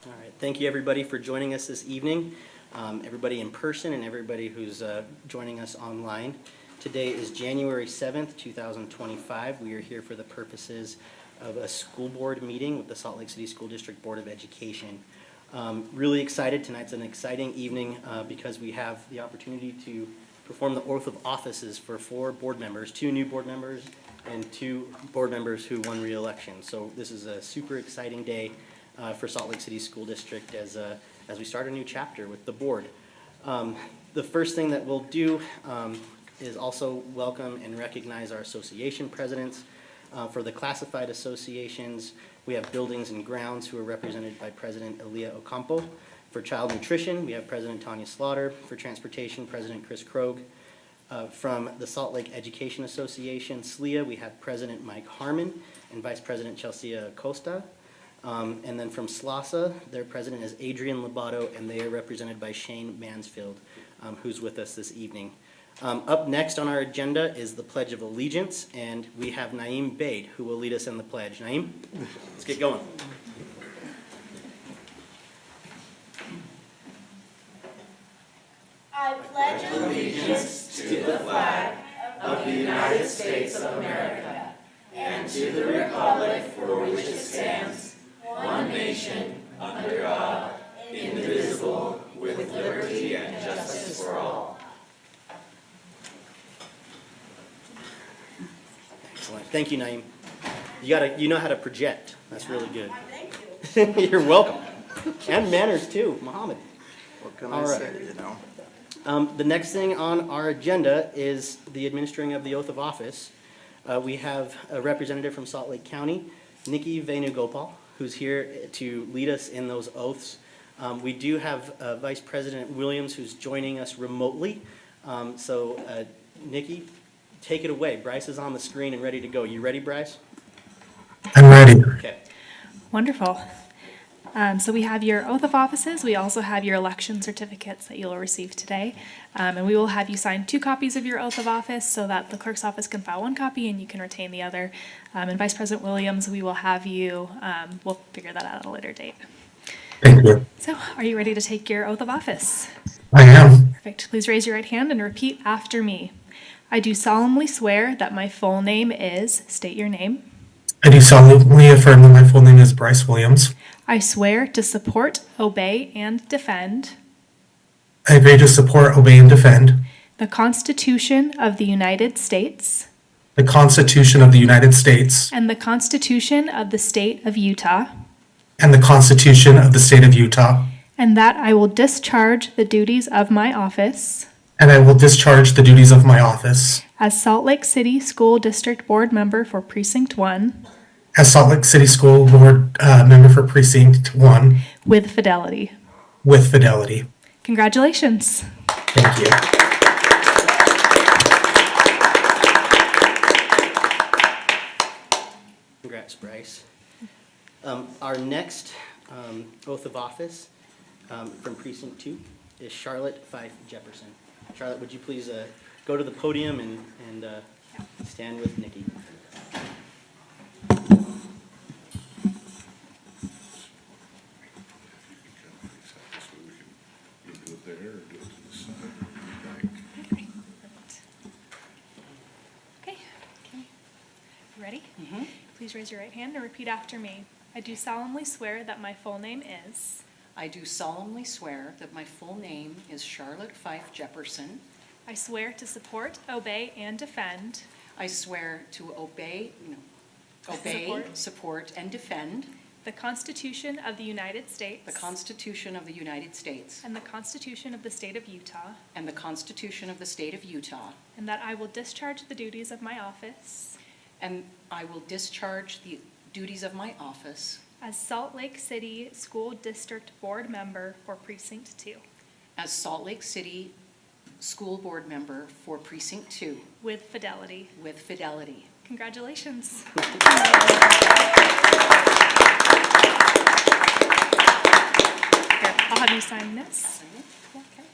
All right, thank you everybody for joining us this evening, everybody in person and everybody who's joining us online. Today is January 7th, 2025. We are here for the purposes of a school board meeting with the Salt Lake City School District Board of Education. Really excited. Tonight's an exciting evening because we have the opportunity to perform the oath of offices for 4 board members, 2 new board members and 2 board members who won re-election. So this is a super exciting day for Salt Lake City School District as we start a new chapter with the board. The first thing that we'll do is also welcome and recognize our association presidents. For the classified associations, we have buildings and grounds who are represented by President Elia Ocampo. For child nutrition, we have President Tanya Slaughter. For transportation, President Chris Krogh. From the Salt Lake Education Association, SLEA, we have President Mike Harmon and Vice President Chelsea Acosta. And then from SLCSD, their president is Adrian Lobato, and they are represented by Shane Mansfield, who's with us this evening. Up next on our agenda is the Pledge of Allegiance, and we have Naeem Bade, who will lead us in the pledge. Naeem, let's get going. I pledge allegiance to the flag of the United States of America and to the republic for which it stands, one nation, under God, indivisible, with liberty and justice for all. Excellent. Thank you, Naeem. You know how to project. That's really good. Thank you. You're welcome. And manners too, Muhammad. What can All I right. say, you know? The next thing on our agenda is the administering of the oath of office. We have a representative from Salt Lake County, Nikki Venugopal, who's here to lead us in those oaths. We do have Vice President Williams who's joining us remotely. Nikki, take it away. Bryce is on the screen and ready to go. You ready, Bryce? I'm ready. Okay. Wonderful. So we have your oath of offices. We also have your election certificates that you'll receive today. And we will have you sign 2 copies of your oath of office so that the clerk's office can file 1 copy and you can retain the other. And Vice President Williams, we will have you, we'll figure that out at a later date. Thank you. So are you ready to take your oath of office? I am. Perfect. Please raise your right hand and repeat after me. I do solemnly swear that my full name is, state your name. I do solemnly affirm that my full name is Bryce Williams. I swear to support, obey, and defend I agree to support, obey, and defend the Constitution of the United States the Constitution of the United States and the Constitution of the State of Utah, and the Constitution of the State of Utah, and that I will discharge the duties of my office and I will discharge the duties of my office as Salt Lake City School District Board Member for Precinct 1 as Salt Lake City School Board Member for Precinct 1 with fidelity. with fidelity. Congratulations. Thank you. Congrats, Bryce. Our next oath of office from Precinct 2 is Charlotte Fife Jefferson. Charlotte, would you please go to the podium and stand with Nikki? Okay. You ready? Please raise your right hand and repeat after me. I do solemnly swear that my full name is. I do solemnly swear that my full name is Charlotte Fife Jefferson. I swear to support, obey, and defend I swear to obey, support, and defend the Constitution of the United States the Constitution of the United States and the Constitution of the State of Utah, and the Constitution of the State of Utah, and that I will discharge the duties of my office and I will discharge the duties of my office as Salt Lake City School District Board Member for Precinct 2 as Salt Lake City School Board Member for Precinct 2 with fidelity. with fidelity. Congratulations. Here, I'll have you sign this. Yeah, okay.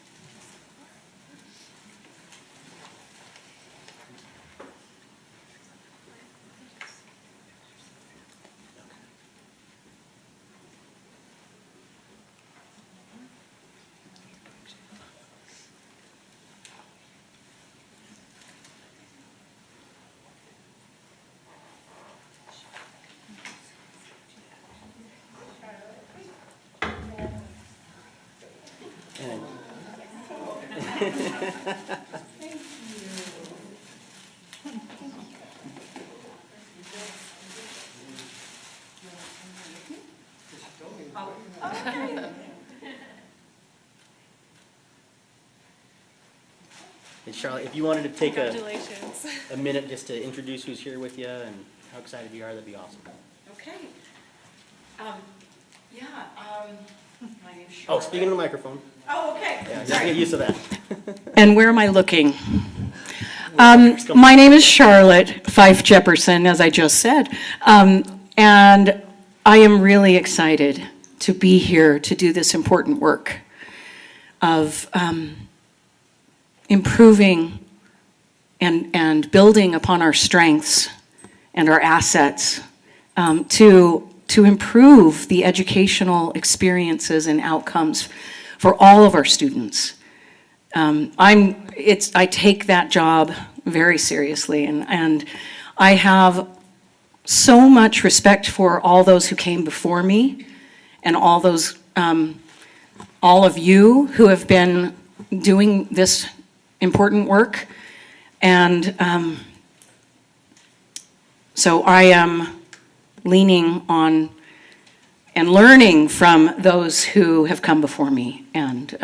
And Charlotte, if you wanted to take Congratulations. a minute just to introduce who's here with you and how excited you are, that'd be awesome. Okay. My name's Charlotte. Oh, speaking of the microphone. Oh, okay. Yeah, just get used to that. And where am I looking? My name is Charlotte Fife Jepperson, as I just said. And I am really excited to be here to do this important work of improving and building upon our strengths and our assets to improve the educational experiences and outcomes for all of our students. I take that job very seriously, and I have so much respect for all those who came before me and all of you who have been doing this important work. And so I am leaning on and learning from those who have come before me. And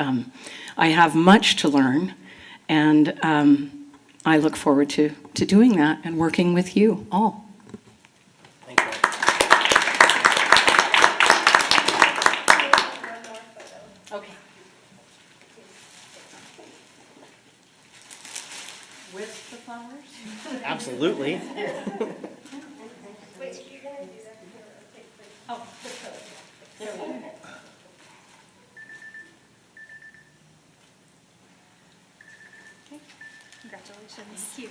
I have much to learn, and I look forward to doing that and working with you all. Thank you. Okay. With the flowers? Absolutely. Oh, there we go. Congratulations. Thank you.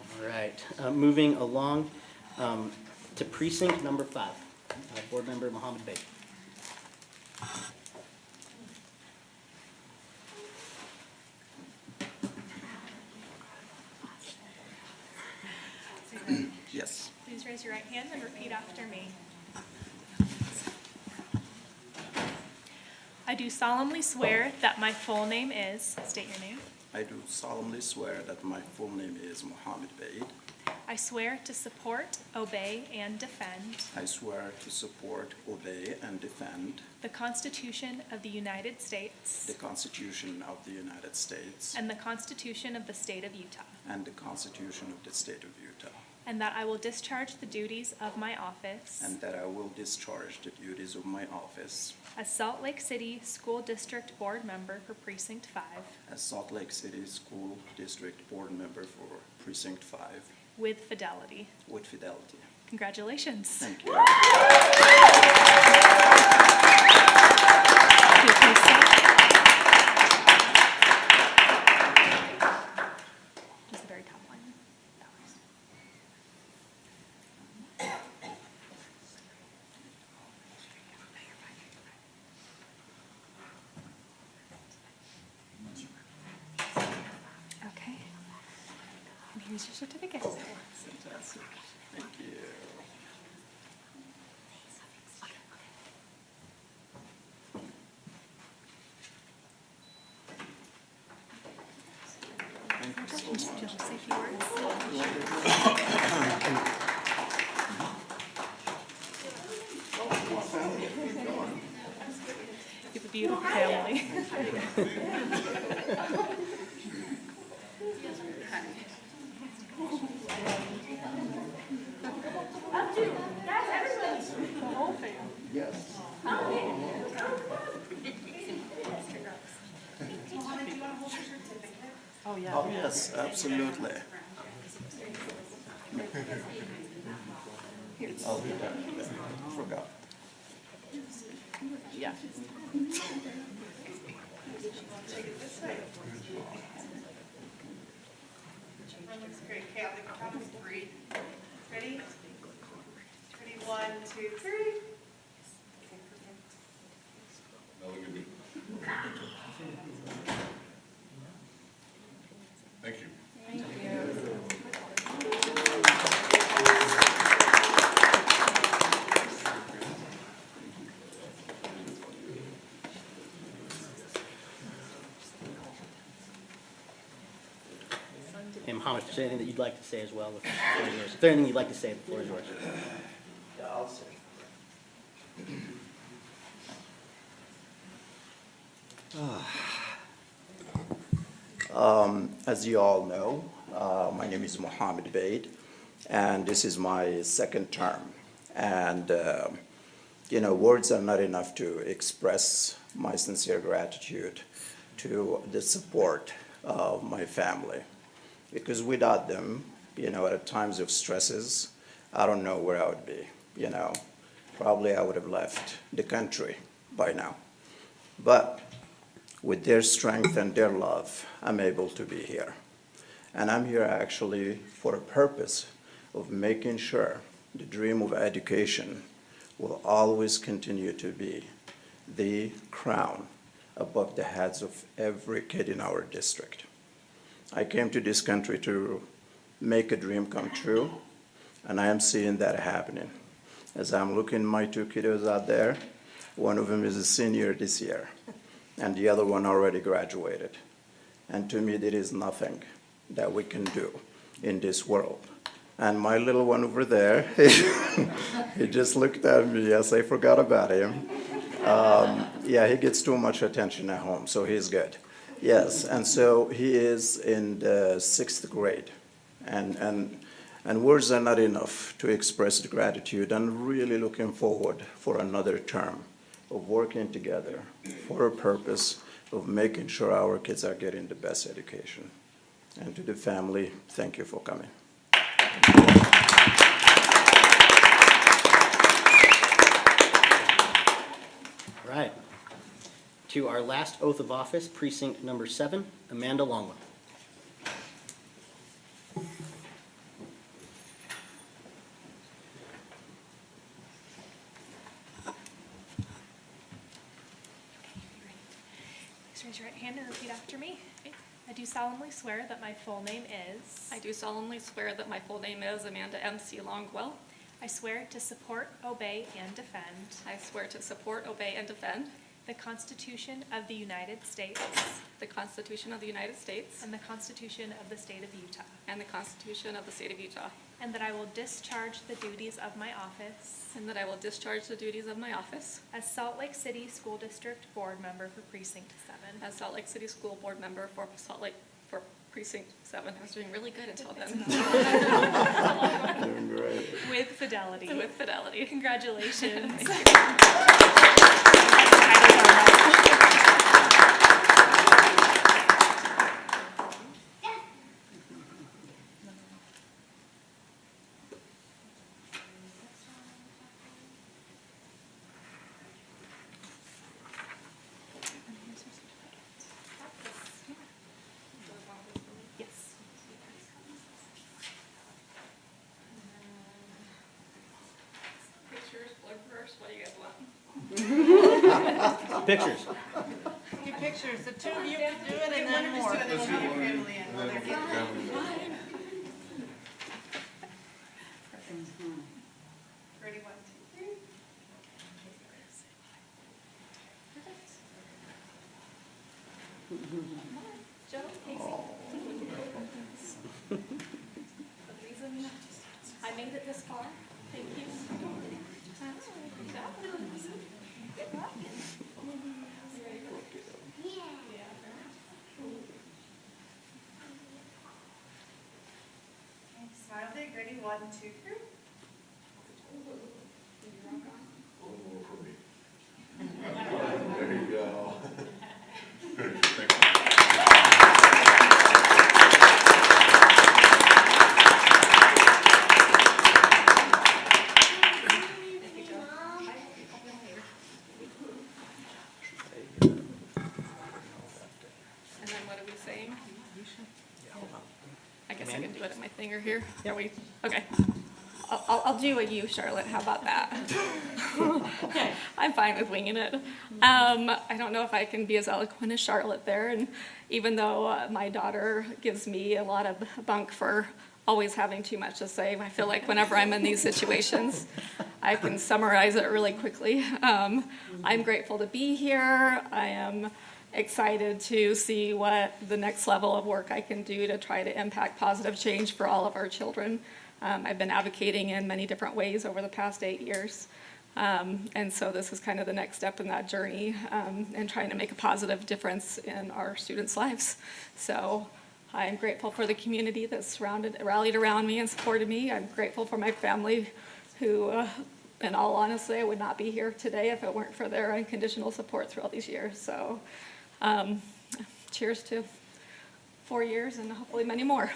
All right, moving along to precinct number 5, Board Member Mohammed Bey. Yes. Please raise your right hand and repeat after me. I do solemnly swear that my full name is, state your name. I do solemnly swear that my full name is Mohammed Bey. I swear to support, obey, and defend I swear to support, obey, and defend the Constitution of the United States the Constitution of the United States and the Constitution of the State of Utah, and the Constitution of the State of Utah, and that I will discharge the duties of my office and that I will discharge the duties of my office as Salt Lake City School District Board Member for Precinct 5 as Salt Lake City School District Board Member for Precinct 5 with fidelity. with fidelity. Congratulations. Thank you. Okay, please stand. Just the very top line. Okay. And here's your certificate. Fantastic. Thank you. Thank you so much. Do you want to say a few words? You have a beautiful family. Oh, yeah. Oh, yes, absolutely. I'll do that. Forgot. Yeah. Looks great. Okay, I'll make a count of 3. Ready? Ready, 1, 2, 3. Thank you. And Mohammed, is there anything that you'd like to say as well? The floor is yours. If there's anything you'd like to say, the floor is yours. As you all know, my name is Mohammed Baid, and this is my second term. And, words are not enough to express my sincere gratitude to the support of my family. Because without them, at times of stresses, I don't know where I would be, Probably I would have left the country by now. But with their strength and their love, I'm able to be here. And I'm here actually for a purpose of making sure the dream of education will always continue to be the crown above the heads of every kid in our district. I came to this country to make a dream come true, and I am seeing that happening. As I'm looking at my two kiddos out there, one of them is a senior this year, and the other one already graduated. And to me, there is nothing that we can do in this world. And my little one over there, he just looked at me. Yes, I forgot about him. Yeah, he gets too much attention at home, so he's good. Yes, and so he is in the 6th grade. And words are not enough to express the gratitude. I'm really looking forward for another term of working together for a purpose of making sure our kids are getting the best education. And to the family, thank you for coming. All right. To our last oath of office, precinct number 7, Amanda Longwell. Please raise your right hand and repeat after me. I do solemnly swear that my full name is. I do solemnly swear that my full name is Amanda M.C. Longwell. I swear to support, obey, and defend I swear to support, obey, and defend the Constitution of the United States the Constitution of the United States and the Constitution of the State of Utah, and the Constitution of the State of Utah, and that I will discharge the duties of my office and that I will discharge the duties of my office as Salt Lake City School District Board Member for Precinct 7. as Salt Lake City School Board Member for Precinct 7. I was doing really good until then. Doing great. With fidelity. With fidelity. Congratulations. Yes. Pictures, blood first, what do you guys want? Pictures. Your pictures, the two of you can do it and then more. Then we'll have your family in. Well, they're getting- Ready, 1, 2, 3. Joe, Casey. The reason I made it this far, thank you. Smile big, ready, 1, 2, 3. There you go. And then what are we saying? I guess I can do it at my finger here. Yeah, wait. Okay. I'll do a you, Charlotte. How about that? I'm fine with winging it. I don't know if I can be as eloquent as Charlotte there, and even though my daughter gives me a lot of bunk for always having too much to say, I feel like whenever I'm in these situations, I can summarize it really quickly. I'm grateful to be here. I am excited to see what the next level of work I can do to try to impact positive change for all of our children. I've been advocating in many different ways over the past 8 years. And so this is kind of the next step in that journey, and trying to make a positive difference in our students' lives. So I'm grateful for the community that's rallied around me and supported me. I'm grateful for my family who, in all honesty, I would not be here today if it weren't for their unconditional support through all these years. So cheers to 4 years and hopefully many more.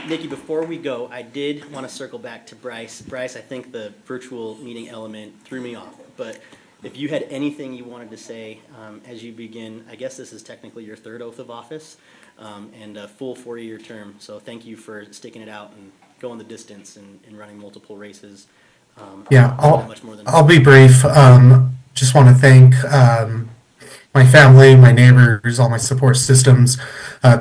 Nikki, before we go, I did want to circle back to Bryce. Bryce, I think the virtual meeting element threw me off, but if you had anything you wanted to say as you begin, I guess this is technically your third oath of office, and a full 4-year term, so thank you for sticking it out and going the distance and running multiple races. Yeah, Much more than I'll be brief. Just want to thank my family, my neighbors, all my support systems.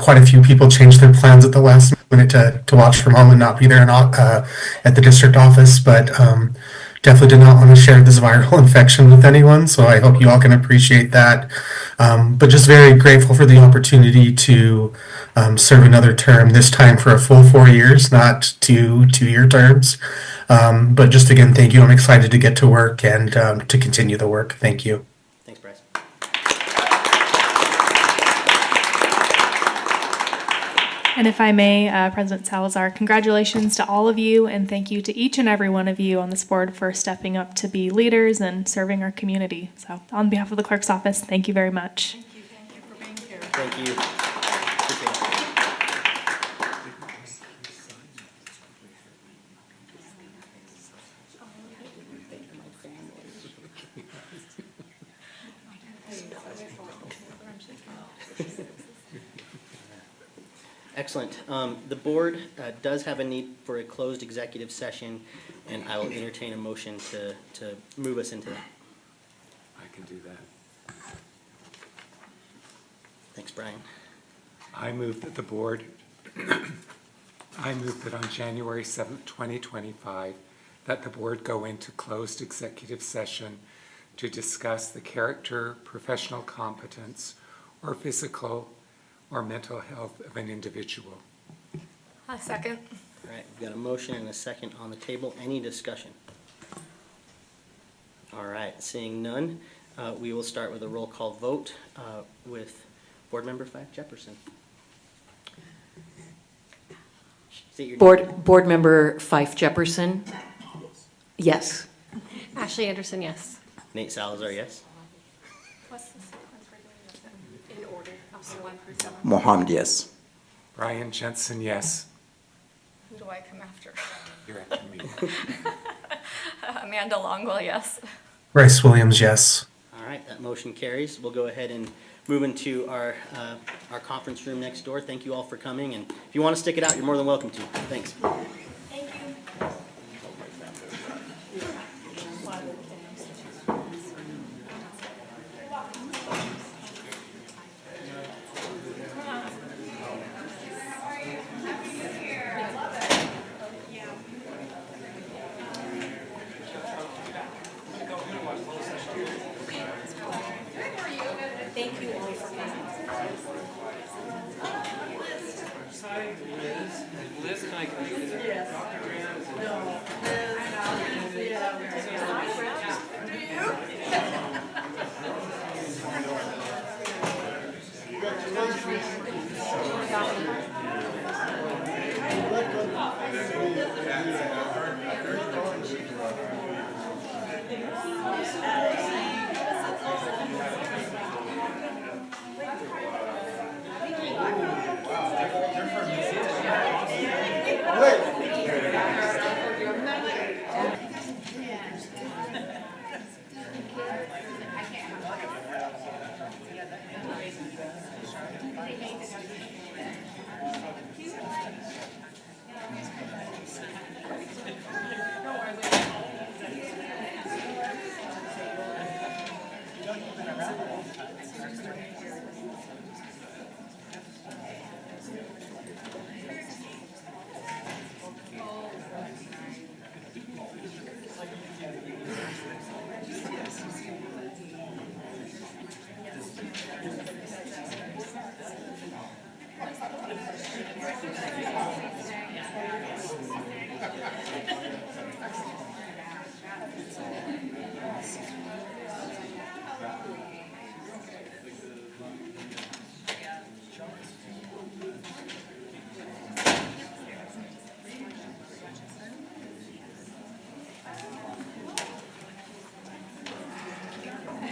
Quite a few people changed their plans at the last minute to watch from home and not be there at the district office, but definitely did not want to share this viral infection with anyone, so I hope you all can appreciate that. But just very grateful for the opportunity to serve another term, this time for a full 4 years, not two-year terms. But just again, thank you. I'm excited to get to work and to continue the work. Thank you. Thanks, Bryce. And if I may, President Salazar, congratulations to all of you, and thank you to each and every one of you on this board for stepping up to be leaders and serving our community. So on behalf of the clerk's office, thank you very much. Thank you for being here. Thank you. Appreciate it. Excellent. The board does have a need for a closed executive session, and I will entertain a motion to move us into that. I can do that. Thanks, Brian. I move that the board, I move that on January 7th, 2025, that the board go into closed executive session to discuss the character, professional competence, or physical or mental health of an individual. A second. All right, we've got a motion and a second on the table. Any discussion? All right, seeing none, we will start with a roll call vote with Board Member Fife Jefferson. State your name. Board Member Fife Jefferson? Yes. Ashley Anderson, yes. Nate Salazar, yes. What's the sequence we're doing? In order. So 1 through 7. Mohammed, yes. Brian Jensen, yes. Who do I come after? You're after me. Amanda Longwell, yes. Bryce Williams, yes. All right, that motion carries. We'll go ahead and move into our conference room next door. Thank you all for coming, and if you want to stick it out, you're more than welcome to. Thanks.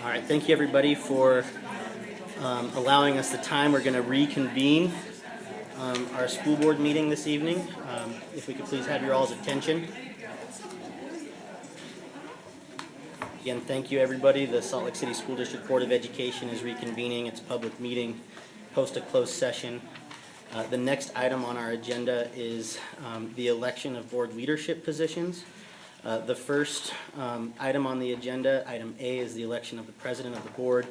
All right, thank you, everybody, for allowing us the time. We're going to reconvene our school board meeting this evening. If we could please have your all's attention. Again, thank you, everybody. The Salt Lake City School District Board of Education is reconvening its public meeting post a closed session. The next item on our agenda is the election of board leadership positions. The first item on the agenda, item A, is the election of the president of the board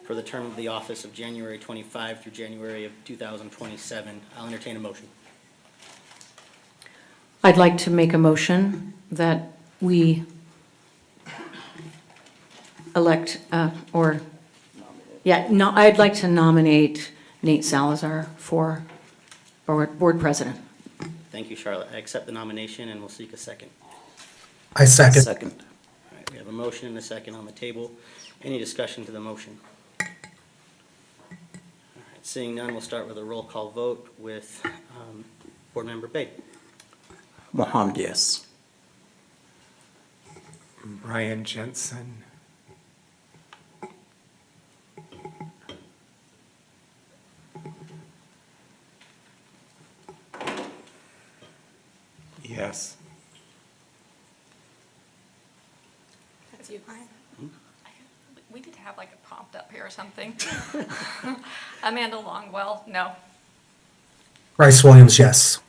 for the term of the office of January 25 through January of 2027. I'll entertain a motion. I'd like to make a motion that we elect, I'd like to nominate Nate Salazar for board president. Thank you, Charlotte. I accept the nomination and we'll seek a second. I second. Second. All right, we have a motion and a second on the table. Any discussion to the motion? All right, seeing none, we'll start with a roll call vote with Board Member Bate. Mohammed, yes. Brian Jensen. Yes. That's you. We need to have like a prompt up here or something. Amanda Longwell, no. Bryce Williams, yes.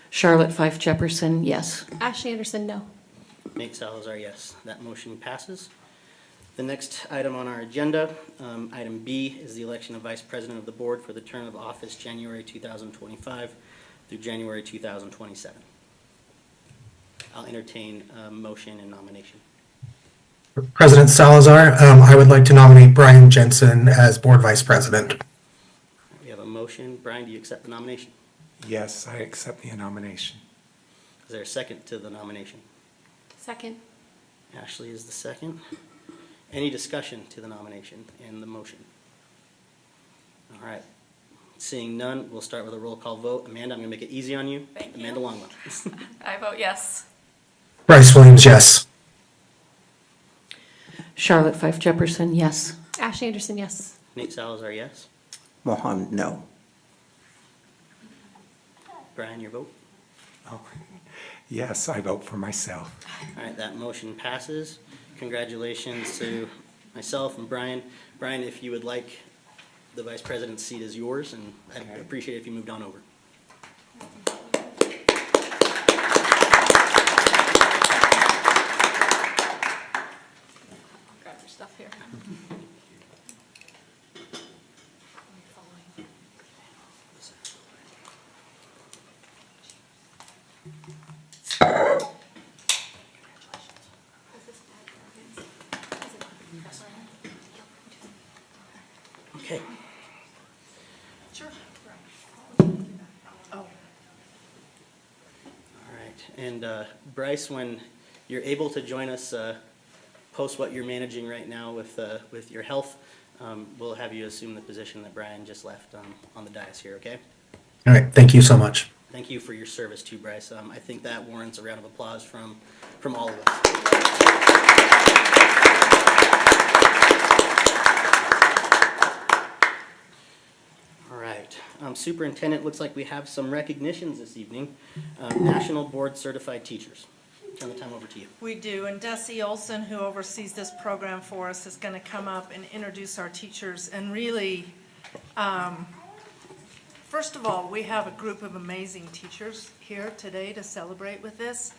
Charlotte Fife Jefferson, yes. Ashley Anderson, no. Nate Salazar, yes. That motion passes. The next item on our agenda, item B, is the election of vice president of the board for the term of office January 2025 through January 2027. I'll entertain a motion and nomination. President Salazar, I would like to nominate Brian Jensen as board vice president. We have a motion. Brian, do you accept the nomination? Yes, I accept the nomination. Is there a second to the nomination? Second. Ashley is the second. Any discussion to the nomination and the motion? All right. Seeing none, we'll start with a roll call vote. Amanda, I'm going to make it easy on you. Thank you. Amanda Longwell. I vote yes. Bryce Williams, yes. Charlotte Fife Jefferson, yes. Ashley Anderson, yes. Nate Salazar, yes. Mohammed, no. Brian, your vote? Oh, yes, I vote for myself. All right, that motion passes. Congratulations to myself and Brian. Brian, if you would like, the vice president's seat is yours, and I'd appreciate it if you moved on over. Grab your stuff here. Okay. Sure. All right, and Bryce, when you're able to join us, post what you're managing right now with your health, we'll have you assume the position that Brian just left on the dais here, okay? All right, thank you so much. Thank you for your service too, Bryce. I think that warrants a round of applause from all of us. All right, Superintendent, looks like we have some recognitions this evening. National Board Certified Teachers. Turn the time over to you. We do, and Desi Olson, who oversees this program for us, is going to come up and introduce our teachers. And really, first of all, we have a group of amazing teachers here today to celebrate with this.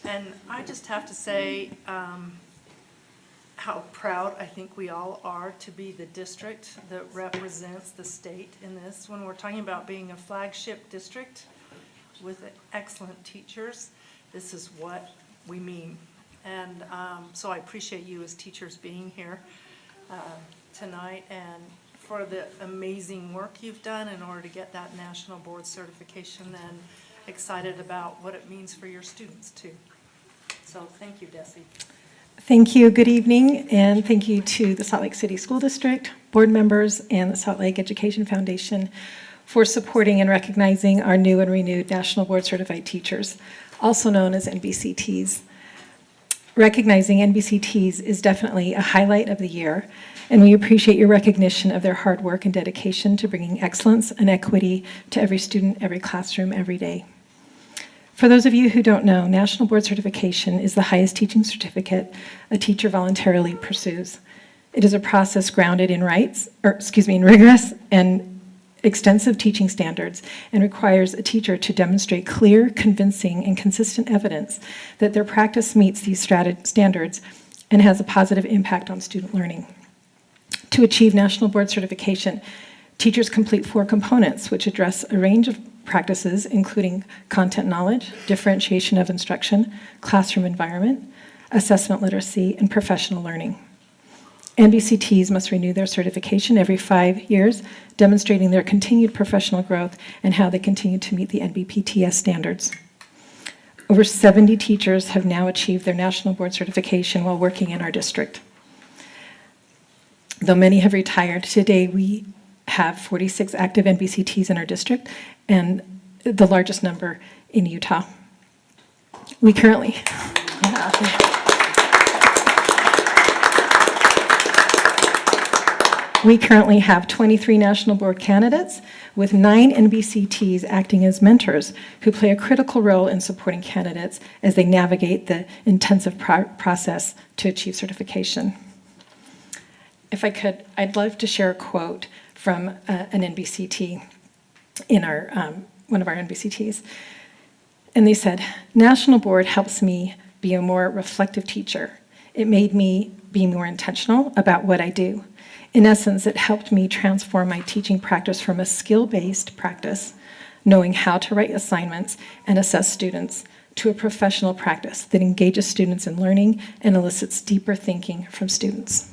And I just have to say how proud I think we all are to be the district that represents the state in this. When we're talking about being a flagship district with excellent teachers, this is what we mean. And so I appreciate you as teachers being here tonight and for the amazing work you've done in order to get that national board certification, and excited about what it means for your students too. So thank you, Desi. Thank you. Good evening, and thank you to the Salt Lake City School District, board members, and the Salt Lake Education Foundation for supporting and recognizing our new and renewed National Board Certified Teachers, also known as NBCTs. recognizing NBCTs is definitely a highlight of the year, and we appreciate your recognition of their hard work and dedication to bringing excellence and equity to every student, every classroom, every day. For those of you who don't know, National Board Certification is the highest teaching certificate a teacher voluntarily pursues. It is a process grounded in in rigorous and extensive teaching standards and requires a teacher to demonstrate clear, convincing, and consistent evidence that their practice meets these standards and has a positive impact on student learning. To achieve National Board Certification, teachers complete 4 components, which address a range of practices, including content knowledge, differentiation of instruction, classroom environment, assessment literacy, and professional learning. NBCTs must renew their certification every 5 years, demonstrating their continued professional growth and how they continue to meet the NBPTS standards. Over 70 teachers have now achieved their National Board Certification while working in our district. Though many have retired, today we have 46 active NBCTs in our district and the largest number in Utah. We currently have 23 National Board candidates, with 9 NBCTs acting as mentors who play a critical role in supporting candidates as they navigate the intensive process to achieve certification. If I could, I'd love to share a quote from an NBCT in one of our NBCTs. And they said, "National Board helps me be a more reflective teacher. It made me be more intentional about what I do. In essence, it helped me transform my teaching practice from a skill-based practice, knowing how to write assignments and assess students, to a professional practice that engages students in learning and elicits deeper thinking from students."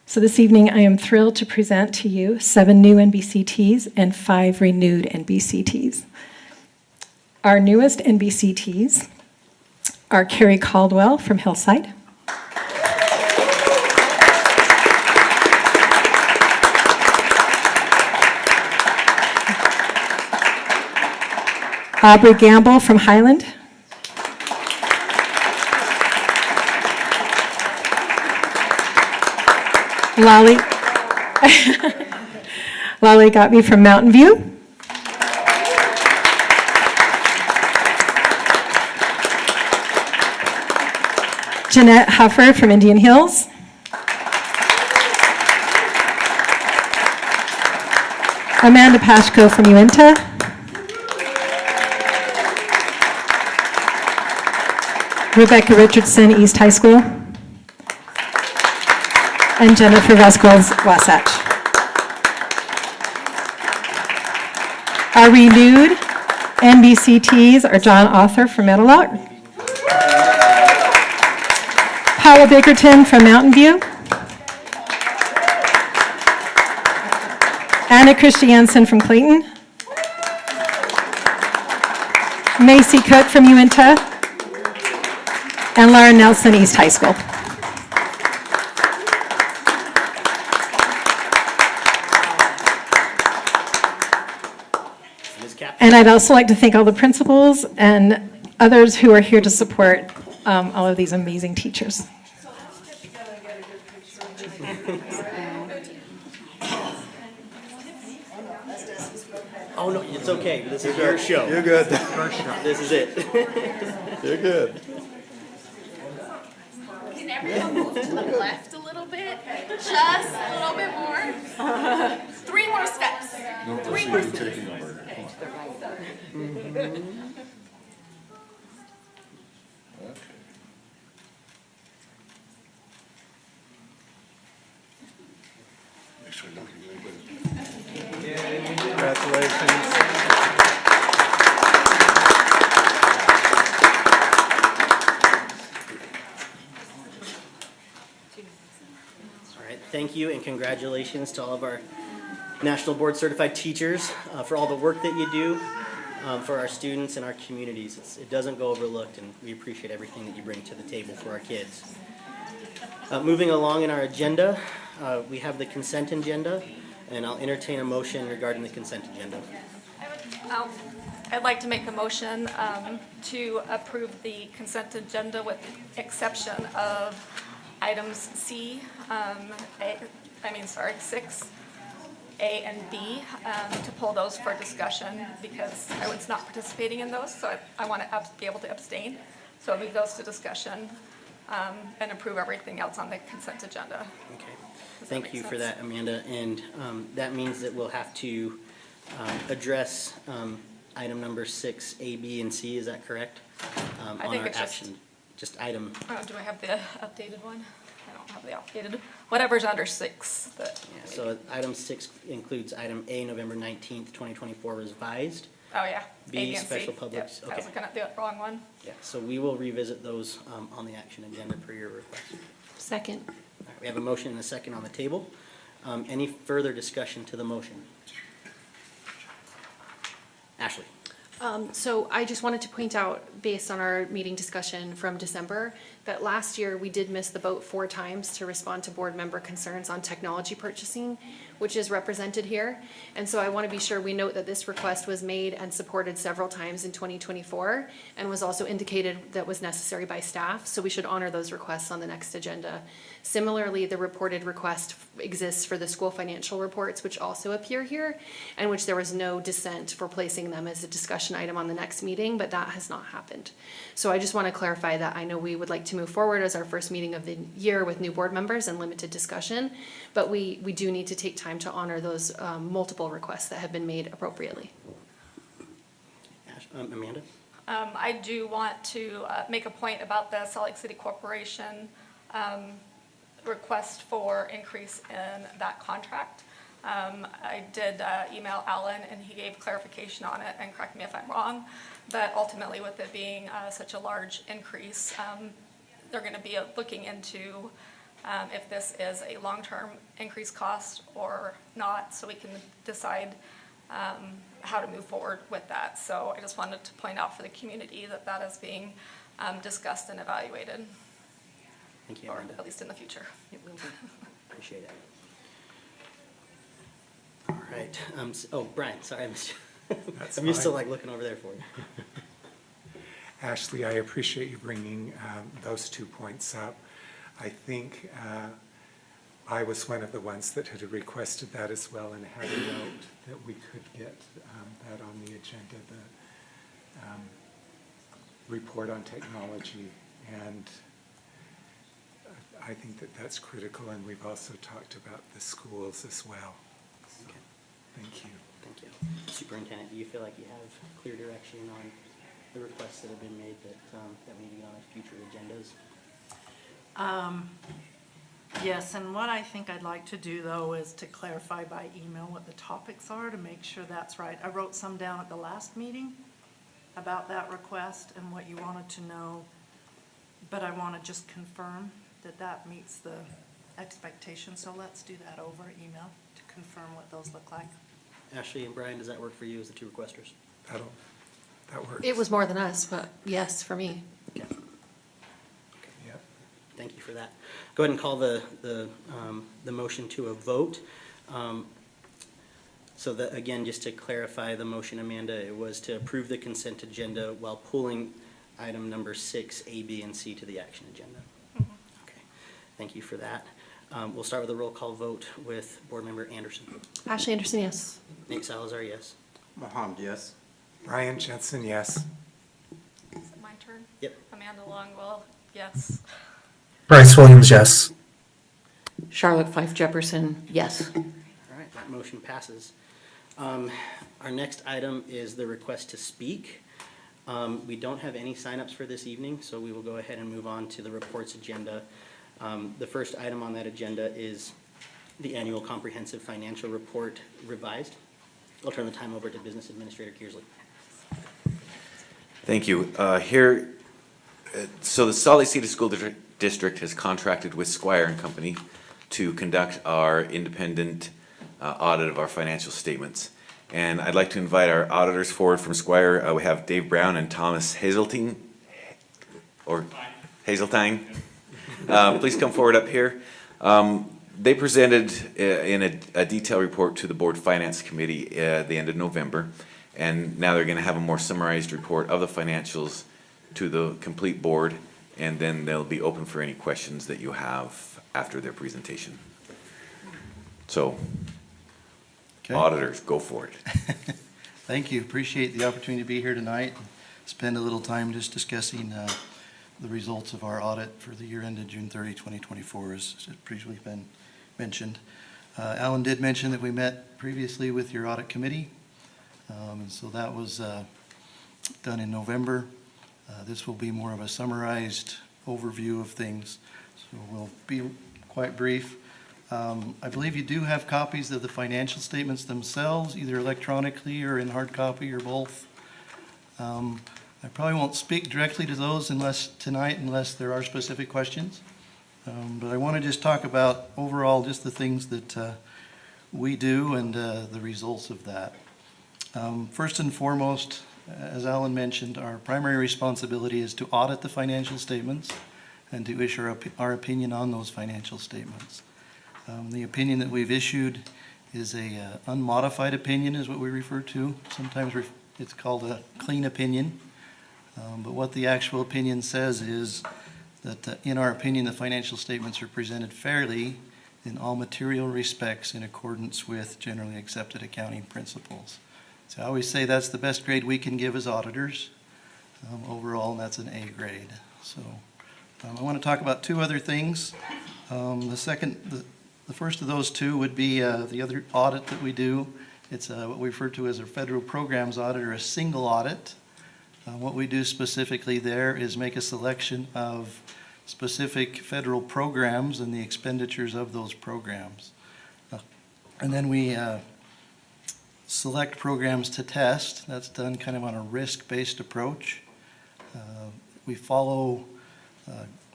So this evening, I am thrilled to present to you 7 new NBCTs and 5 renewed NBCTs. Our newest NBCTs are Carrie Caldwell from Hillside, Aubrey Gamble from Highland, Lolly got me from Mountain View, Jeanette Huffer from Indian Hills, Amanda Pashko from Uinta, Rebecca Richardson, East High School, and Jennifer Vasquez, Wasatch. Our renewed NBCTs are John Arthur from Meadowlark, Paula Bickerton from Mountain View, Anna Christiansen from Clayton, Macy Cook from Uinta, and Laura Nelson, East High School. And I'd also like to thank all the principals and others who are here to support all of these amazing teachers. Oh, no, it's okay. This is your show. You're good. This is it. You're good. Can everyone move to the left a little bit? Just a little bit more. 3 more steps. 3 more steps. Congratulations. All right, thank you and congratulations to all of our National Board Certified teachers for all the work that you do for our students and our communities. It doesn't go overlooked, and we appreciate everything that you bring to the table for our kids. Moving along in our agenda, we have the consent agenda, and I'll entertain a motion regarding the consent agenda. I'd like to make a motion to approve the consent agenda with the exception of items C, 6, A and B, to pull those for discussion because I was not participating in those, so I want to be able to abstain. So I'll move those to discussion and approve everything else on the consent agenda. Okay. Does that Thank make you for sense? that, Amanda. And that means that we'll have to address item number 6, A, B, and C. Is that correct? I On think our it's just- action, just item. Do I have the updated one? I don't have the updated. Whatever's under 6. Yeah, so item 6 includes item A, November 19th, 2024 revised. Oh, yeah. B, A, B, and C. special publics, Yep, I was okay. looking at the wrong one. Yeah, so we will revisit those on the action agenda per your request. Second. All right, we have a motion and a second on the table. Any further discussion to the motion? Ashley? So I just wanted to point out, based on our meeting discussion from December, that last year we did miss the boat 4 times to respond to board member concerns on technology purchasing, which is represented here. And so I want to be sure we note that this request was made and supported several times in 2024 and was also indicated that was necessary by staff. So we should honor those requests on the next agenda. Similarly, the reported request exists for the school financial reports, which also appear here, and which there was no dissent for placing them as a discussion item on the next meeting, but that has not happened. So I just want to clarify that I know we would like to move forward as our first meeting of the year with new board members and limited discussion, but we do need to take time to honor those multiple requests that have been made appropriately. Amanda? I do want to make a point about the Salt Lake City Corporation request for increase in that contract. I did email Alan and he gave clarification on it, and correct me if I'm wrong, but ultimately with it being such a large increase, they're going to be looking into if this is a long-term increased cost or not, so we can decide how to move forward with that. So I just wanted to point out for the community that that is being discussed and evaluated, Thank you, or Amanda. at least in the future. Appreciate it. All right. Oh, Brian, sorry, I missed you. That's I'm used to fine. like looking over there for you. Ashley, I appreciate you bringing those 2 points up. I think I was one of the ones that had requested that as well and had a note that we could get that on the agenda, the report on technology. And I think that that's critical, and we've also talked about the schools as well. So, Okay. thank you. Thank you. Superintendent, do you feel like you have clear direction on the requests that have been made that we need to be on our future agendas? Yes, and what I think I'd like to do, though, is to clarify by email what the topics are to make sure that's right. I wrote some down at the last meeting about that request and what you wanted to know, but I want to just confirm that that meets the expectation, so let's do that over email to confirm what those look like. Ashley and Brian, does that work for you as the 2 requesters? That works. It was more than us, but yes, for me. Okay. Yep. Thank you for that. Go ahead and call the motion to a vote. So that, again, just to clarify the motion, Amanda, it was to approve the consent agenda while pulling item number 6, A, B, and C to the action agenda. Okay, thank you for that. We'll start with a roll call vote with Board Member Anderson. Ashley Anderson, yes. Nate Salazar, yes. Mohammed, yes. Brian Jensen, yes. Is it my turn? Yep. Amanda Longwell, yes. Bryce Williams, yes. Charlotte Fife Jefferson, yes. All right, that motion passes. Our next item is the request to speak. We don't have any signups for this evening, so we will go ahead and move on to the reports agenda. The first item on that agenda is the annual comprehensive financial report revised. I'll turn the time over to Business Administrator Kearsley. Thank you. So the Salt Lake City School District has contracted with Squire and Company to conduct our independent audit of our financial statements. And I'd like to invite our auditors forward from Squire. We have Dave Brown and Thomas Hazeltine, or Hazeltine. Please come forward up here. They presented in a detailed report to the Board Finance Committee at the end of November. And now they're gonna have a more summarized report of the financials to the complete board, and then they'll be open for any questions that you have after their presentation. So, Okay. auditors, go for it. Thank you. Appreciate the opportunity to be here tonight. Spend a little time just discussing the results of our audit for the year ended June 30, 2024, as previously been mentioned. Alan did mention that we met previously with your audit committee, and so that was done in November. This will be more of a summarized overview of things, so we'll be quite brief. I believe you do have copies of the financial statements themselves, either electronically or in hard copy or both. I probably won't speak directly to those unless there are specific questions. But I want to just talk about overall just the things that we do and the results of that. First and foremost, as Alan mentioned, our primary responsibility is to audit the financial statements and to issue our opinion on those financial statements. The opinion that we've issued is a unmodified opinion, is what we refer to. Sometimes it's called a clean opinion. But what the actual opinion says is that, in our opinion, the financial statements are presented fairly in all material respects in accordance with generally accepted accounting principles. So I always say that's the best grade we can give as auditors. Overall, and that's an A grade. So I want to talk about two other things. The first of those two would be the other audit that we do. It's what we refer to as a federal programs audit, or a single audit. What we do specifically there is make a selection of specific federal programs and the expenditures of those programs. And then we select programs to test. That's done kind of on a risk-based approach. We follow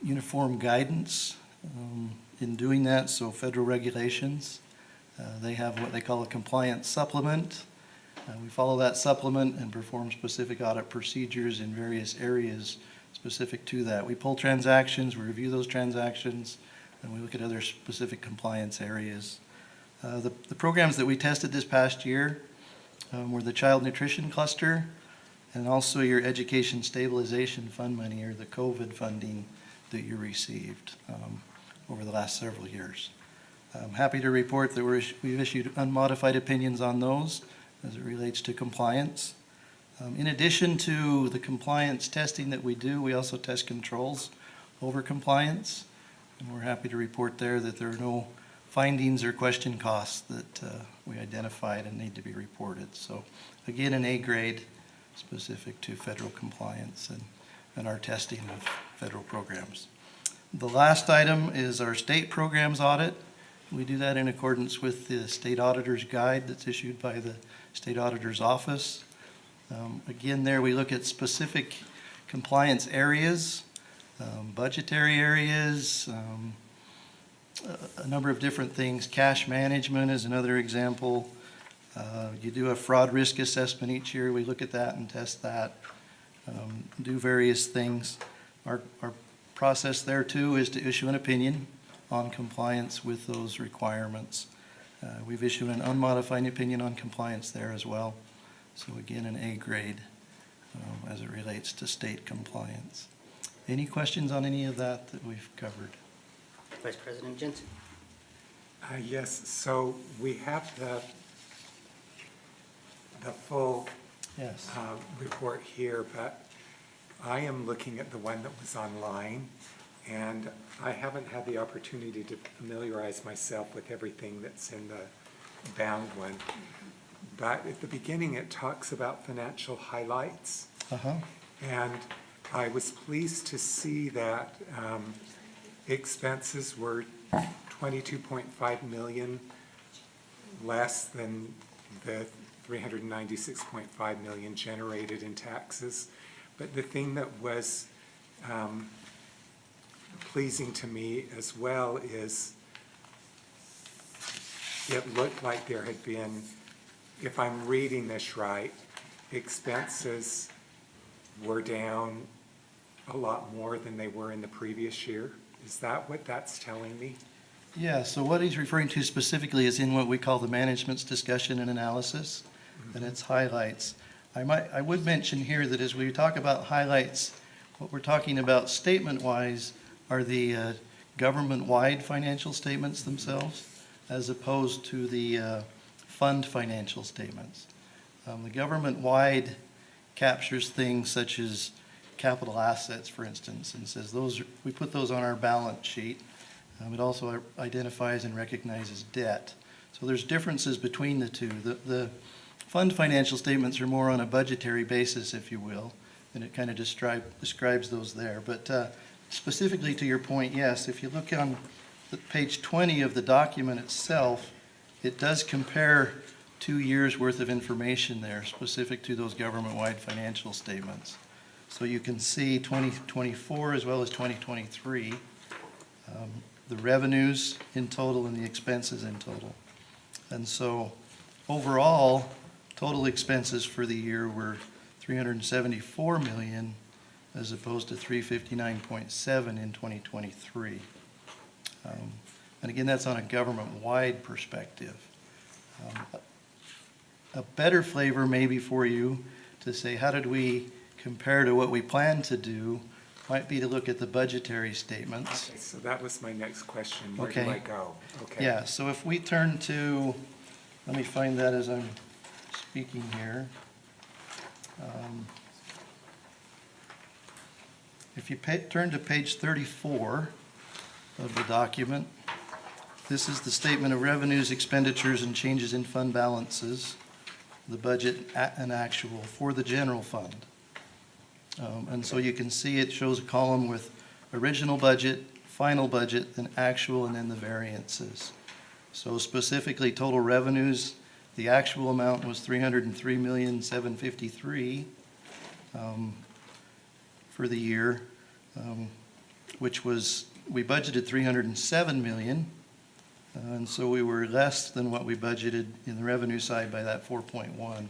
uniform guidance in doing that, so federal regulations. They have what they call a compliance supplement. We follow that supplement and perform specific audit procedures in various areas specific to that. We pull transactions, we review those transactions, and we look at other specific compliance areas. The programs that we tested this past year were the Child Nutrition Cluster and also your Education Stabilization Fund money, or the COVID funding that you received over the last several years. I'm happy to report that we've issued unmodified opinions on those as it relates to compliance. In addition to the compliance testing that we do, we also test controls over compliance. And we're happy to report there that there are no findings or question costs that we identified and need to be reported. So again, an A grade specific to federal compliance and our testing of federal programs. The last item is our state programs audit. We do that in accordance with the state auditor's guide that's issued by the state auditor's office. Again, there we look at specific compliance areas, budgetary areas, a number of different things. Cash management is another example. You do a fraud risk assessment each year. We look at that and test that, do various things. Our process there too is to issue an opinion on compliance with those requirements. We've issued an unmodified opinion on compliance there as well. So again, an A grade as it relates to state compliance. Any questions on any of that we've covered? Vice President Jensen. Yes, so we have the full Yes. report here, but I am looking at the one that was online, and I haven't had the opportunity to familiarize myself with everything that's in the bound one. But at the beginning, it talks about financial highlights. And I was pleased to see that expenses were 22.5 million less than the 396.5 million generated in taxes. But the thing that was pleasing to me as well is it looked like there had been, if I'm reading this right, expenses were down a lot more than they were in the previous year. Is that what that's telling me? Yeah, so what he's referring to specifically is in what we call the management's discussion and analysis, and its highlights. I would mention here that as we talk about highlights, what we're talking about statement-wise are the government-wide financial statements themselves, as opposed to the fund financial statements. The government-wide captures things such as capital assets, for instance, and says we put those on our balance sheet. It also identifies and recognizes debt. So there's differences between the two. The fund financial statements are more on a budgetary basis, if you will, and it kind of describes those there. But specifically to your point, yes, if you look on page 20 of the document itself, it does compare 2 years' worth of information there specific to those government-wide financial statements. So you can see 2024 as well as 2023, the revenues in total and the expenses in total. And so overall, total expenses for the year were $374 million as opposed to $359.7 in 2023. And again, that's on a government-wide perspective. A better flavor maybe for you to say, how did we compare to what we planned to do, might be to look at the budgetary statements. Okay, so that was my next question. Where do Okay. I go? Okay. Yeah, so if we turn to, let me find that as I'm speaking here. If you turn to page 34 of the document, this is the statement of revenues, expenditures, and changes in fund balances, the budget and actual for the general fund. And so you can see it shows a column with original budget, final budget, then actual, and then the variances. So specifically, total revenues, the actual amount was $303,753,000 for the year, which was, we budgeted $307 million, and so we were less than what we budgeted in the revenue side by that 4.1.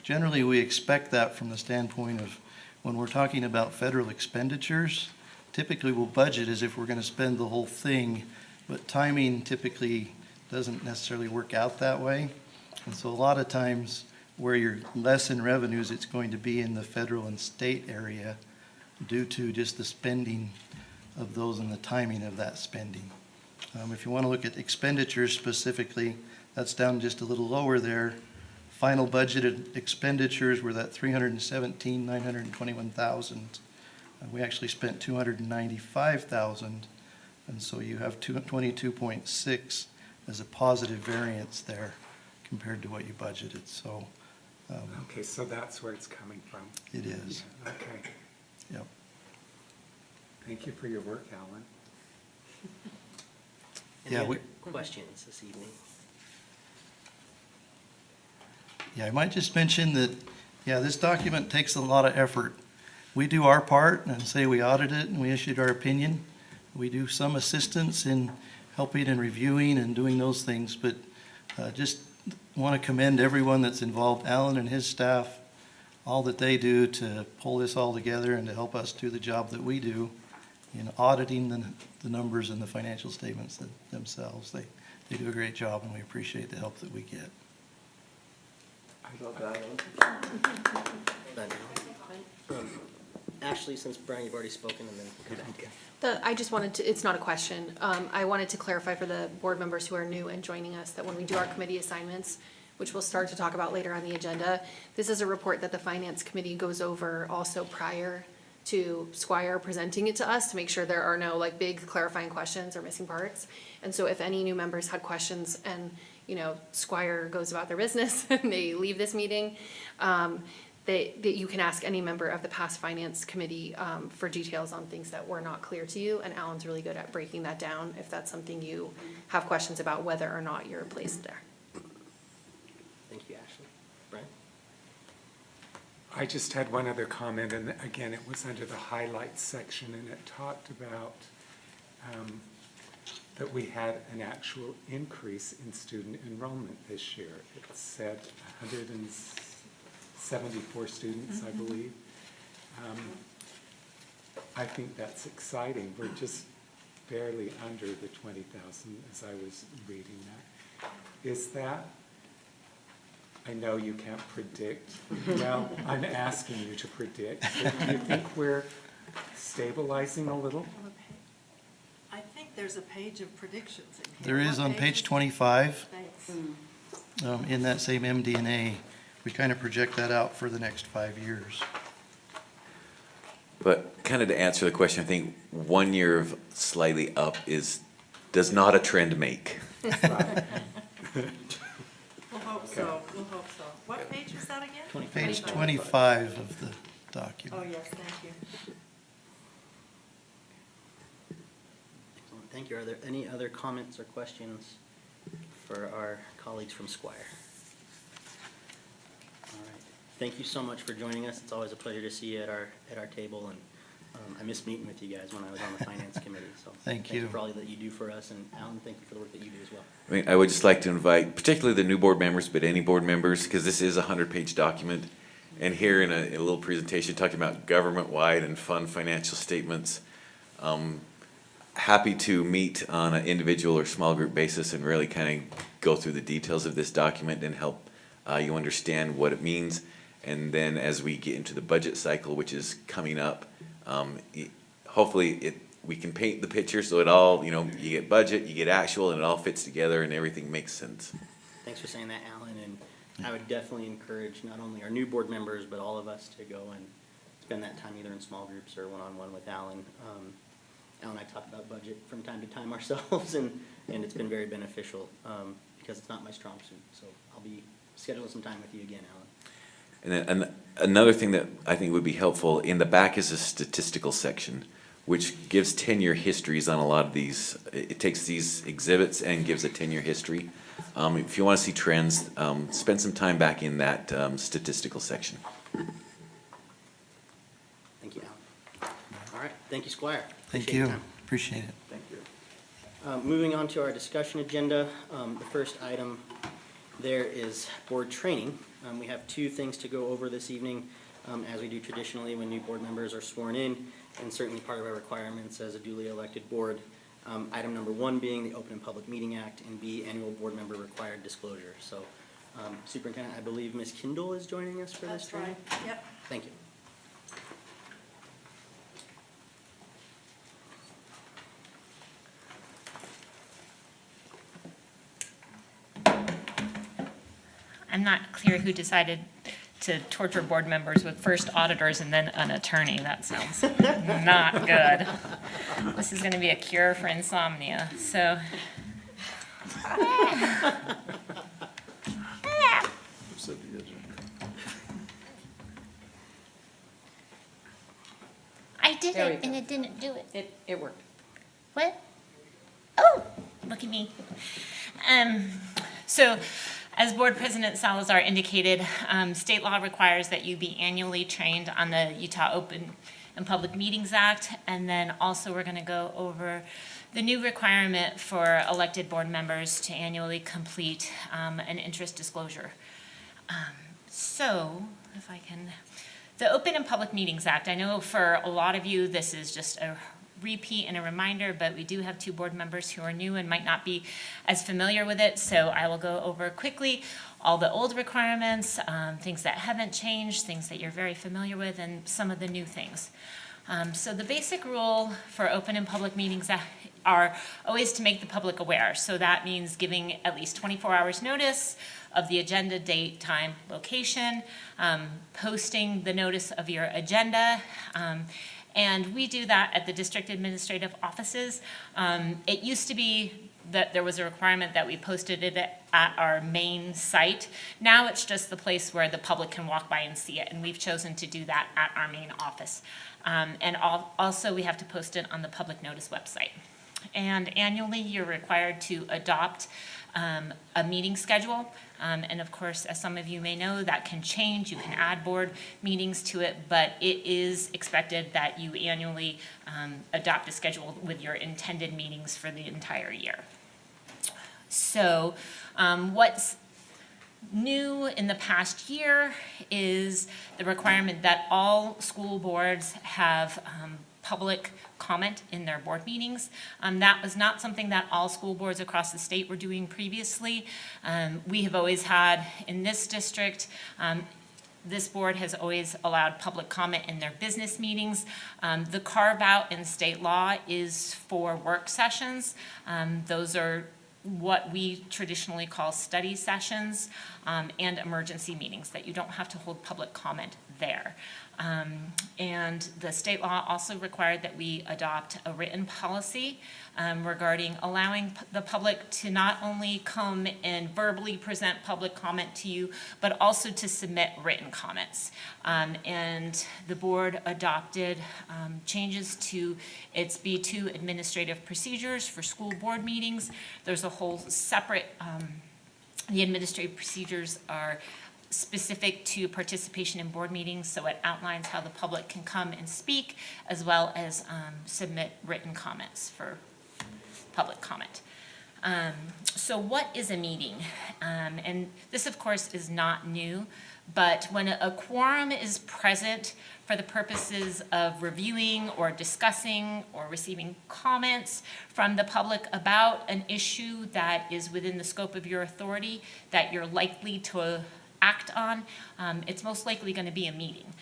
Generally, we expect that from the standpoint of when we're talking about federal expenditures, typically we'll budget as if we're going to spend the whole thing, but timing typically doesn't necessarily work out that way. And so a lot of times where you're less in revenues, it's going to be in the federal and state area due to just the spending of those and the timing of that spending. If you want to look at expenditures specifically, that's down just a little lower there. Final budgeted expenditures were that $317,921,000. We actually spent $295,000, and so you have 22.6 as a positive variance there compared to what you budgeted. So Okay, so that's where it's coming from. it is. Okay. Yep. Thank you for your work, Alan. Any Yeah, other questions this evening? Yeah, I might just mention that, yeah, this document takes a lot of effort. We do our part and say we audited it and we issued our opinion. We do some assistance in helping and reviewing and doing those things, but just want to commend everyone that's involved, Alan and his staff, all that they do to pull this all together and to help us do the job that we do in auditing the numbers and the financial statements themselves. They do a great job, and we appreciate the help that we get. Ashley, since Brian, you've already spoken, and then come back. I just wanted to, it's not a question. I wanted to clarify for the board members who are new and joining us that when we do our committee assignments, which we'll start to talk about later on the agenda, this is a report that the Finance Committee goes over also prior to Squire presenting it to us to make sure there are no like big clarifying questions or missing parts. And so if any new members had questions and, you know, Squire goes about their business and they leave this meeting, that you can ask any member of the past Finance Committee for details on things that were not clear to you, and Alan's really good at breaking that down if that's something you have questions about whether or not you're placed there. Thank you, Ashley. Brian? I just had one other comment, and again, it was under the highlights section, and it talked about that we had an actual increase in student enrollment this year. It said 174 students, I believe. I think that's exciting. We're just barely under the 20,000 as I was reading that. Is that I know you can't predict. Well, I'm asking you to predict. So do you think we're stabilizing a little? I think there's a page of predictions in here. There is What on page page is it? 25, Thanks. in that same MD&A. We kind of project that out for the next 5 years. But kind of to answer the question, I think 1 year of slightly up does not a trend make. We'll hope so, we'll hope so. What page was that again? Page 25 of the document. Oh, yes, thank you. Excellent, thank you. Are there any other comments or questions for our colleagues from Squire? All right, thank you so much for joining us. It's always a pleasure to see you at our table, and I missed meeting with you guys when I was on the finance committee, so. Thank you. for all that you do for us, and Alan, thank you for the work that you do as well. I mean, I would just like to invite, particularly the new board members, but any board members, because this is a 100-page document. And here in a little presentation talking about government-wide and fund financial statements. Happy to meet on an individual or small group basis and really kind of go through the details of this document and help you understand what it means. And then as we get into the budget cycle, which is coming up, hopefully we can paint the picture so it all, you get budget, you get actual, and it all fits together and everything makes sense. Thanks for saying that, Alan, and I would definitely encourage not only our new board members, but all of us to go and spend that time either in small groups or one-on-one with Alan. Alan and I talk about budget from time to time ourselves, and it's been very beneficial because it's not my strong suit. So I'll be scheduling some time with you again, Alan. And then another thing that I think would be helpful, in the back is a statistical section, which gives 10-year histories on a lot of these. It takes these exhibits and gives a 10-year history. If you want to see trends, spend some time back in that statistical section. Thank you, Alan. All right, thank you, Squire. Thank Appreciate your you. time. Appreciate it. Thank you. Moving on to our discussion agenda, the first item there is board training. We have two things to go over this evening, as we do traditionally when new board members are sworn in, and certainly part of our requirements as a duly elected board. Item number one being the Open and Public Meeting Act, and B, annual board member required disclosure. So, Superintendent, I believe Ms. Kindle is joining us for this That's training? right, yep. Thank you. I'm not clear who decided to torture board members with first auditors and then an attorney. That sounds not good. This is going to be a cure for insomnia, so. I did There we it go. and it didn't do it. It worked. What? Oh, look at me. So, as Board President Salazar indicated, state law requires that you be annually trained on the Utah Open and Public Meetings Act, and then also we're going to go over the new requirement for elected board members to annually complete an interest disclosure. So, if I can, the Open and Public Meetings Act, I know for a lot of you this is just a repeat and a reminder, but we do have two board members who are new and might not be as familiar with it, so I will go over quickly all the old requirements, things that haven't changed, things that you're very familiar with, and some of the new things. So the basic rule for open and public meetings are always to make the public aware. So that means giving at least 24 hours notice of the agenda, date, time, location, posting the notice of your agenda, and we do that at the district administrative offices. It used to be that there was a requirement that we posted it at our main site. Now it's just the place where the public can walk by and see it, and we've chosen to do that at our main office. And also we have to post it on the public notice website. And annually you're required to adopt a meeting schedule. And of course, as some of you may know, that can change. You can add board meetings to it, but it is expected that you annually adopt a schedule with your intended meetings for the entire year. So what's new in the past year is the requirement that all school boards have public comment in their board meetings. That was not something that all school boards across the state were doing previously. We have always had, in this district, this board has always allowed public comment in their business meetings. The carve-out in state law is for work sessions. Those are what we traditionally call study sessions, and emergency meetings, that you don't have to hold public comment there. And the state law also required that we adopt a written policy regarding allowing the public to not only come and verbally present public comment to you, but also to submit written comments. And the board adopted changes to its B2 administrative procedures for school board meetings. There's a whole separate, the administrative procedures are specific to participation in board meetings, so it outlines how the public can come and speak, as well as submit written comments for public comment. So what is a meeting? And this, of course, is not new, but when a quorum is present for the purposes of reviewing or discussing or receiving comments from the public about an issue that is within the scope of your authority that you're likely to act on, it's most likely going to be a meeting.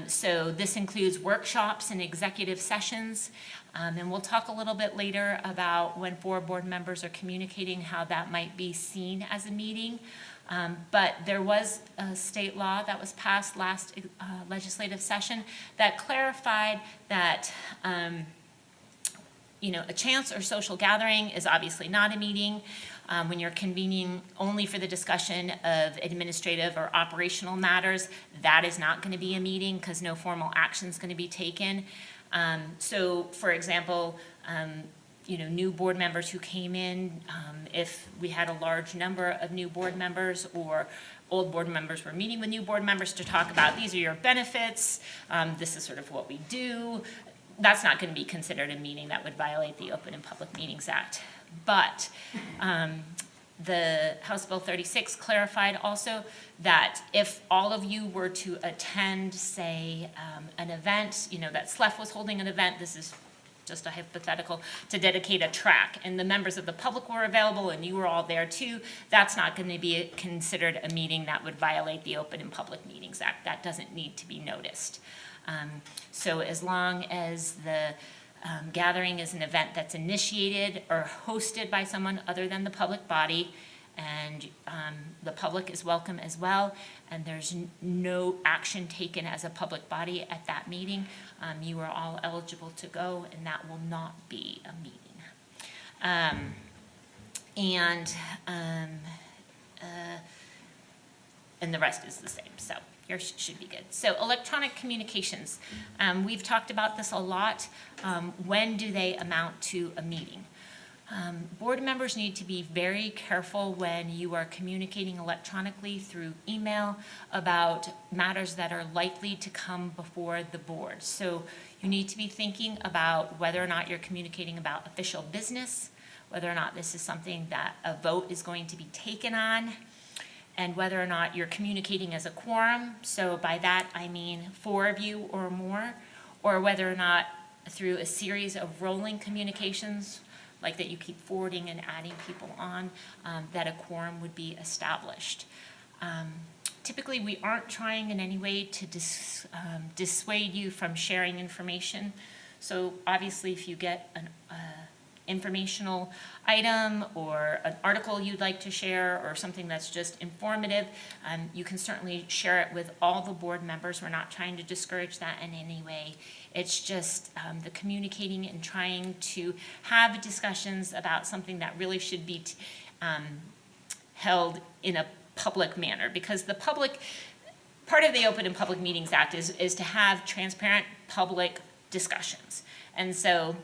So this includes workshops and executive sessions, and we'll talk a little bit later about when 4 board members are communicating how that might be seen as a meeting. But there was a state law that was passed last legislative session that clarified that a chance or social gathering is obviously not a meeting. When you're convening only for the discussion of administrative or operational matters, that is not going to be a meeting because no formal action is going to be taken. So, for example, new board members who came in, if we had a large number of new board members or old board members were meeting with new board members to talk about these are your benefits, this is sort of what we do, that's not going to be considered a meeting that would violate the Open and Public Meetings Act. But the House Bill 36 clarified also that if all of you were to attend, say, an event, that SLEF was holding an event, this is just a hypothetical, to dedicate a track, and the members of the public were available and you were all there too, that's not going to be considered a meeting that would violate the Open and Public Meetings Act. That doesn't need to be noticed. So as long as the gathering is an event that's initiated or hosted by someone other than the public body, and the public is welcome as well, and there's no action taken as a public body at that meeting, you are all eligible to go, and that will not be a meeting. And the rest is the same, so yours should be good. So electronic communications, we've talked about this a lot. When do they amount to a meeting? Board members need to be very careful when you are communicating electronically through email about matters that are likely to come before the board. So you need to be thinking about whether or not you're communicating about official business, whether or not this is something that a vote is going to be taken on, and whether or not you're communicating as a quorum. So by that, I mean 4 of you or more, or whether or not through a series of rolling communications, like that you keep forwarding and adding people on, that a quorum would be established. Typically, we aren't trying in any way to dissuade you from sharing information. So obviously, if you get an informational item or an article you'd like to share or something that's just informative, you can certainly share it with all the board members. We're not trying to discourage that in any way. It's just the communicating and trying to have discussions about something that really should be held in a public manner, because the public, part of the Open and Public Meetings Act is to have transparent public discussions. And so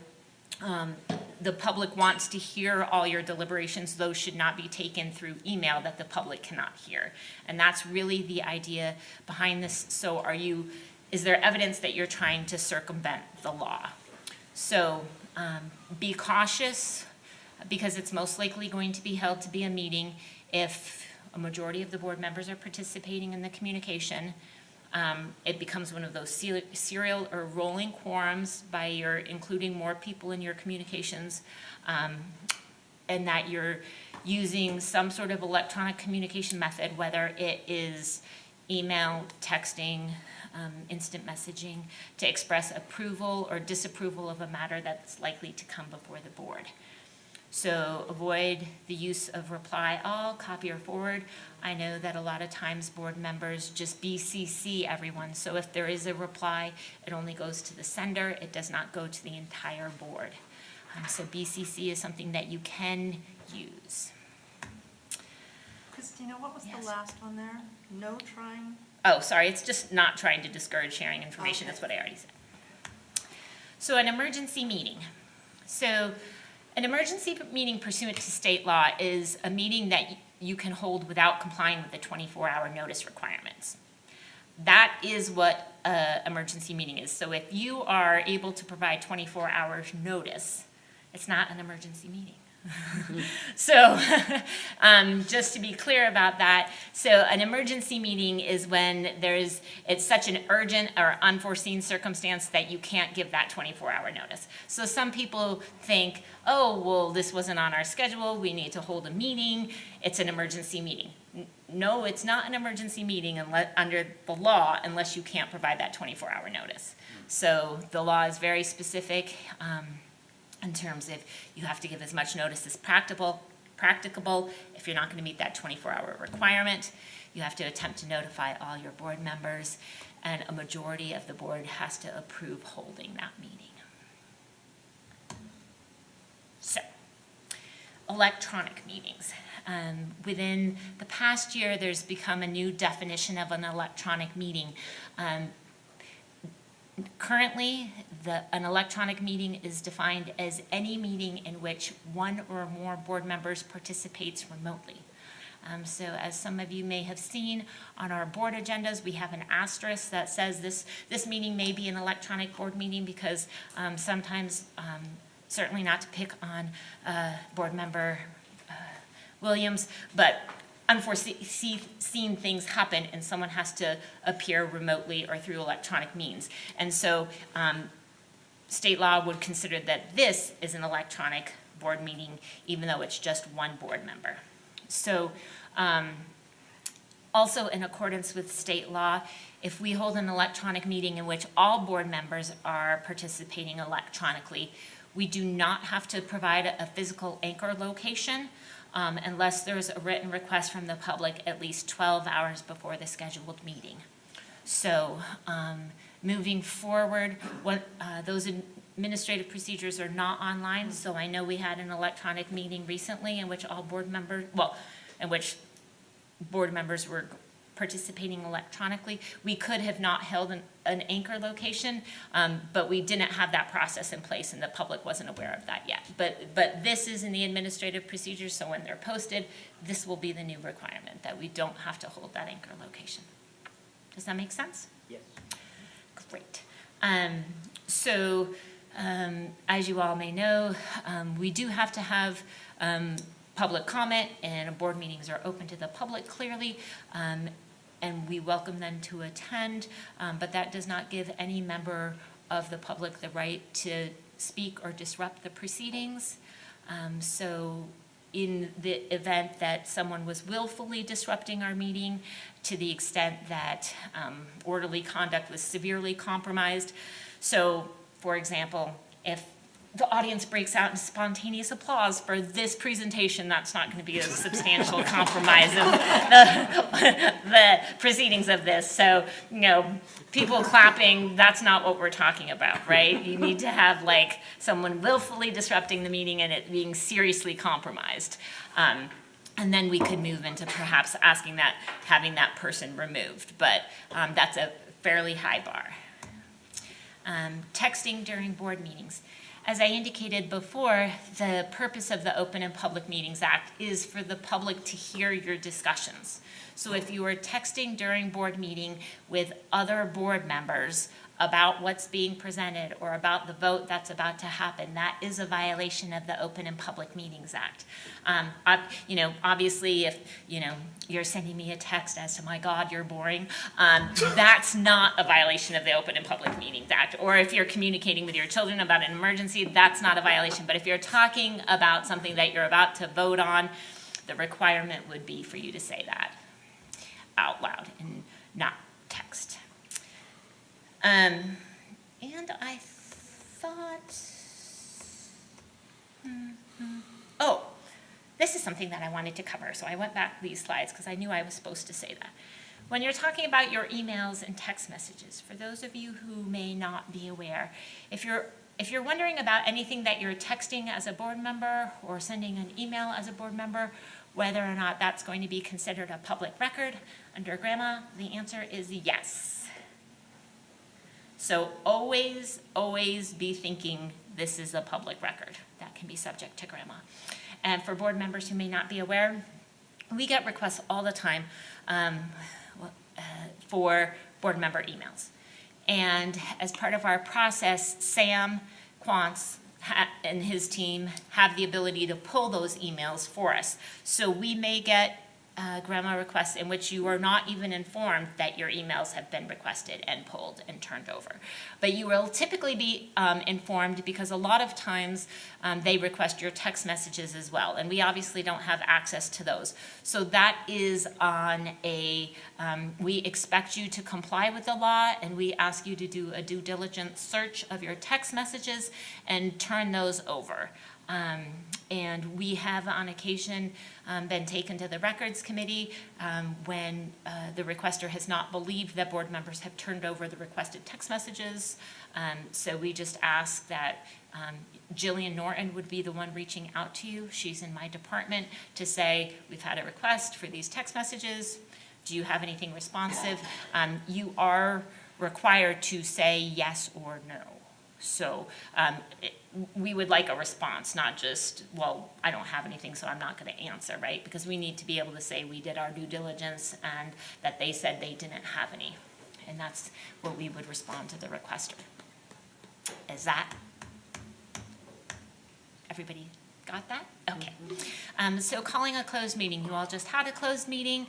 the public wants to hear all your deliberations. Those should not be taken through email that the public cannot hear. And that's really the idea behind this. So is there evidence that you're trying to circumvent the law? So be cautious, because it's most likely going to be held to be a meeting if a majority of the board members are participating in the communication. it becomes one of those serial or rolling quorums by your including more people in your communications, and that you're using some sort of electronic communication method, whether it is email, texting, instant messaging, to express approval or disapproval of a matter that's likely to come before the board. So avoid the use of reply all, copy or forward. I know that a lot of times board members just BCC everyone. So if there is a reply, it only goes to the sender. It does not go to the entire board. So BCC is something that you can use. Christina, what was Yes. the last one there? No trying? Oh, sorry, it's just not trying to discourage sharing information. Okay. That's what I already said. So an emergency meeting. So an emergency meeting pursuant to state law is a meeting that you can hold without complying with the 24-hour notice requirements. That is what an emergency meeting is. So if you are able to provide 24 hours notice, it's not an emergency meeting. So just to be clear about that, so an emergency meeting is when it's such an urgent or unforeseen circumstance that you can't give that 24-hour notice. So some people think, oh, well, this wasn't on our schedule, we need to hold a meeting, it's an emergency meeting. No, it's not an emergency meeting under the law unless you can't provide that 24-hour notice. So the law is very specific in terms of you have to give as much notice as practicable. If you're not going to meet that 24-hour requirement, you have to attempt to notify all your board members, and a majority of the board has to approve holding that meeting. So, electronic meetings. Within the past year, there's become a new definition of an electronic meeting. Currently, an electronic meeting is defined as any meeting in which one or more board members participates remotely. So as some of you may have seen on our board agendas, we have an asterisk that says this meeting may be an electronic board meeting because sometimes, certainly not to pick on board member Williams, but unforeseen things happen and someone has to appear remotely or through electronic means. And so state law would consider that this is an electronic board meeting, even though it's just one board member. So also in accordance with state law, if we hold an electronic meeting in which all board members are participating electronically, we do not have to provide a physical anchor location unless there's a written request from the public at least 12 hours before the scheduled meeting. So moving forward, those administrative procedures are not online. So I know we had an electronic meeting recently in which all board members, in which board members were participating electronically. We could have not held an anchor location, but we didn't have that process in place and the public wasn't aware of that yet. But this is in the administrative procedures, so when they're posted, this will be the new requirement, that we don't have to hold that anchor location. Does that make sense? Yes. Great. So as you all may know, we do have to have public comment, and board meetings are open to the public clearly, and we welcome them to attend, but that does not give any member of the public the right to speak or disrupt the proceedings. So in the event that someone was willfully disrupting our meeting to the extent that orderly conduct was severely compromised. So, for example, if the audience breaks out in spontaneous applause for this presentation, that's not going to be a substantial compromise of the proceedings of this. So, people clapping, that's not what we're talking about, right? You need to have like someone willfully disrupting the meeting and it being seriously compromised. And then we could move into perhaps having that person removed, but that's a fairly high bar. Texting during board meetings. As I indicated before, the purpose of the Open and Public Meetings Act is for the public to hear your discussions. So if you are texting during board meeting with other board members about what's being presented or about the vote that's about to happen, that is a violation of the Open and Public Meetings Act. Obviously, if, you're sending me a text as to, my God, you're boring, that's not a violation of the Open and Public Meetings Act. Or if you're communicating with your children about an emergency, that's not a violation. But if you're talking about something that you're about to vote on, the requirement would be for you to say that out loud and not text. And I thought, oh, this is something that I wanted to cover, so I went back these slides because I knew I was supposed to say that. When you're talking about your emails and text messages, for those of you who may not be aware, if you're wondering about anything that you're texting as a board member or sending an email as a board member, whether or not that's going to be considered a public record under GRAMA, the answer is yes. So always, always be thinking this is a public record that can be subject to GRAMA. And for board members who may not be aware, we get requests all the time for board member emails. And as part of our process, Sam Quantz and his team have the ability to pull those emails for us. So we may get GRAMA requests in which you are not even informed that your emails have been requested and pulled and turned over. But you will typically be informed because a lot of times they request your text messages as well, and we obviously don't have access to those. So that is on we expect you to comply with the law, and we ask you to do a due diligence search of your text messages and turn those over. And we have on occasion been taken to the records committee when the requester has not believed that board members have turned over the requested text messages. So we just ask that Jillian Norton would be the one reaching out to you. She's in my department to say, we've had a request for these text messages. Do you have anything responsive? You are required to say yes or no. So we would like a response, not just, well, I don't have anything, so I'm not going to answer, right? Because we need to be able to say we did our due diligence and that they said they didn't have any. And that's what we would respond to the requester. Is that, everybody got that? Okay. So calling a closed meeting, you all just had a closed meeting.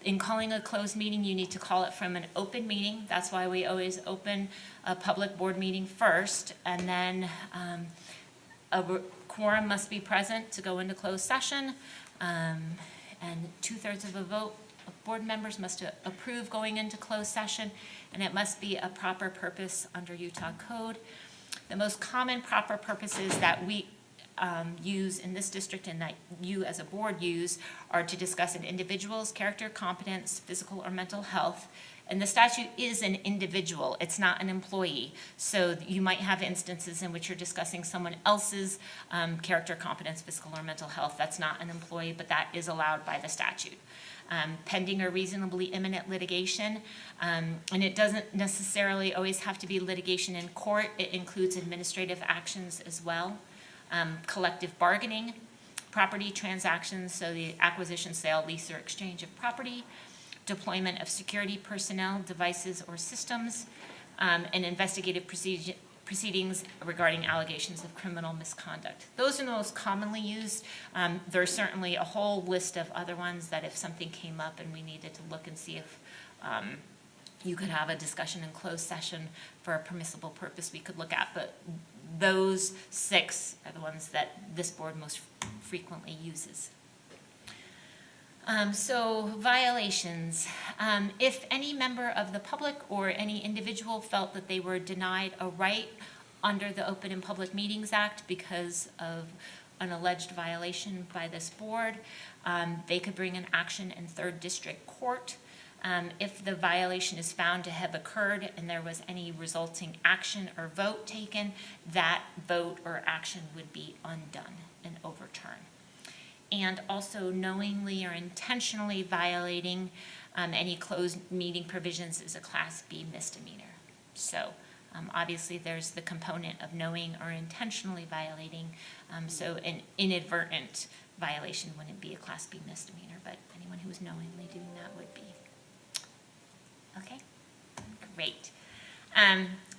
In calling a closed meeting, you need to call it from an open meeting. That's why we always open a public board meeting first, and then a quorum must be present to go into closed session, and 2/3 of a vote of board members must approve going into closed session, and it must be a proper purpose under Utah code. The most common proper purposes that we use in this district and that you as a board use are to discuss an individual's character, competence, physical or mental health. And the statute is an individual, it's not an employee. So you might have instances in which you're discussing someone else's character, competence, physical or mental health. That's not an employee, but that is allowed by the statute. Pending or reasonably imminent litigation, and it doesn't necessarily always have to be litigation in court. It includes administrative actions as well. Collective bargaining, property transactions, so the acquisition, sale, lease, or exchange of property, deployment of security personnel, devices, or systems, and investigative proceedings regarding allegations of criminal misconduct. Those are the most commonly used. There's certainly a whole list of other ones that if something came up and we needed to look and see if you could have a discussion in closed session for a permissible purpose we could look at, but those 6 are the ones that this board most frequently uses. So violations. If any member of the public or any individual felt that they were denied a right under the Open and Public Meetings Act because of an alleged violation by this board, they could bring an action in 3rd District Court. If the violation is found to have occurred and there was any resulting action or vote taken, that vote or action would be undone and overturned. And also knowingly or intentionally violating any closed meeting provisions is a Class B misdemeanor. So Obviously, there's the component of knowing or intentionally violating, so an inadvertent violation wouldn't be a Class B misdemeanor, but anyone who is knowingly doing that would be. Okay, great.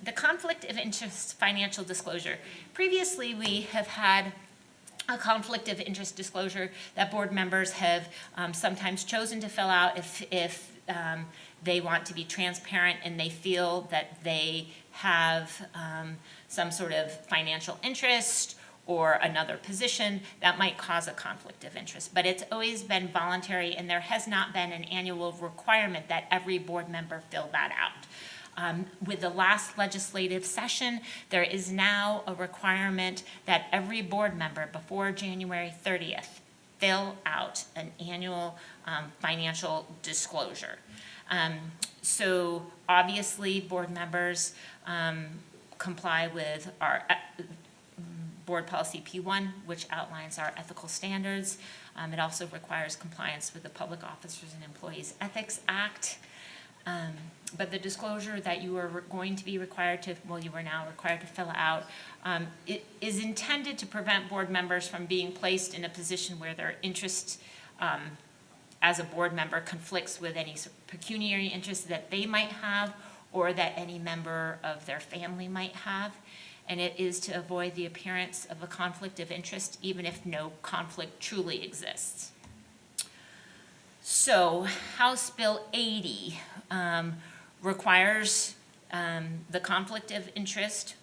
The conflict of interest financial disclosure. Previously, we have had a conflict of interest disclosure that board members have sometimes chosen to fill out if they want to be transparent and they feel that they have some sort of financial interest or another position that might cause a conflict of interest. But it's always been voluntary, and there has not been an annual requirement that every board member fill that out. With the last legislative session, there is now a requirement that every board member before January 30th fill out an annual financial disclosure. So obviously, board members comply with our Board Policy P1, which outlines our ethical standards. It also requires compliance with the Public Officers and Employees Ethics Act. But the disclosure that you are going to be required to, well, you are now required to fill out, it is intended to prevent board members from being placed in a position where their interest as a board member conflicts with any pecuniary interest that they might have or that any member of their family might have. And it is to avoid the appearance of a conflict of interest, even if no conflict truly exists. So House Bill 80 requires the conflict of interest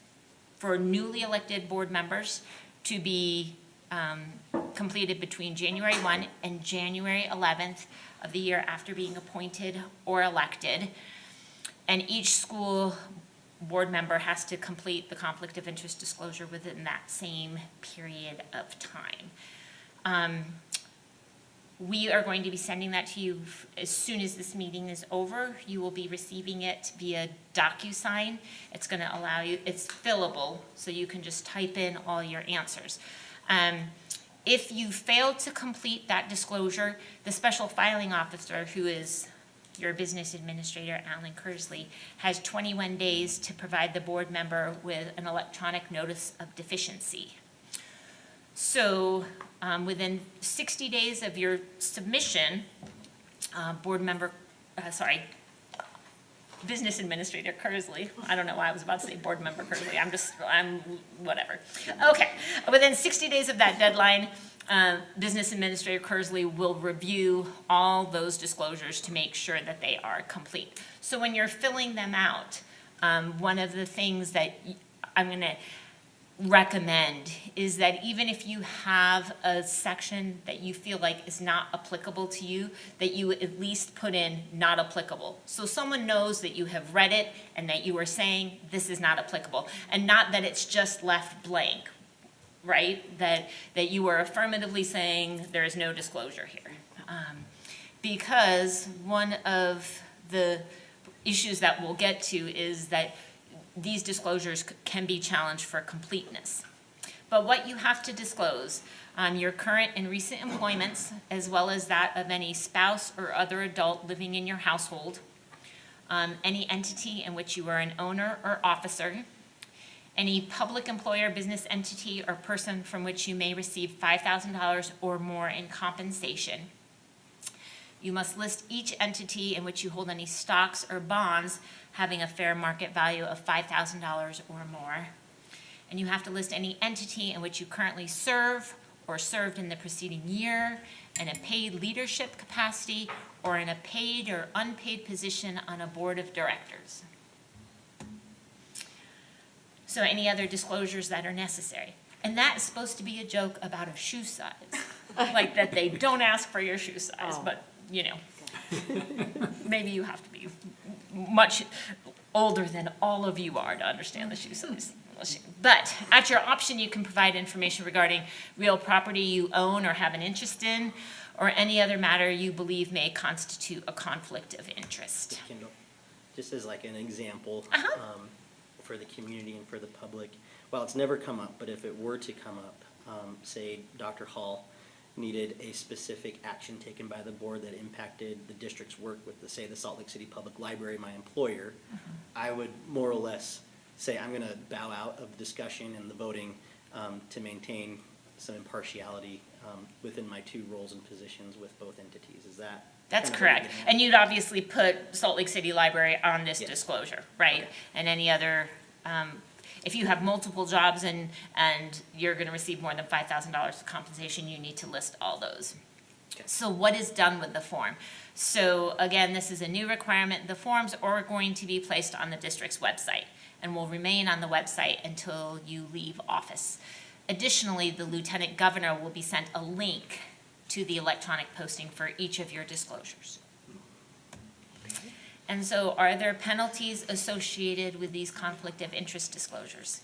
for newly elected board members to be completed between January 1 and January 11th of the year after being appointed or elected. And each school board member has to complete the conflict of interest disclosure within that same period of time. We are going to be sending that to you as soon as this meeting is over. You will be receiving it via DocuSign. It's going to allow you, it's fillable, so you can just type in all your answers. If you fail to complete that disclosure, the special filing officer, who is your business administrator, Alan Kersley, has 21 days to provide the board member with an electronic notice of deficiency. So within 60 days of your submission, business administrator Kersley, I don't know why I was about to say board member Kersley, I'm whatever. Okay, within 60 days of that deadline, business administrator Kersley will review all those disclosures to make sure that they are complete. So when you're filling them out, one of the things that I'm going to recommend is that even if you have a section that you feel like is not applicable to you, that you at least put in not applicable. So someone knows that you have read it and that you are saying this is not applicable, and not that it's just left blank, right? That you are affirmatively saying there is no disclosure here. Because one of the issues that we'll get to is that these disclosures can be challenged for completeness. But what you have to disclose, your current and recent employments, as well as that of any spouse or other adult living in your household, any entity in which you are an owner or officer, any public employer, business entity, or person from which you may receive $5,000 or more in compensation. You must list each entity in which you hold any stocks or bonds having a fair market value of $5,000 or more. And you have to list any entity in which you currently serve or served in the preceding year in a paid leadership capacity or in a paid or unpaid position on a board of directors. So any other disclosures that are necessary. And that is supposed to be a joke about a shoe size. Like that they don't ask for your shoe size, but you know, maybe you have to be much older than all of you are to understand the shoe size. But at your option, you can provide information regarding real property you own or have an interest in, or any other matter you believe may constitute a conflict of interest. Kendall, just as like an example, for the community and for the public, well, it's never come up, but if it were to come up, say Dr. Hall needed a specific action taken by the board that impacted the district's work with, say, the Salt Lake City Public Library, my employer, I would more or less say, I'm going to bow out of discussion and the voting to maintain some impartiality within my two roles and positions with both entities. Is that? That's kind of correct. what you're And you'd obviously put Salt Lake City Library on this Yes. disclosure, right? Okay. And any other, if you have multiple jobs and you're gonna receive more than $5,000 of compensation, you need to list all those. Okay. So what is done with the form? So again, this is a new requirement. The forms are going to be placed on the district's website and will remain on the website until you leave office. Additionally, the lieutenant governor will be sent a link to the electronic posting for each of your disclosures. And so are there penalties associated with these conflict of interest disclosures?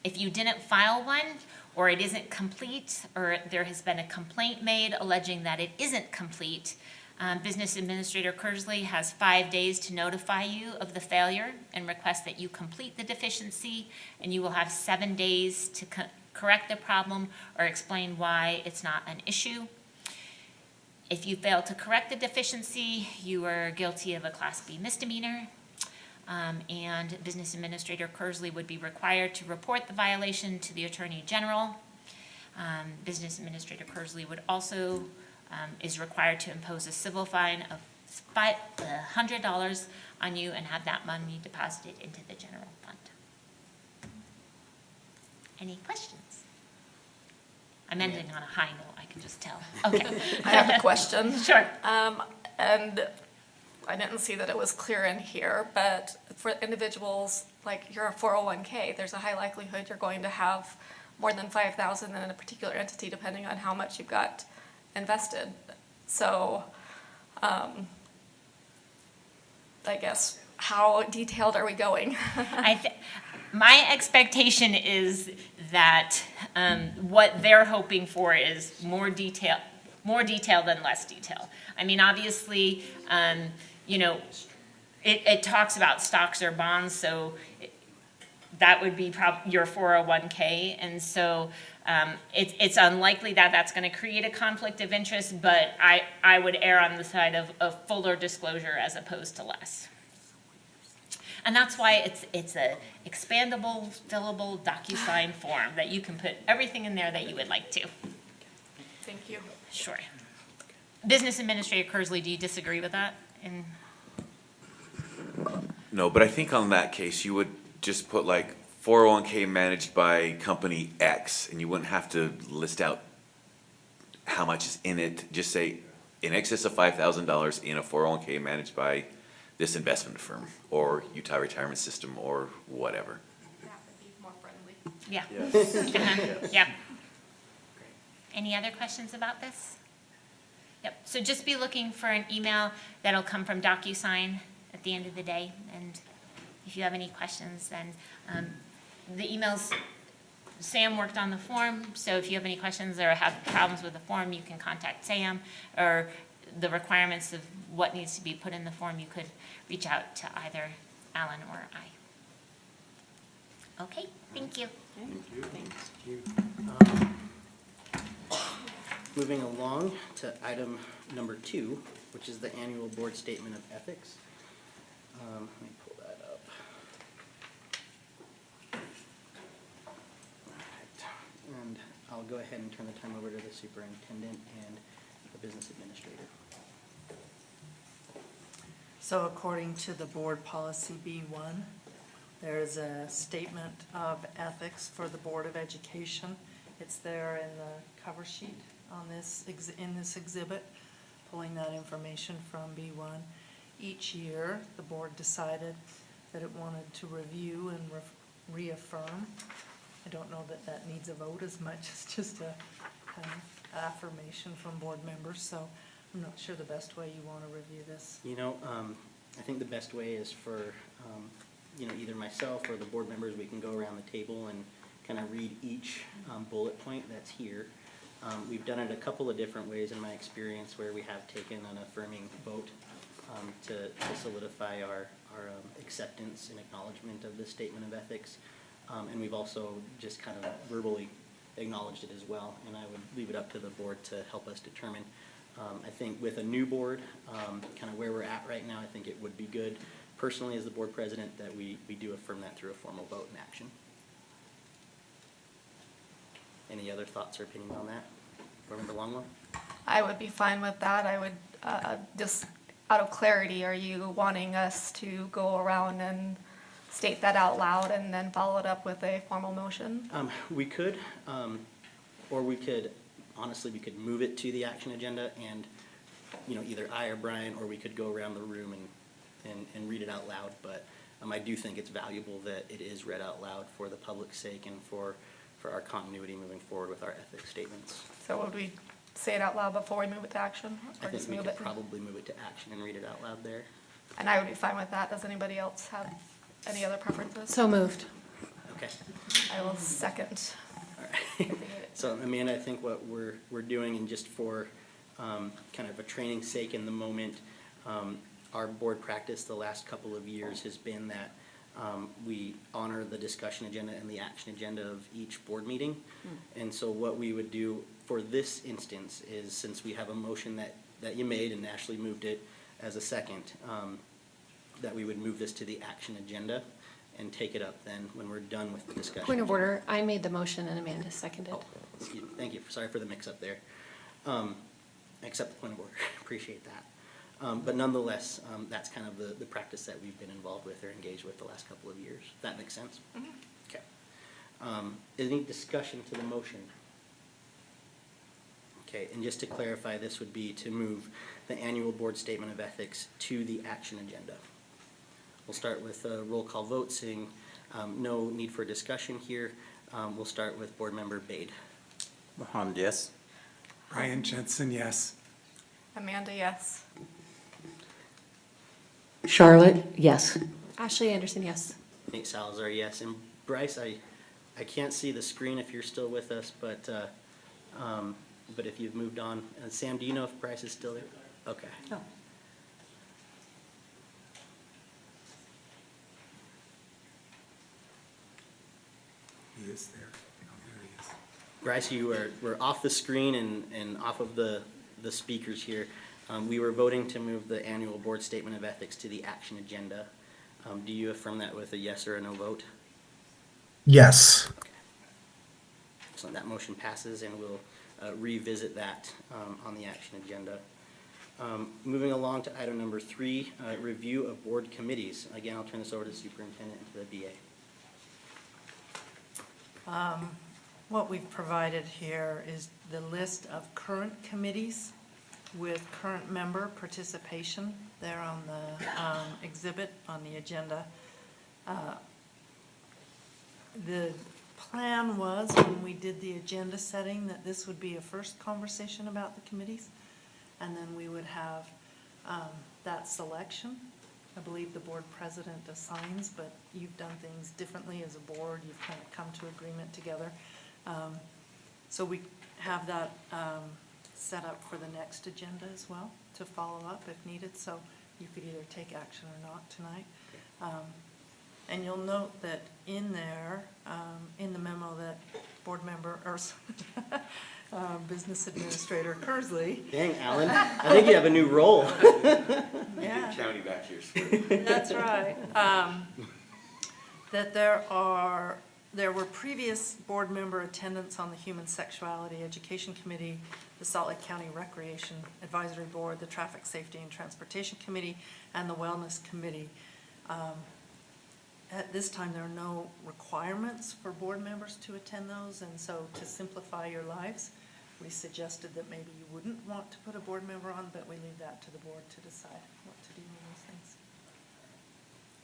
If you didn't file one, or it isn't complete, or there has been a complaint made alleging that it isn't complete, Business Administrator Kersley has 5 days to notify you of the failure and request that you complete the deficiency, and you will have 7 days to correct the problem or explain why it's not an issue. If you fail to correct the deficiency, you are guilty of a Class B misdemeanor, and Business Administrator Kersley would be required to report the violation to the Attorney General. Business Administrator Kersley would also is required to impose a civil fine of $100 on you and have that money deposited into the general fund. Any questions? I'm ending on a high note, I can just tell. Okay. I have a question. Sure. And I didn't see that it was clear in here, but for individuals, like you're a 401k, there's a high likelihood you're going to have more than 5,000 in a particular entity, depending on how much you've got invested. So, I guess, how detailed are we going? My expectation is that what they're hoping for is more detail than less detail. I mean, obviously, it talks about stocks or bonds, so that would be your 401k, and so it's unlikely that that's going to create a conflict of interest, but I would err on the side of fuller disclosure as opposed to less. And that's why it's a expandable, fillable DocuSign form that you can put everything in there that you would like to. Thank you. Sure. Business Administrator Kersley, do you disagree with that? No, but I think on that case, you would just put like 401k managed by company X, and you wouldn't have to list out how much is in it. Just say in excess of $5,000 in a 401k managed by this investment firm or Utah Retirement System or whatever. That would be more friendly. Yeah. Yes. Yeah. Any other questions about this? Yep. So just be looking for an email that'll come from DocuSign at the end of the day. And if you have any questions, then the emails, Sam worked on the form. So if you have any questions or have problems with the form, you can contact Sam, or the requirements of what needs to be put in the form, you could reach out to either Alan or I. Okay, thank you. Thank you. Moving along to item number 2, which is the annual board statement of ethics. Let me pull that up. All right. And I'll go ahead and turn the time over to the superintendent and the business administrator. So according to the board policy B1, there is a statement of ethics for the Board of Education. It's there in the cover sheet on this, in this exhibit, pulling that information from B1. Each year, the board decided that it wanted to review and reaffirm. I don't know that that needs a vote as much as just a kind of affirmation from board members, so I'm not sure the best way you want to review this. I think the best way is for, either myself or the board members, we can go around the table and kind of read each bullet point that's here. We've done it a couple of different ways in my experience where we have taken an affirming vote to solidify our acceptance and acknowledgement of this statement of ethics. And we've also just kind of verbally acknowledged it as well, and I would leave it up to the board to help us determine. I think with a new board, kind of where we're at right now, I think it would be good personally, as the board president, that we do affirm that through a formal vote and action. Any other thoughts or opinions on that? Board Member Longwell? I would be fine with that. I would, just out of clarity, are you wanting us to go around and state that out loud and then follow it up with a formal motion? We could, or we could, honestly, we could move it to the action agenda and, either I or Brian, or we could go around the room and read it out loud. But I do think it's valuable that it is read out loud for the public's sake and for our continuity moving forward with our ethics statements. So would we say it out loud before we move it to action? I Or think just we move could it? probably move it to action and read it out loud there. And I would be fine with that. Does anybody else have any other preferences? So moved. Okay. I will second. All right. So Amanda, I think what we're doing, and just for kind of a training sake in the moment, our board practice the last couple of years has been that we honor the discussion agenda and the action agenda of each board meeting. And so what we would do for this instance is, since we have a motion that you made and Ashley moved it as a second, that we would move this to the action agenda and take it up then when we're done with the discussion. Point of order, I made the motion and Amanda seconded. Oh, excuse me. Thank you. Sorry for the mix-up there. Accept the point of order. Appreciate that. But nonetheless, that's kind of the practice that we've been involved with or engaged with the last couple of years. If that makes sense? Okay. Any discussion to the motion? Okay, and just to clarify, this would be to move the annual board statement of ethics to the action agenda. We'll start with a roll call vote, seeing no need for discussion here. We'll start with Board Member Bade. Mohammed, yes. Brian Jensen, yes. Amanda, yes. Charlotte, yes. Ashley Anderson, yes. Nate Salazar, yes. And Bryce, I can't see the screen if you're still with us, but if you've moved on. And Sam, do you know if Bryce is still there? Okay. No. He is there. Oh, there he is. Bryce, you were off the screen and off of the speakers here. We were voting to move the annual board statement of ethics to the action agenda. Do you affirm that with a yes or a no vote? Yes. So that motion passes, and we'll revisit that on the action agenda. Moving along to item number 3, review of board committees. Again, I'll turn this over to the superintendent and to the DA. What we've provided here is the list of current committees with current member participation there on the exhibit on the agenda. The plan was, when we did the agenda setting, that this would be a first conversation about the committees, and then we would have that selection. I believe the board president assigns, but you've done things differently as a board. You've kind of come to agreement together. So we have that set up for the next agenda as well, to follow up if needed. So you could either take action or not tonight. And you'll note that in there, in the memo that board member, or business administrator Kersley. Dang, Alan, I think you have a new role. Yeah. County back here. That's right. That there were previous board member attendance on the Human Sexuality Education Committee, the Salt Lake County Recreation Advisory Board, the Traffic Safety and Transportation Committee, and the Wellness Committee. At this time, there are no requirements for board members to attend those, and so to simplify your lives, we suggested that maybe you wouldn't want to put a board member on, but we leave that to the board to decide what to do with those things.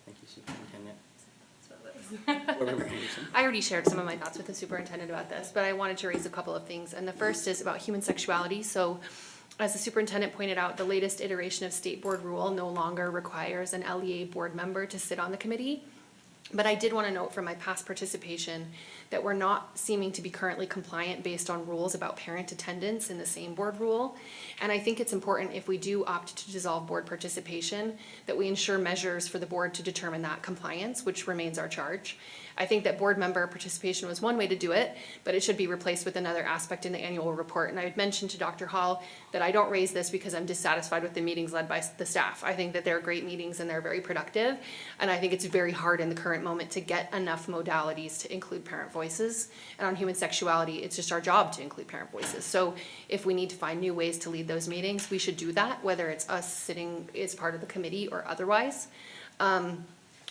Thank you, Superintendent. Board Member Anderson. I already shared some of my thoughts with the superintendent about this, but I wanted to raise a couple of things. And the first is about human sexuality. So as the superintendent pointed out, the latest iteration of state board rule no longer requires an LEA board member to sit on the committee. But I did want to note from my past participation that we're not seeming to be currently compliant based on rules about parent attendance in the same board rule. And I think it's important, if we do opt to dissolve board participation, that we ensure measures for the board to determine that compliance, which remains our charge. I think that board member participation was one way to do it, but it should be replaced with another aspect in the annual report. And I had mentioned to Dr. Hall that I don't raise this because I'm dissatisfied with the meetings led by the staff. I think that they're great meetings and they're very productive. And I think it's very hard in the current moment to get enough modalities to include parent voices. And on human sexuality, it's just our job to include parent voices. So if we need to find new ways to lead those meetings, we should do that, whether it's us sitting as part of the committee or otherwise.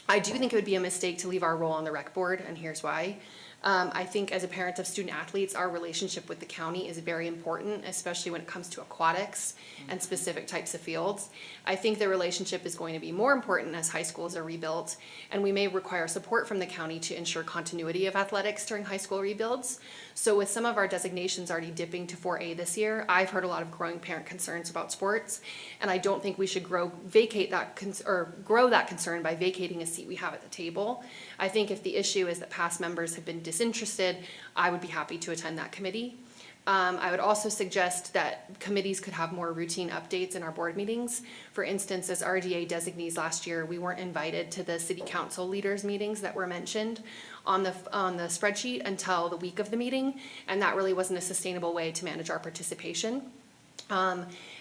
I do think it would be a mistake to leave our role on the rec board, and here's why. I think as a parent of student athletes, our relationship with the county is very important, especially when it comes to aquatics and specific types of fields. I think the relationship is going to be more important as high schools are rebuilt, and we may require support from the county to ensure continuity of athletics during high school rebuilds. So with some of our designations already dipping to 4A this year, I've heard a lot of growing parent concerns about sports, and I don't think we should grow that concern by vacating a seat we have at the table. I think if the issue is that past members have been disinterested, I would be happy to attend that committee. I would also suggest that committees could have more routine updates in our board meetings. For instance, as RDA designees last year, we weren't invited to the city council leaders meetings that were mentioned on the spreadsheet until the week of the meeting, and that really wasn't a sustainable way to manage our participation.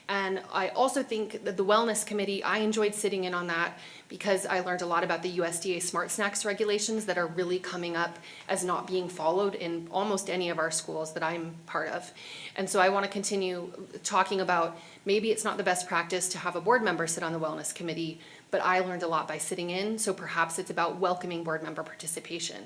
And I also think that the wellness committee, I enjoyed sitting in on that because I learned a lot about the USDA Smart Snacks regulations that are really coming up as not being followed in almost any of our schools that I'm part of. And so I want to continue talking about maybe it's not the best practice to have a board member sit on the wellness committee, but I learned a lot by sitting in, so perhaps it's about welcoming board member participation.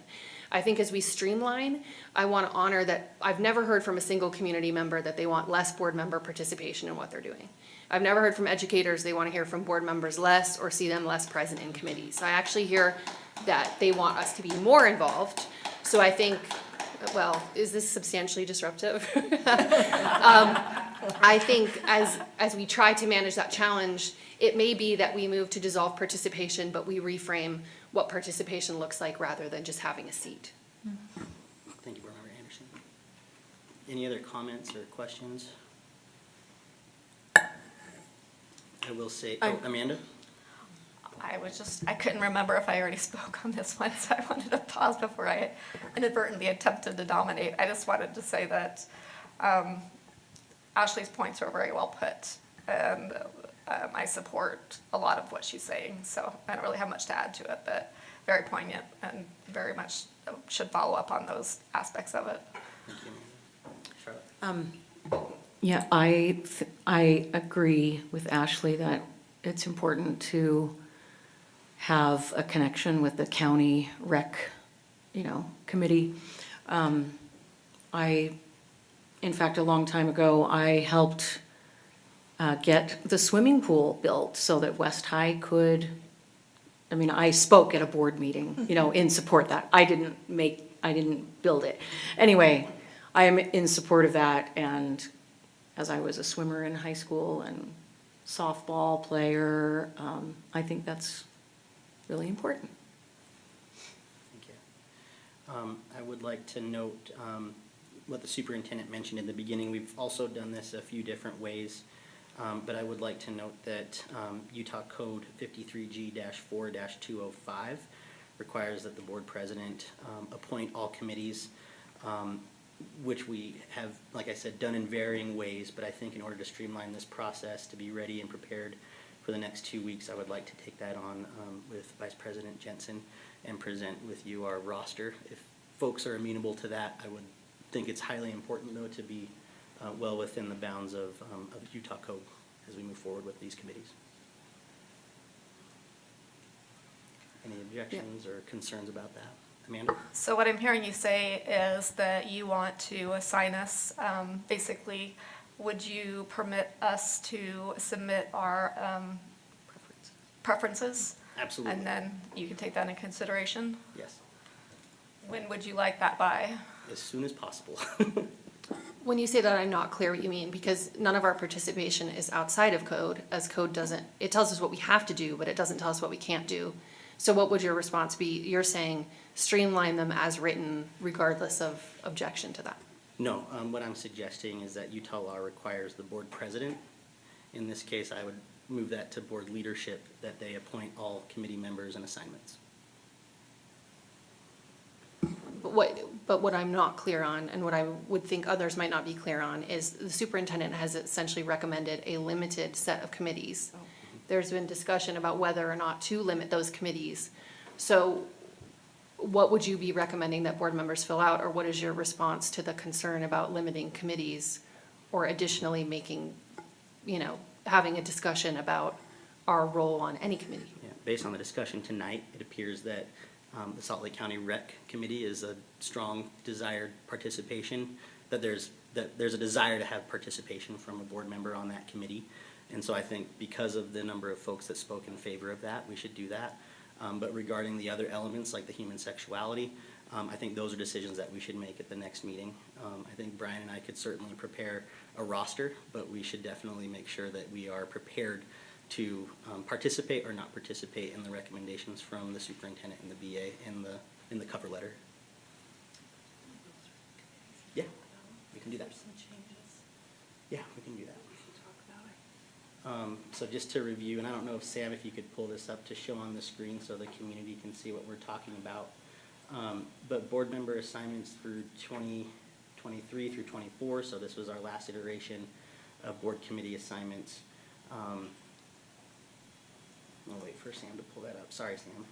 I think as we streamline, I want to honor that I've never heard from a single community member that they want less board member participation in what they're doing. I've never heard from educators they want to hear from board members less or see them less present in committees. I actually hear that they want us to be more involved. So I think, well, is this substantially disruptive? I think as we try to manage that challenge, it may be that we move to dissolve participation, but we reframe what participation looks like rather than just having a seat. Thank you, Board Member Anderson. Any other comments or questions? I will say, Amanda? I couldn't remember if I already spoke on this one, so I wanted to pause before I inadvertently attempted to dominate. I just wanted to say that Ashley's points were very well put, and I support a lot of what she's saying, so I don't really have much to add to it, but very poignant and very much should follow up on those aspects of it. Thank you, Amanda. Charlotte? Yeah, I agree with Ashley that it's important to have a connection with the county rec, committee. In fact, a long time ago, I helped get the swimming pool built so that West High could, I spoke at a board meeting, in support of that. I didn't build it. Anyway, I am in support of that, and as I was a swimmer in high school and softball player, I think that's really important. Thank you. I would like to note what the superintendent mentioned in the beginning. We've also done this a few different ways, but I would like to note that Utah Code 53G-4-205 requires that the board president appoint all committees, which we have, like I said, done in varying ways, but I think in order to streamline this process, to be ready and prepared for the next 2 weeks, I would like to take that on with Vice President Jensen and present with you our roster. If folks are amenable to that, I would think it's highly important, though, to be well within the bounds of Utah Code as we move forward with these committees. Any objections or concerns about that? Amanda? So what I'm hearing you say is that you want to assign us, basically, would you permit us to submit our preferences? Absolutely. And then you can take that into consideration? Yes, When would you like that by? as soon as possible. When you say that, I'm not clear what you mean, because none of our participation is outside of code, as code doesn't, it tells us what we have to do, but it doesn't tell us what we can't do. So what would your response be? You're saying streamline them as written regardless of objection to that? No, what I'm suggesting is that Utah law requires the board president. In this case, I would move that to board leadership, that they appoint all committee members and assignments. But what I'm not clear on, and what I would think others might not be clear on, is the superintendent has essentially recommended a limited set of committees. There's been discussion about whether or not to limit those committees. So what would you be recommending that board members fill out, or what is your response to the concern about limiting committees, or additionally making, having a discussion about our role on any committee? Yeah, based on the discussion tonight, it appears that the Salt Lake County Rec Committee is a strong desired participation, that there's a desire to have participation from a board member on that committee. And so I think because of the number of folks that spoke in favor of that, we should do that. But regarding the other elements like the human sexuality, I think those are decisions that we should make at the next meeting. I think Brian and I could certainly prepare a roster, but we should definitely make sure that we are prepared to participate or not participate in the recommendations from the superintendent and the BA in the cover letter. Yeah, we can do that. Yeah, we can do that. So just to review, and I don't know if Sam, if you could pull this up to show on the screen so the community can see what we're talking about. But board member assignments through 2023 through 24, so this was our last iteration of board committee assignments. I'll wait for Sam to pull that up. Sorry, Sam.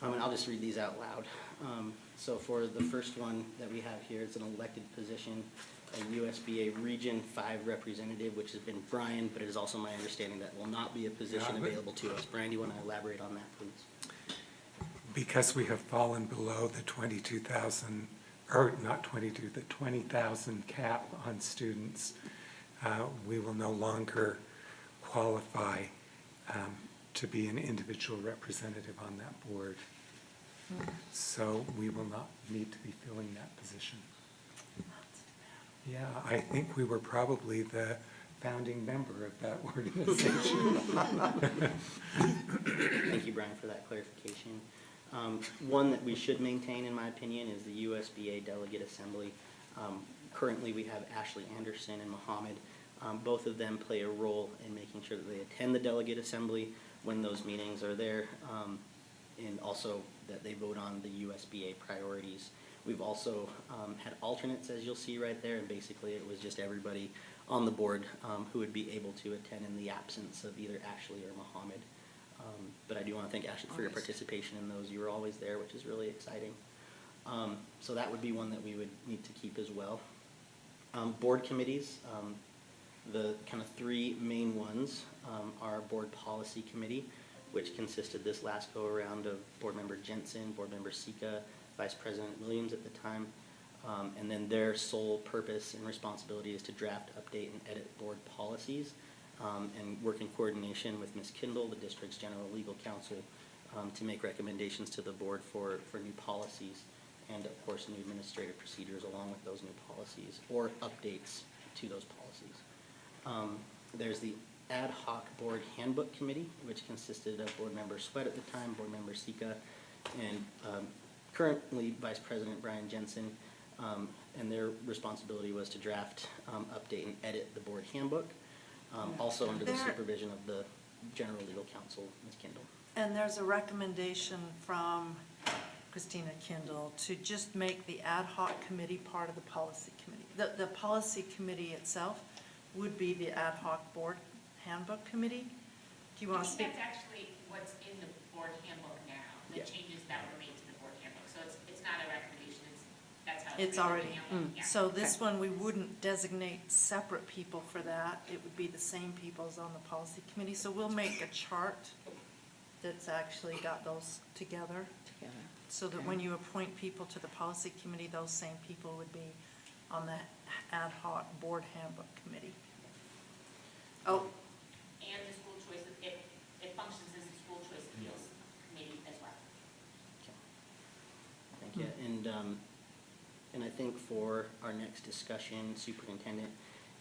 And I'll just read these out loud. So for the first one that we have here, it's an elected position, a USBA Region 5 representative, which has been Brian, but it is also my understanding that will not be a position available to us. Brian, do you want to elaborate on that, please? Because we have fallen below the 22,000, or not 22, the 20,000 cap on students, we will no longer qualify to be an individual representative on that board. So we will not need to be filling that position. Yeah, I think we were probably the founding member of that organization. Thank you, Brian, for that clarification. One that we should maintain, in my opinion, is the USBA Delegate Assembly. Currently, we have Ashley Anderson and Mohammed. Both of them play a role in making sure that they attend the Delegate Assembly when those meetings are there, and also that they vote on the USBA priorities. We've also had alternates, as you'll see right there, and basically it was just everybody on the board who would be able to attend in the absence of either Ashley or Mohammed. But I do want to thank Ashley for your participation in those. You were always there, which is really exciting. So that would be one that we would need to keep as well. Board committees, the kind of three main ones are Board Policy Committee, which consisted this last go-around of Board Member Jensen, Board Member Sika, Vice President Williams at the time, and then their sole purpose and responsibility is to draft, update, and edit board policies, and work in coordination with Ms. Kindle, the district's general legal counsel, to make recommendations to the board for new policies, and of course new administrative procedures along with those new policies, or updates to those policies. There's the Ad Hoc Board Handbook Committee, which consisted of Board Member Sweat at the time, Board Member Sika, and currently Vice President Brian Jensen, and their responsibility was to draft, update, and edit the board handbook, also under the supervision of the General Legal Counsel, Ms. Kindle. And there's a recommendation from Christina Kindle to just make the ad hoc committee part of the policy committee. The policy committee itself would be the ad hoc board handbook committee. Do you want to speak? That's actually what's in the board handbook now, the changes that were made to the board handbook. So it's not a recommendation, that's how It's written in the already, handbook. Yeah. so this one, we wouldn't designate separate people for that. It would be the same people as on the policy committee. So we'll make a chart that's actually got those together. So that when you appoint people to the policy committee, those same people would be on the ad hoc board handbook committee. Oh, and the school choice, it functions as the school choice appeals committee as well. Thank you. And I think for our next discussion, superintendent,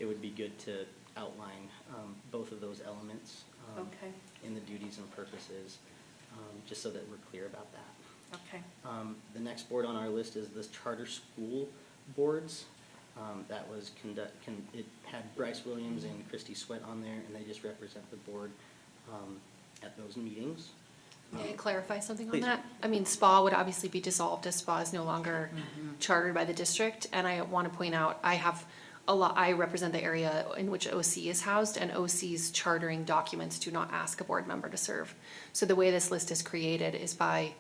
it would be good to outline both of those elements Okay. in the duties and purposes, just so that we're clear about that. Okay. The next board on our list is the charter school boards. That was it had Bryce Williams and Christy Sweat on there, and they just represent the board at those meetings. May I clarify something on Please. that? I mean, SPA would obviously be dissolved as SPA is no longer chartered by the district. And I want to point out, I represent the area in which OC is housed, and OC's chartering documents do not ask a board member to serve. So the way this list is created is by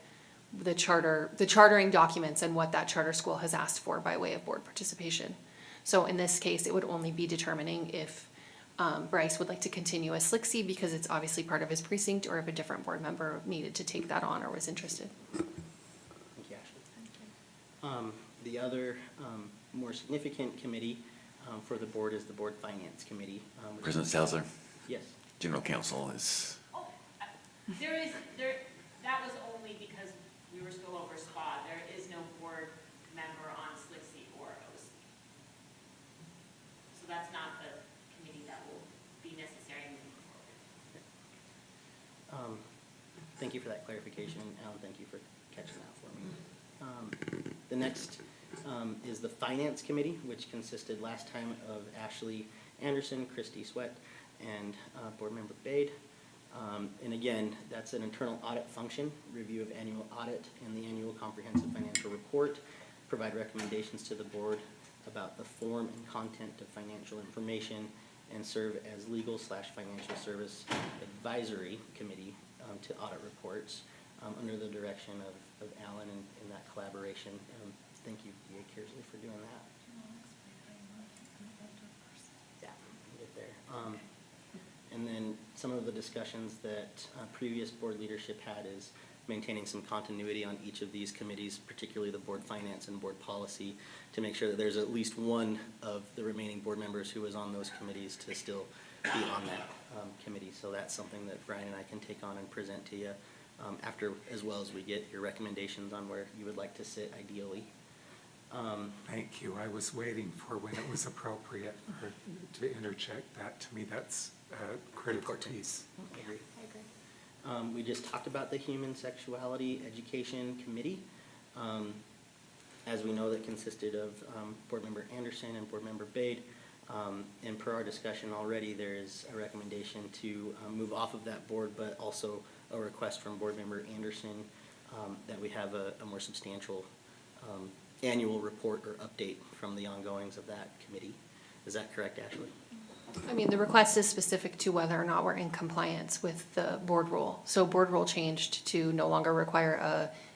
the chartering documents and what that charter school has asked for by way of board participation. So in this case, it would only be determining if Bryce would like to continue as SLCSD because it's obviously part of his precinct, or if a different board member needed to take that on or was interested. Thank you, Ashley. The other more significant committee for the board is the Board Finance Committee. President Salzer, Yes. General Counsel is, That was only because we were still over SPA. There is no board member on SLCSD or OC. So that's not the committee that will be necessary moving forward. Thank you for that clarification, Alan. Thank you for catching that for me. The next is the Finance Committee, which consisted last time of Ashley Anderson, Christy Sweat, and Board Member Bade. And again, that's an internal audit function, review of annual audit and the annual comprehensive financial report, provide recommendations to the board about the form and content of financial information, and serve as legal/financial service advisory committee to audit reports under the direction of Alan and in that collaboration. Thank you, B.A. Kearsley, for doing that. Yeah, we'll get there. And then some of the discussions that previous board leadership had is maintaining some continuity on each of these committees, particularly the board finance and board policy, to make sure that there's at least one of the remaining board members who is on those committees to still be on that committee. So that's something that Brian and I can take on and present to you after, as well as we get your recommendations on where you would like to sit ideally. Thank you. I was waiting for when it was appropriate to interject that. To me, that's a critical piece. I agree. We just talked about the Human Sexuality Education Committee. As we know, that consisted of Board Member Anderson and Board Member Bade. And per our discussion already, there is a recommendation to move off of that board, but also a request from Board Member Anderson that we have a more substantial annual report or update from the ongoings of that committee. Is that correct, Ashley? I mean, the request is specific to whether or not we're in compliance with the board rule. So board rule changed to no longer require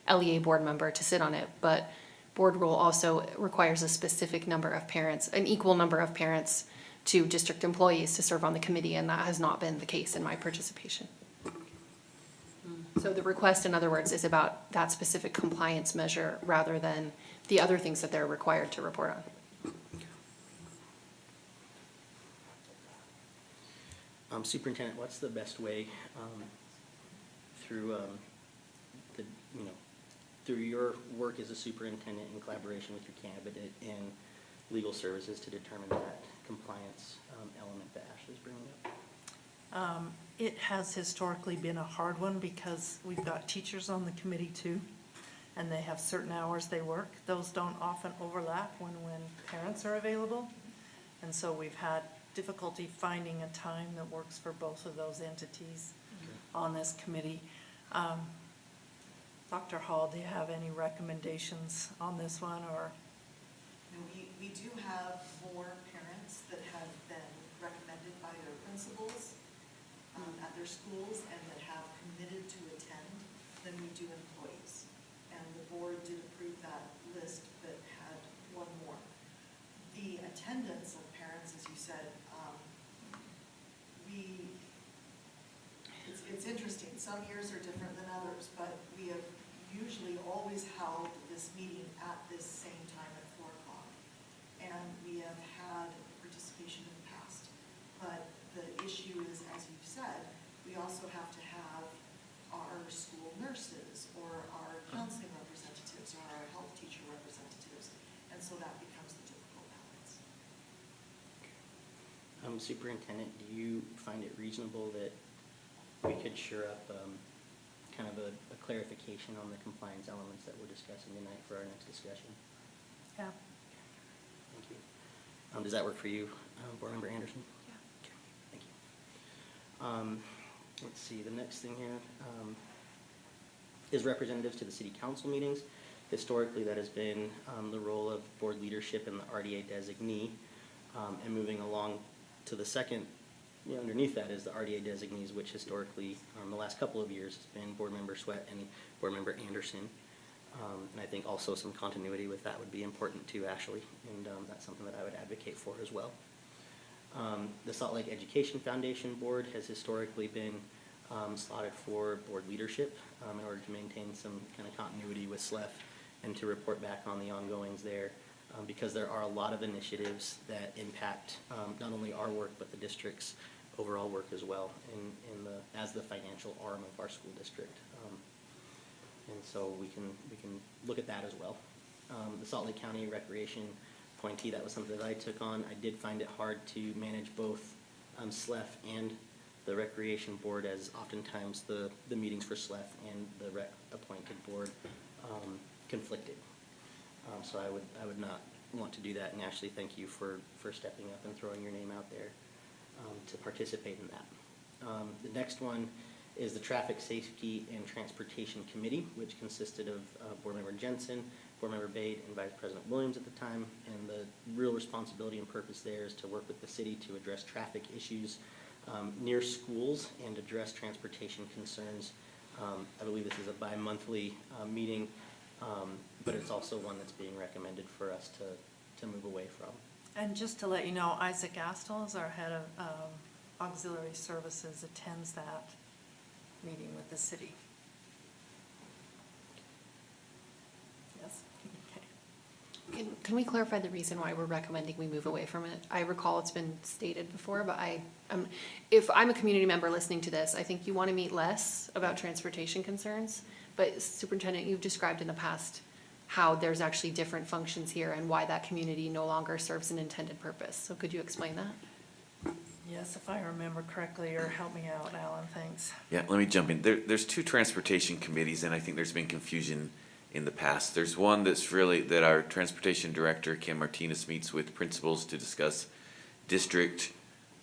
a LEA board member to sit on it, but board rule also requires a specific number of parents, an equal number of parents to district employees to serve on the committee, and that has not been the case in my participation. So the request, in other words, is about that specific compliance measure rather than the other things that they're required to report on. Superintendent, what's the best way through through your work as a superintendent in collaboration with your candidate and legal services to determine that compliance element that Ashley's bringing up? It has historically been a hard one because we've got teachers on the committee too, and they have certain hours they work. Those don't often overlap when parents are available. And so we've had difficulty finding a time that works for both of those entities on this committee. Dr. Hall, do you have any recommendations on this one, or? We do have more parents that have been recommended by their principals at their schools and that have committed to attend than we do employees. And the board did approve that list, but had one more. The attendance of parents, as you said, it's interesting. Some years are different than others, but we have usually always held this meeting at this same time at 4 o'clock. And we have had participation in the past. But the issue is, as you've said, Superintendent, do you find it reasonable that we could shore up kind of a clarification on the compliance elements that we're discussing tonight for our next discussion? Yeah. Thank you. Does that work for you, Board Member Anderson? Yeah. Okay, thank you. Let's see, the next thing here is representatives to the city council meetings. Historically, that has been the role of board leadership and the RDA designee. And moving along to the second, underneath that is the RDA designees, which historically, the last couple of years, has been Board Member Sweat and Board Member Anderson. And I think also some continuity with that would be important too, Ashley, and that's something that I would advocate for as well. The Salt Lake Education Foundation Board has historically been slotted for board leadership in order to maintain some kind of continuity with SLEF and to report back on the ongoings there, because there are a lot of initiatives that impact not only our work but the district's overall work as well as the financial arm of our school district. And so we can look at that as well. The Salt Lake County Recreation appointee, that was something that I took on. I did find it hard to manage both SLEF and the Recreation Board, as oftentimes the meetings for SLEF and the rec appointed board conflicted. So I would not want to do that, and Ashley, thank you for stepping up and throwing your name out there to participate in that. The next one is the Traffic Safety and Transportation Committee, which consisted of Board Member Jensen, Board Member Bade, and Vice President Williams at the time. And the real responsibility and purpose there is to work with the city to address traffic issues near schools and address transportation concerns. I believe this is a bi-monthly meeting, but it's also one that's being recommended for us to move away from. And just to let you know, Isaac Astle is our head of auxiliary services, attends that meeting with the city. Yes? Okay. Can we clarify the reason why we're recommending we move away from it? I recall it's been stated before, but if I'm a community member listening to this, I think you want to meet less about transportation concerns. But Superintendent, you've described in the past how there's actually different functions here and why that community no longer serves an intended purpose. So could you explain that? Yes, if I remember correctly, or help me out, Alan, thanks. Yeah, let me jump in. There's two transportation committees, and I think there's been confusion in the past. There's one that our transportation director, Ken Martinez, meets with principals to discuss district,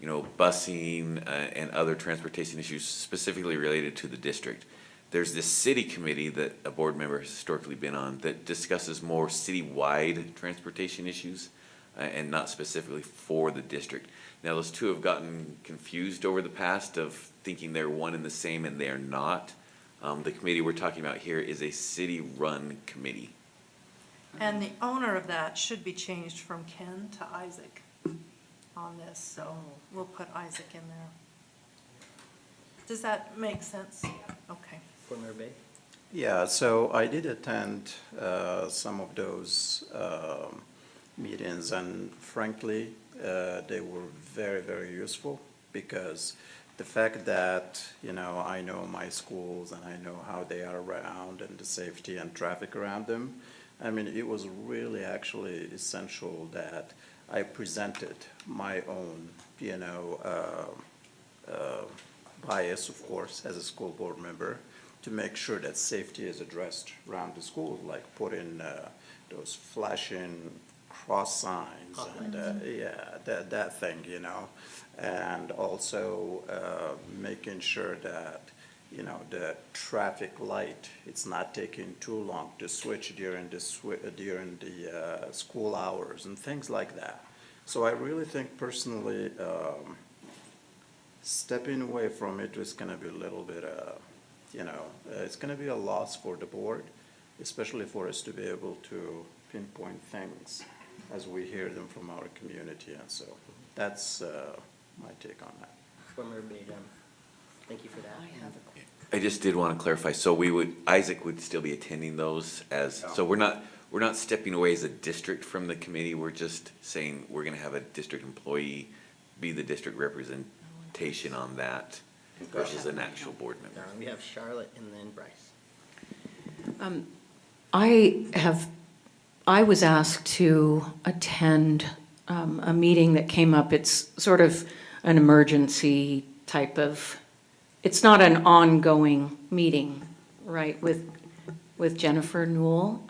busing and other transportation issues specifically related to the district. There's this city committee that a board member has historically been on that discusses more citywide transportation issues and not specifically for the district. Now, those two have gotten confused over the past of thinking they're one and the same, and they're not. The committee we're talking about here is a city-run committee. And the owner of that should be changed from Ken to Isaac on this, so we'll put Isaac in there. Does that make sense? Okay. Board Member Bay? Yeah, so I did attend some of those meetings, and frankly, they were very, very useful, because the fact that, I know my schools and I know how they are around and the safety and traffic around them, it was really actually essential that I presented my own, bias, of course, as a school board member, to make sure that safety is addressed around the school, like put in those flashing cross signs and that thing, and also making sure that the traffic light, it's not taking too long to switch during the school hours and things like that. So I really think personally, stepping away from it is going to be a little bit, it's going to be a loss for the board, especially for us to be able to pinpoint things as we hear them from our community. And so that's my take on that. Former Bay, thank you for that. I just did want to clarify. So Isaac would still be attending those so we're not stepping away as a district from the committee. We're just saying we're going to have a district employee be the district representation on that versus an actual board member. We have Charlotte and then Bryce. I was asked to attend a meeting that came up. It's sort of an emergency type of, it's not an ongoing meeting, right, with Jennifer Newell,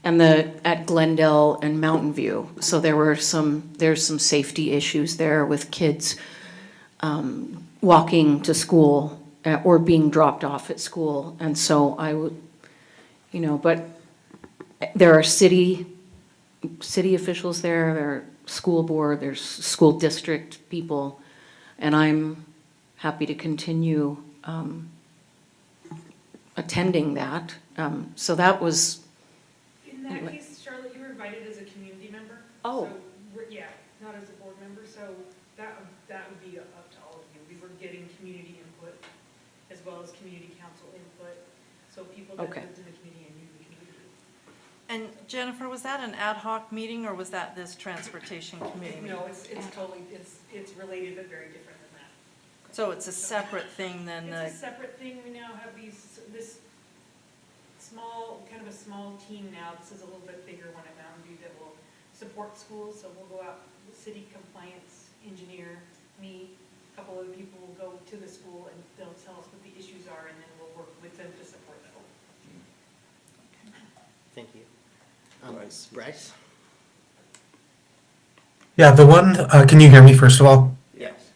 and at Glendale and Mountain View. So there's some safety issues there with kids walking to school or being dropped off at school. And so I would, but there are city officials there are school board, there's school district people, and I'm happy to continue attending that. So that was. In that case, Charlotte, you were invited as a community member. Oh. So, yeah, not as a board member, so that would be up to all of you. We were getting community input as well as community council input, so people that Okay. lived in the community and knew the community. And Jennifer, was that an ad hoc meeting or was that this transportation committee meeting? No, it's totally, it's related but very different than that. So it's a separate thing than It's a the, separate thing. We now have this small, kind of a small team now. This is a little bit bigger one at Mountain View that will support schools. So we'll go out, the city compliance engineer, me, a couple other people will go to the school and they'll tell us what the issues are and then we'll work with them to support them. Thank you. Bryce? Yeah, the one, can you hear me first of all? Yes.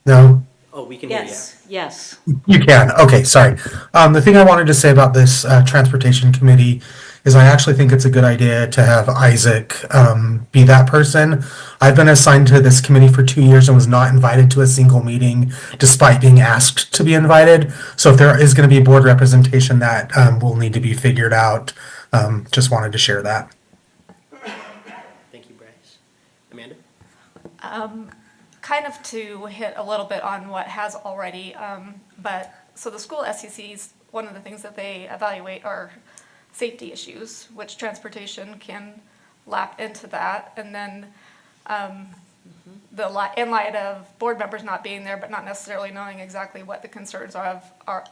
No? Oh, we can hear you. Yes. You can. Okay, sorry. The thing I wanted to say about this transportation committee is I actually think it's a good idea to have Isaac be that person. I've been assigned to this committee for 2 years and was not invited to a single meeting despite being asked to be invited. So if there is going to be board representation, that will need to be figured out. Just wanted to share that. Thank you, Bryce. Amanda? Kind of to hit a little bit on what has already, so the school SCCs, one of the things that they evaluate are safety issues, which transportation can lap into that. And then in light of board members not being there, but not necessarily knowing exactly what the concerns are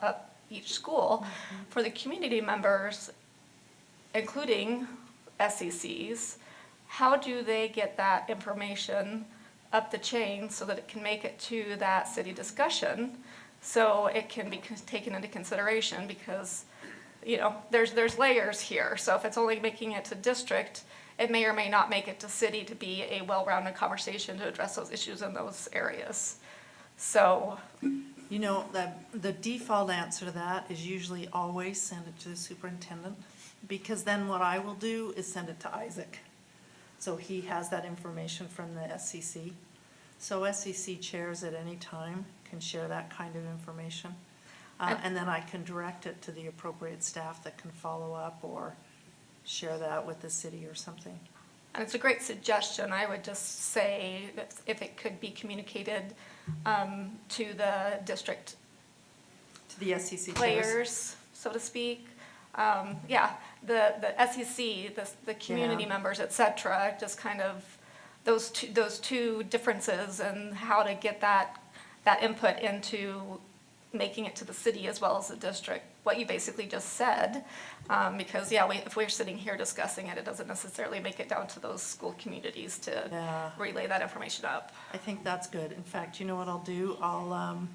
of each school, for the community members, including SCCs, how do they get that information up the chain so that it can make it to that city discussion, so it can be taken into consideration? Because, there's layers here. So if it's only making it to district, it may or may not make it to city to be a well-rounded conversation to address those issues in those areas. So, the default answer to that is usually always send it to the superintendent, because then what I will do is send it to Isaac. So he has that information from the SCC. So SCC chairs at any time can share that kind of information. And then I can direct it to the appropriate staff that can follow up or share that with the city or something. and it's a great suggestion. I would just say that if it could be communicated to the district To the SCC chairs. players, so to speak. The SEC, the community Yeah. members, et cetera, just kind of those two differences and how to get that input into making it to the city as well as the district, what you basically just said. Because, if we're sitting here discussing it, it doesn't necessarily make it down to those school communities to relay that information up. I think that's good. In fact, you know what I'll do? I'll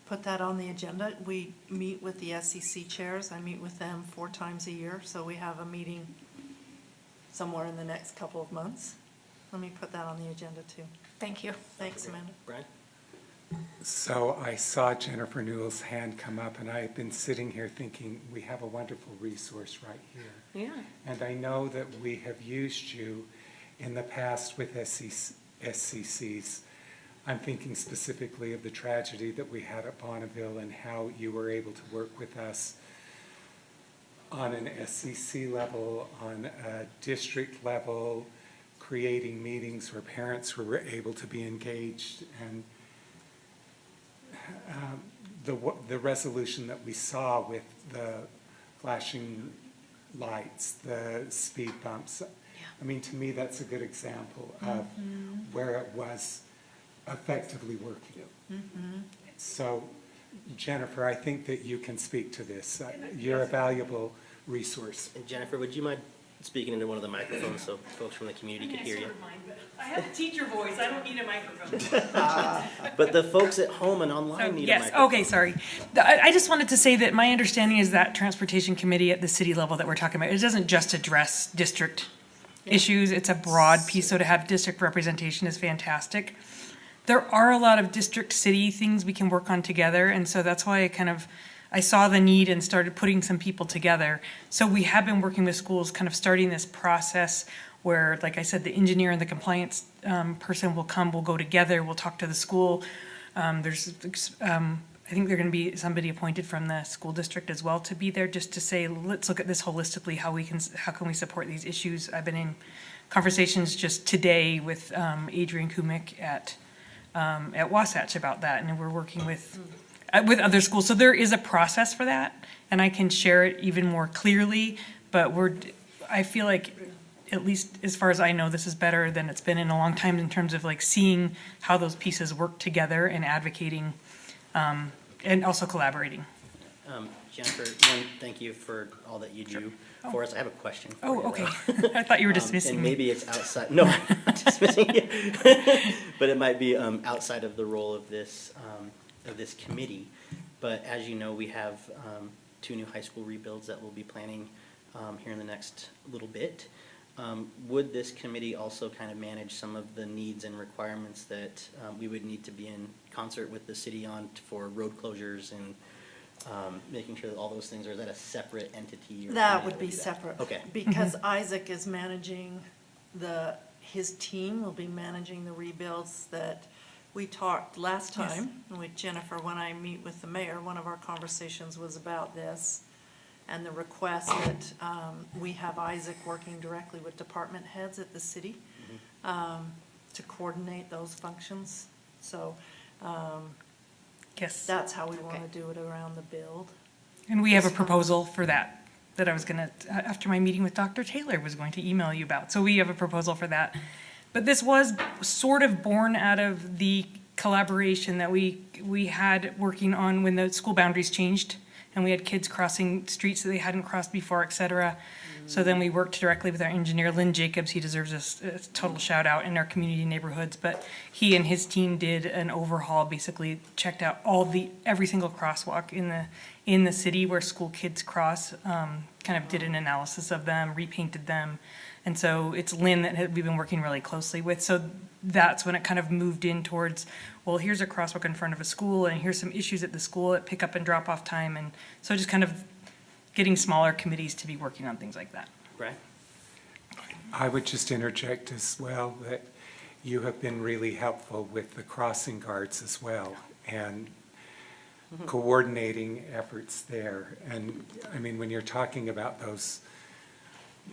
put that on the agenda. We meet with the SEC chairs. I meet with them 4 times a year, so we have a meeting somewhere in the next couple of months. Let me put that on the agenda too. Thank you. Thanks, Amanda. Brian? So I saw Jennifer Newell's hand come up, and I have been sitting here thinking, we have a wonderful resource right here. Yeah. And I know that we have used you in the past with SCCs. I'm thinking specifically of the tragedy that we had at Bonneville and how you were able to work with us on an SCC level, on a district level, creating meetings where parents were able to be engaged. And the resolution that we saw with the flashing lights, the speed bumps, I mean, to me, that's a good example of where it was effectively working. So, Jennifer, I think that you can speak to this. You're a valuable resource. And Jennifer, would you mind speaking into one of the microphones so folks from the community could hear you. I have a teacher voice, I don't need a microphone. But the folks at home and online need a Yes, microphone. okay, sorry. I just wanted to say that my understanding is that transportation committee at the city level that we're talking about, it doesn't just address district issues, it's a broad piece, so to have district representation is fantastic. There are a lot of district city things we can work on together, and so that's why I saw the need and started putting some people together. So we have been working with schools, kind of starting this process where, like I said, the engineer and the compliance person will come, we'll go together, we'll talk to the school. I think they're gonna be somebody appointed from the school district as well to be there, just to say, let's look at this holistically, how can we support these issues? I've been in conversations just today with Adrian Kumik at Wasatch about that, and we're working with other schools. So there is a process for that, and I can share it even more clearly, but I feel like, at least as far as I know, this is better than it's been in a long time in terms of like seeing how those pieces work together and advocating, and also collaborating. Jennifer, thank you for all that you do for us. I have a question for you. Oh, okay. I thought you were dismissing and me. maybe it's outside, no, I'm not dismissing you. But it might be outside of the role of this committee. But as you know, we have 2 new high school rebuilds that we'll be planning here in the next little bit. Would this committee also kind of manage some of the needs and requirements that we would need to be in concert with the city on for road closures and making sure that all those things, or is that a separate entity? Or That would be separate. Okay. Because Isaac is managing his team will be managing the rebuilds that we talked last time with Jennifer. When I meet with the mayor, one of our conversations was about this and the request that we have Isaac working directly with department heads at the city to coordinate those functions. So Yes. that's how we want to do it around the build. And we have a proposal for that I was gonna, after my meeting with Dr. Taylor, was going to email you about. So we have a proposal for that. But this was sort of born out of the collaboration that we had working on when the school boundaries changed and we had kids crossing streets that they hadn't crossed before, et cetera. So then we worked directly with our engineer, Lynn Jacobs. He deserves a total shout out in our community neighborhoods. But he and his team did an overhaul, basically checked out every single crosswalk in the city where school kids cross, kind of did an analysis of them, repainted them. And so it's Lynn that we've been working really closely with. So that's when it kind of moved in towards, well, here's a crosswalk in front of a school and here's some issues at the school at pick up and drop off time. And so just kind of getting smaller committees to be working on things like that. Right. I would just interject as well that you have been really helpful with the crossing guards as well and coordinating efforts there. And I mean, when you're talking about those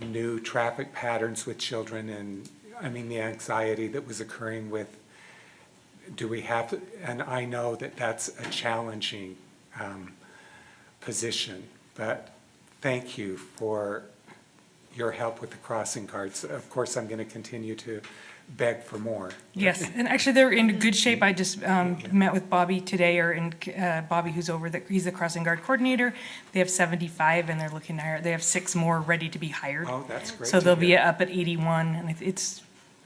new traffic patterns with children and I mean, the anxiety that was occurring with, and I know that that's a challenging position, but thank you for your help with the crossing guards. Of course, I'm going to continue to beg for more. Yes, and actually they're in good shape. I just met with Bobby today, Bobby who's he's the crossing guard coordinator. They have 75 and they're looking to hire, they have 6 more ready to be hired. Oh, that's great. So they'll be up at 81 and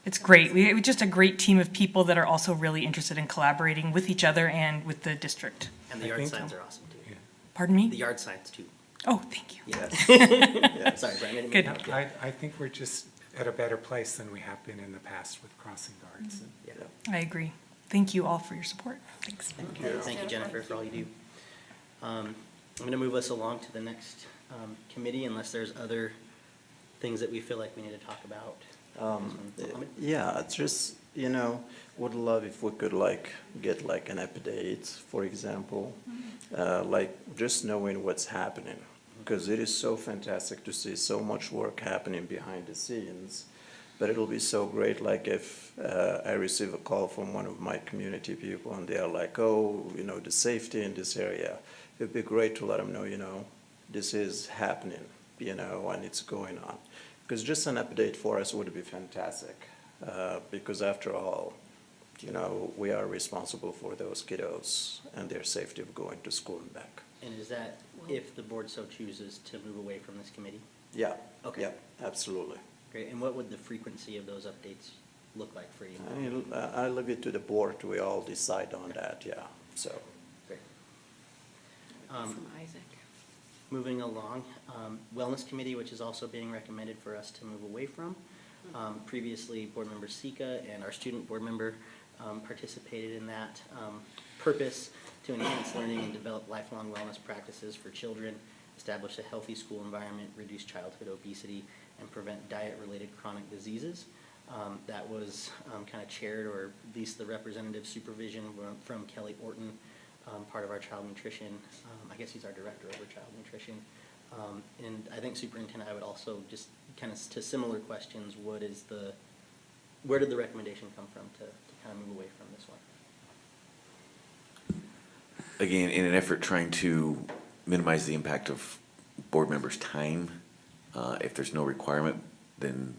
it's great. We're just a great team of people that are also really interested in collaborating with each other and with the district. And the yard signs are awesome too. Yeah. Pardon me? The yard signs too. Oh, thank you. Yeah. Sorry, Brian. Good. I think we're just at a better place than we have been in the past with crossing guards. Yeah. I agree. Thank you all for your support. Thanks. Thank you, Jennifer, for all you do. I'm going to move us along to the next committee unless there's other things that we feel like we need to talk about. Yeah, it's just, would love if we could get an update, for example, just knowing what's happening, because it is so fantastic to see so much work happening behind the scenes. But it'll be so great, if I receive a call from one of my community people and they're like, oh, the safety in this area. It'd be great to let them know, this is happening, and it's going on. Because just an update for us would be fantastic, because after all, we are responsible for those kiddos and their safety of going to school and back. And is that if the board so chooses to move away from this committee? Yeah. Okay. Yeah, absolutely. Great, and what would the frequency of those updates look like for you? I leave it to the board. We all decide on that, yeah, so. Great. From Isaac. Moving along, Wellness Committee, which is also being recommended for us to move away from. Previously, Board Member Sika and our student board member participated in that. Purpose, to enhance learning and develop lifelong wellness practices for children, establish a healthy school environment, reduce childhood obesity, and prevent diet-related chronic diseases. That was kind of chaired, or at least the representative supervision from Kelly Orton, part of our child nutrition. I guess he's our director over child nutrition. And I think Superintendent, I would also just kind of to similar questions, where did the recommendation come from to kind of move away from this one? Again, in an effort trying to minimize the impact of board members' time, if there's no requirement, then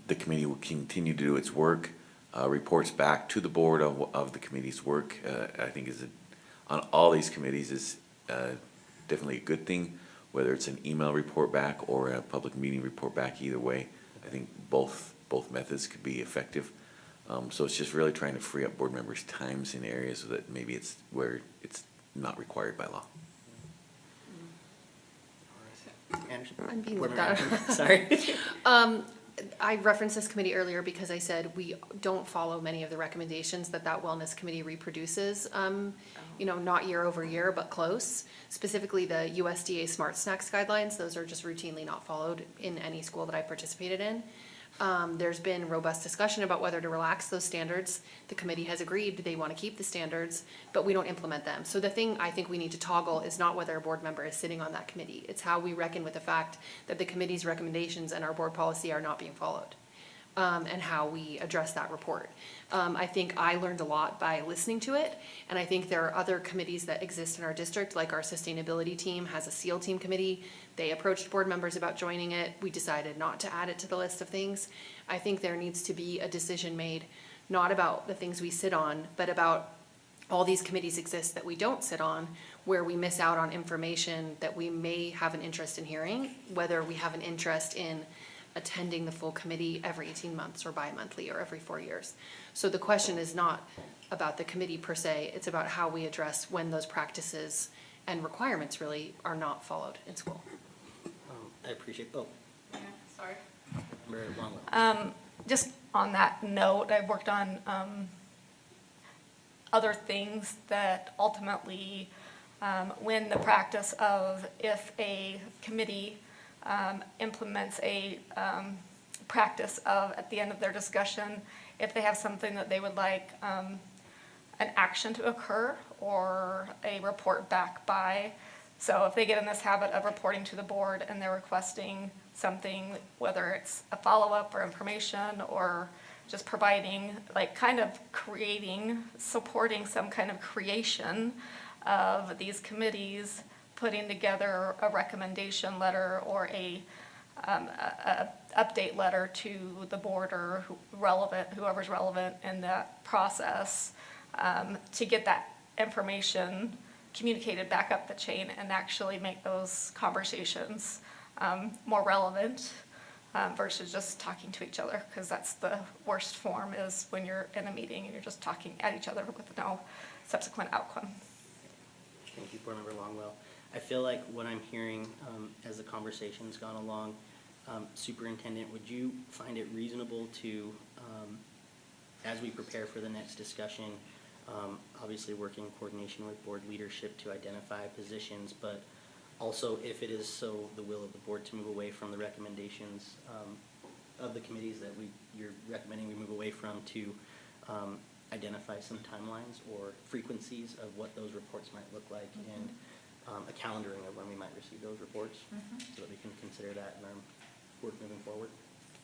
the committee will continue to do its work. Reports back to the board of the committee's work, I think on all these committees is definitely a good thing, whether it's an email report back or a public meeting report back. Either way, I think both methods could be effective. So it's just really trying to free up board members' times in areas that maybe it's where it's not required by law. Anderson? I'm being Board looked Member at. Anderson, sorry. I referenced this committee earlier because I said we don't follow many of the recommendations that wellness committee reproduces, not year over year, but close. Specifically, the USDA Smart Snacks guidelines, those are just routinely not followed in any school that I participated in. There's been robust discussion about whether to relax those standards. The committee has agreed they want to keep the standards, but we don't implement them. So the thing I think we need to toggle is not whether a board member is sitting on that committee. It's how we reckon with the fact that the committee's recommendations and our board policy are not being followed, and how we address that report. I think I learned a lot by listening to it, and I think there are other committees that exist in our district, like our sustainability team has a SEAL team committee. They approached board members about joining it. We decided not to add it to the list of things. I think there needs to be a decision made, not about the things we sit on, but about all these committees exist that we don't sit on, where we miss out on information that we may have an interest in hearing, whether we have an interest in attending the full committee every 18 months or bi-monthly or every 4 years. So the question is not about the committee per se, it's about how we address when those practices and requirements really are not followed in school. I appreciate, Yeah, sorry. Member Longwell. Just on that note, I've worked on other things that ultimately when the practice of if a committee implements a practice of, at the end of their discussion, if they have something that they would like an action to occur or a report back by. So if they get in this habit of reporting to the board and they're requesting something, whether it's a follow-up or information or just providing, like kind of supporting some kind of creation of these committees, putting together a recommendation letter or a update letter to the board or whoever's relevant in that process, to get that information communicated back up the chain and actually make those conversations more relevant versus just talking to each other, because that's the worst form, is when you're in a meeting and you're just talking at each other with no subsequent outcome. Thank you, Board Member Longwell. I feel like what I'm hearing as the conversation's gone along, Superintendent, would you find it reasonable to, as we prepare for the next discussion, obviously working in coordination with board leadership to identify positions, but also if it is so the will of the board to move away from the recommendations of the committees that you're recommending we move away from, to identify some timelines or frequencies of what those reports might look like, and a calendaring of when we might receive those reports, so that we can consider that in our work moving forward.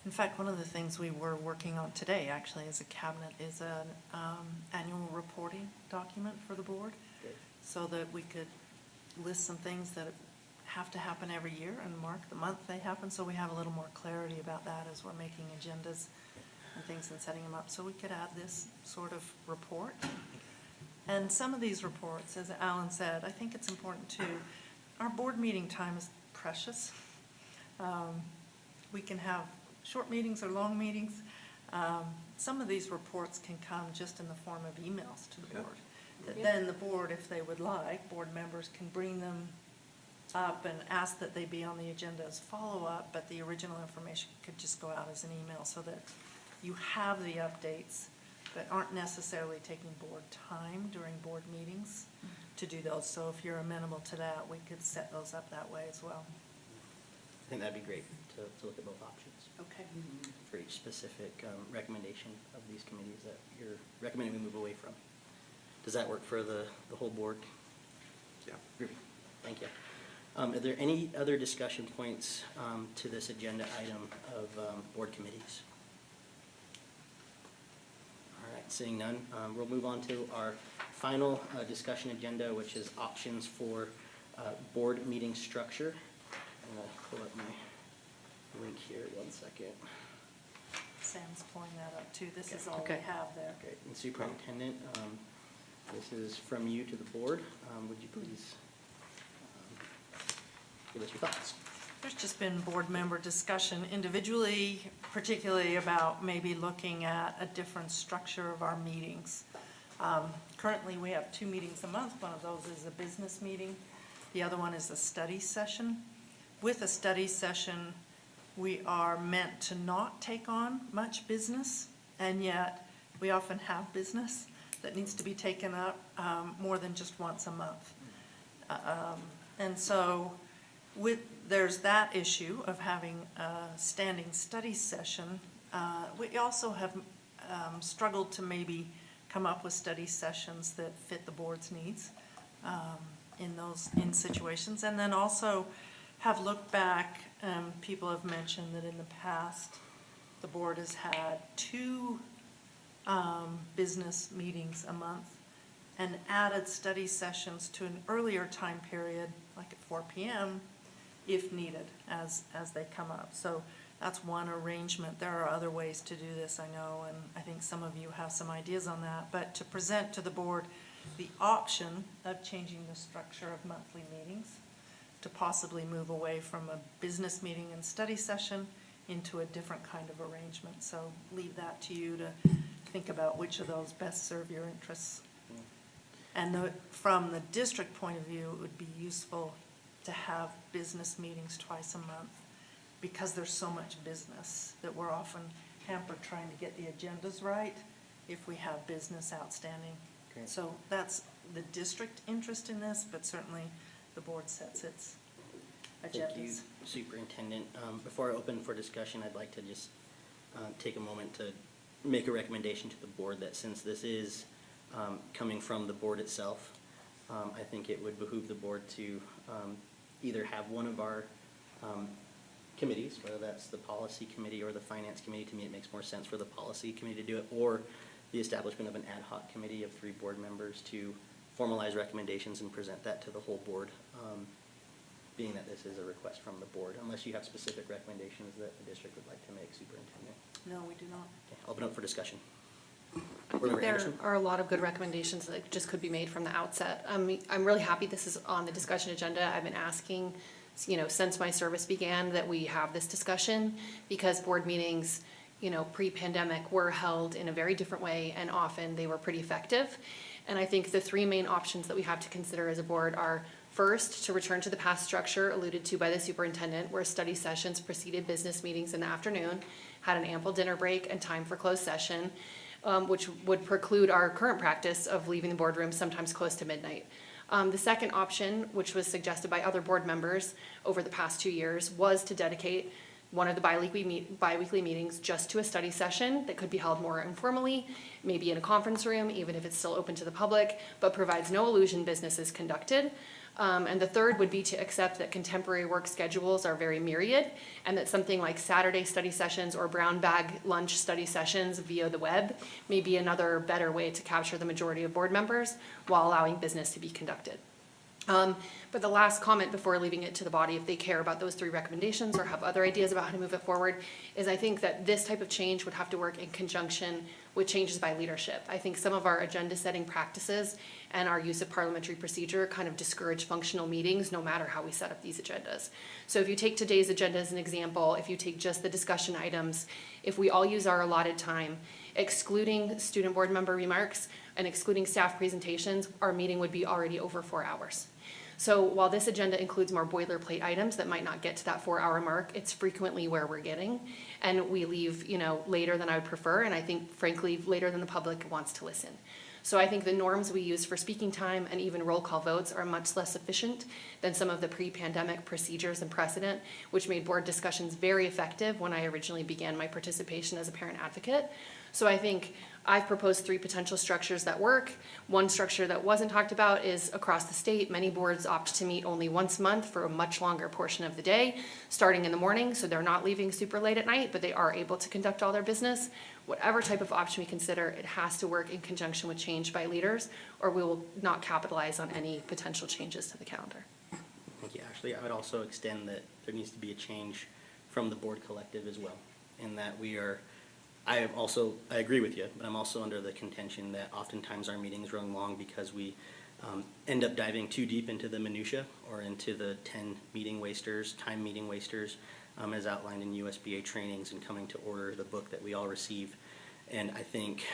In fact, one of the things we were working on today, actually, as a cabinet, is an annual reporting document for the board, so that we could list some things that have to happen every year and mark the month they happen, so we have a little more clarity about that as we're making agendas and things and setting them up. So we could add this sort of report. And some of these reports, as Alan said, I think it's important too, our board meeting time is precious. We can have short meetings or long meetings. Some of these reports can come just in the form of emails to the board. That then the board, if they would like, board members can bring them up and ask that they be on the agenda as follow-up, but the original information could just go out as an email so that you have the updates, but aren't necessarily taking board time during board meetings to do those. So if you're amenable to that, we could set those up that way as well. I think that'd be great to look at both options. Okay. For each specific recommendation of these committees that you're recommending we move away from. Does that work for the whole board? Yeah. Thank you. Are there any other discussion points to this agenda item of board committees? All right, seeing none, we'll move on to our final discussion agenda, which is options for board meeting structure. I'm going to pull up my link here, 1 second. Sam's pulling that up too. This is all Okay. we have there. Okay, and Superintendent, this is from you to the board. Would you please give us your thoughts? There's just been board member discussion individually, particularly about maybe looking at a different structure of our meetings. Currently, we have 2 meetings a month. One of those is a business meeting. The other one is a study session. With a study session, we are meant to not take on much business, and yet we often have business that needs to be taken up more than just once a month. And so there's that issue of having a standing study session. We also have struggled to maybe come up with study sessions that fit the board's needs in situations. And then also have looked back, people have mentioned that in the past, the board has had 2 business meetings a month and added study sessions to an earlier time period, like at 4 p.m., if needed, as they come up. So that's one arrangement. There are other ways to do this, I know, and I think some of you have some ideas on that. But to present to the board the option of changing the structure of monthly meetings, to possibly move away from a business meeting and study session into a different kind of arrangement. So leave that to you to think about which of those best serve your interests. And from the district point of view, it would be useful to have business meetings twice a month because there's so much business that we're often hampered trying to get the agendas right if we have business outstanding. Great. So that's the district interest in this, but certainly the board sets its agendas. Thank you, Superintendent. Before I open for discussion, I'd like to just take a moment to make a recommendation to the board that since this is coming from the board itself, I think it would behoove the board to either have one of our committees, whether that's the policy committee or the finance committee. To me, it makes more sense for the policy committee to do it, or the establishment of an ad hoc committee of 3 board members to formalize recommendations and present that to the whole board, being that this is a request from the board, unless you have specific recommendations that the district would like to make, Superintendent. No, we do not. Okay, open up for discussion. I think there are a lot of good recommendations that just could be made from the outset. I'm really happy this is on the discussion agenda. I've been asking, since my service began, that we have this discussion because board meetings, pre-pandemic were held in a very different way and often they were pretty effective. And I think the 3 main options that we have to consider as a board are, first, to return to the past structure alluded to by the superintendent, where study sessions preceded business meetings in the afternoon, had an ample dinner break and time for closed session, which would preclude our current practice of leaving the boardroom sometimes close to midnight. The second option, which was suggested by other board members over the past 2 years, was to dedicate one of the bi-weekly meetings just to a study session that could be held more informally, maybe in a conference room, even if it's still open to the public, but provides no illusion business is conducted. And the third would be to accept that contemporary work schedules are very myriad, and that something like Saturday study sessions or brown bag lunch study sessions via the web may be another better way to capture the majority of board members while allowing business to be conducted. But the last comment before leaving it to the body, if they care about those 3 recommendations or have other ideas about how to move it forward, is I think that this type of change would have to work in conjunction with changes by leadership. I think some of our agenda setting practices and our use of parliamentary procedure kind of discourage functional meetings no matter how we set up these agendas. So if you take today's agenda as an example, if you take just the discussion items, if we all use our allotted time, excluding student board member remarks and excluding staff presentations, our meeting would be already over 4 hours. So while this agenda includes more boilerplate items that might not get to that 4-hour mark, it's frequently where we're getting. And we leave, later than I would prefer, and I think frankly, later than the public wants to listen. So I think the norms we use for speaking time and even roll call votes are much less efficient than some of the pre-pandemic procedures and precedent, which made board discussions very effective when I originally began my participation as a parent advocate. So I think I've proposed 3 potential structures that work. One structure that wasn't talked about is across the state, many boards opt to meet only once a month for a much longer portion of the day, starting in the morning, so they're not leaving super late at night, but they are able to conduct all their business. Whatever type of option we consider, it has to work in conjunction with change by leaders, or we will not capitalize on any potential changes to the calendar. Thank you, Ashley. I would also extend that there needs to be a change from the board collective as well, in that I agree with you, but I'm also under the contention that oftentimes our meetings run long because we end up diving too deep into the minutia or into the 10 meeting wasters, time meeting wasters, as outlined in USBA trainings and coming to order, the book that we all receive. And I think,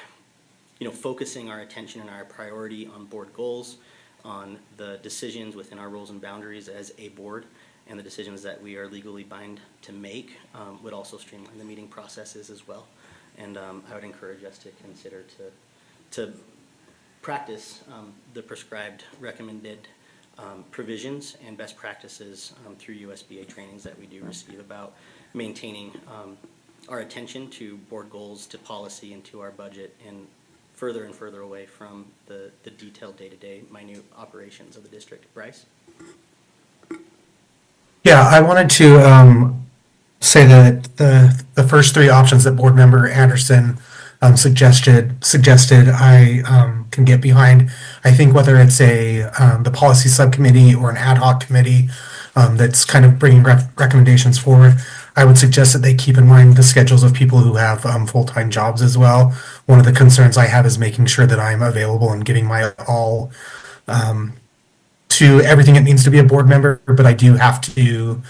focusing our attention and our priority on board goals, on the decisions within our rules and boundaries as a board, and the decisions that we are legally bound to make would also streamline the meeting processes as well. And I would encourage us to consider to practice the prescribed recommended provisions and best practices through USBA trainings that we do receive about maintaining our attention to board goals, to policy, and to our budget, and further away from the detailed day-to-day minute operations of the district. Bryce? Yeah, I wanted to say that the first 3 options that board member Anderson suggested I can get behind. I think whether it's the policy subcommittee or an ad hoc committee that's kind of bringing recommendations forward, I would suggest that they keep in mind the schedules of people who have full-time jobs as well. One of the concerns I have is making sure that I'm available and giving my all to everything it means to be a board member, but I do have to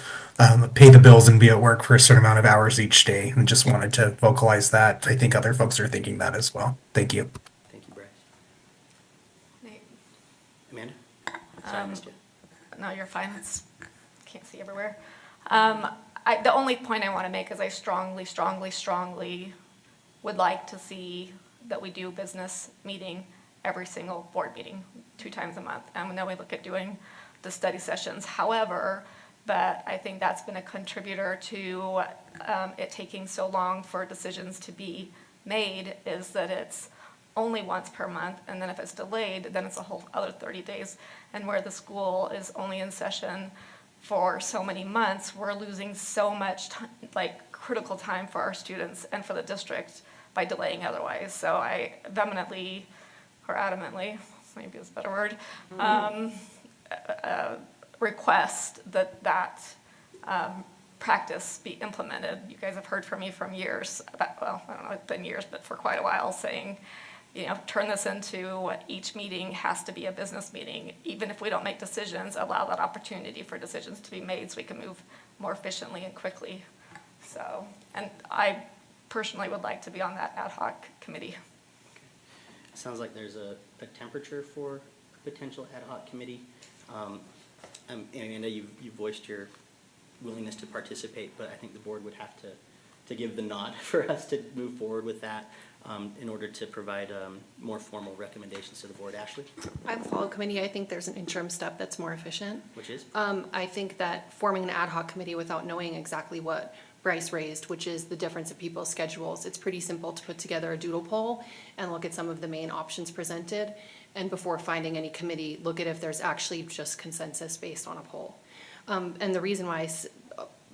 pay the bills and be at work for a certain amount of hours each day, and just wanted to vocalize that. I think other folks are thinking that as well. Thank you. Thank you, Bryce. Nate? Amanda? Sorry, I missed you. No, you're fine. Can't see everywhere. The only point I want to make is I strongly would like to see that we do business meeting every single board meeting 2 times a month. And then we look at doing the study sessions. However, but I think that's been a contributor to it taking so long for decisions to be made, is that it's only once per month, and then if it's delayed, then it's a whole other 30 days. And where the school is only in session for so many months, we're losing so much critical time for our students and for the district by delaying otherwise. So I adamantly, maybe is a better word, request that practice be implemented. You guys have heard from me from years, I don't know, it's been years, but for quite a while, saying, turn this into each meeting has to be a business meeting. Even if we don't make decisions, allow that opportunity for decisions to be made so we can move more efficiently and quickly. So, and I personally would like to be on that ad hoc committee. Sounds like there's a temperature for a potential ad hoc committee. Amanda, you voiced your willingness to participate, but I think the board would have to give the nod for us to move forward with that in order to provide more formal recommendations to the board. Ashley? I have a follow committee. I think there's an interim step that's more efficient. Which is? I think that forming an ad hoc committee without knowing exactly what Bryce raised, which is the difference of people's schedules, it's pretty simple to put together a doodle poll and look at some of the main options presented. And before finding any committee, look at if there's actually just consensus based on a poll. And the reason why,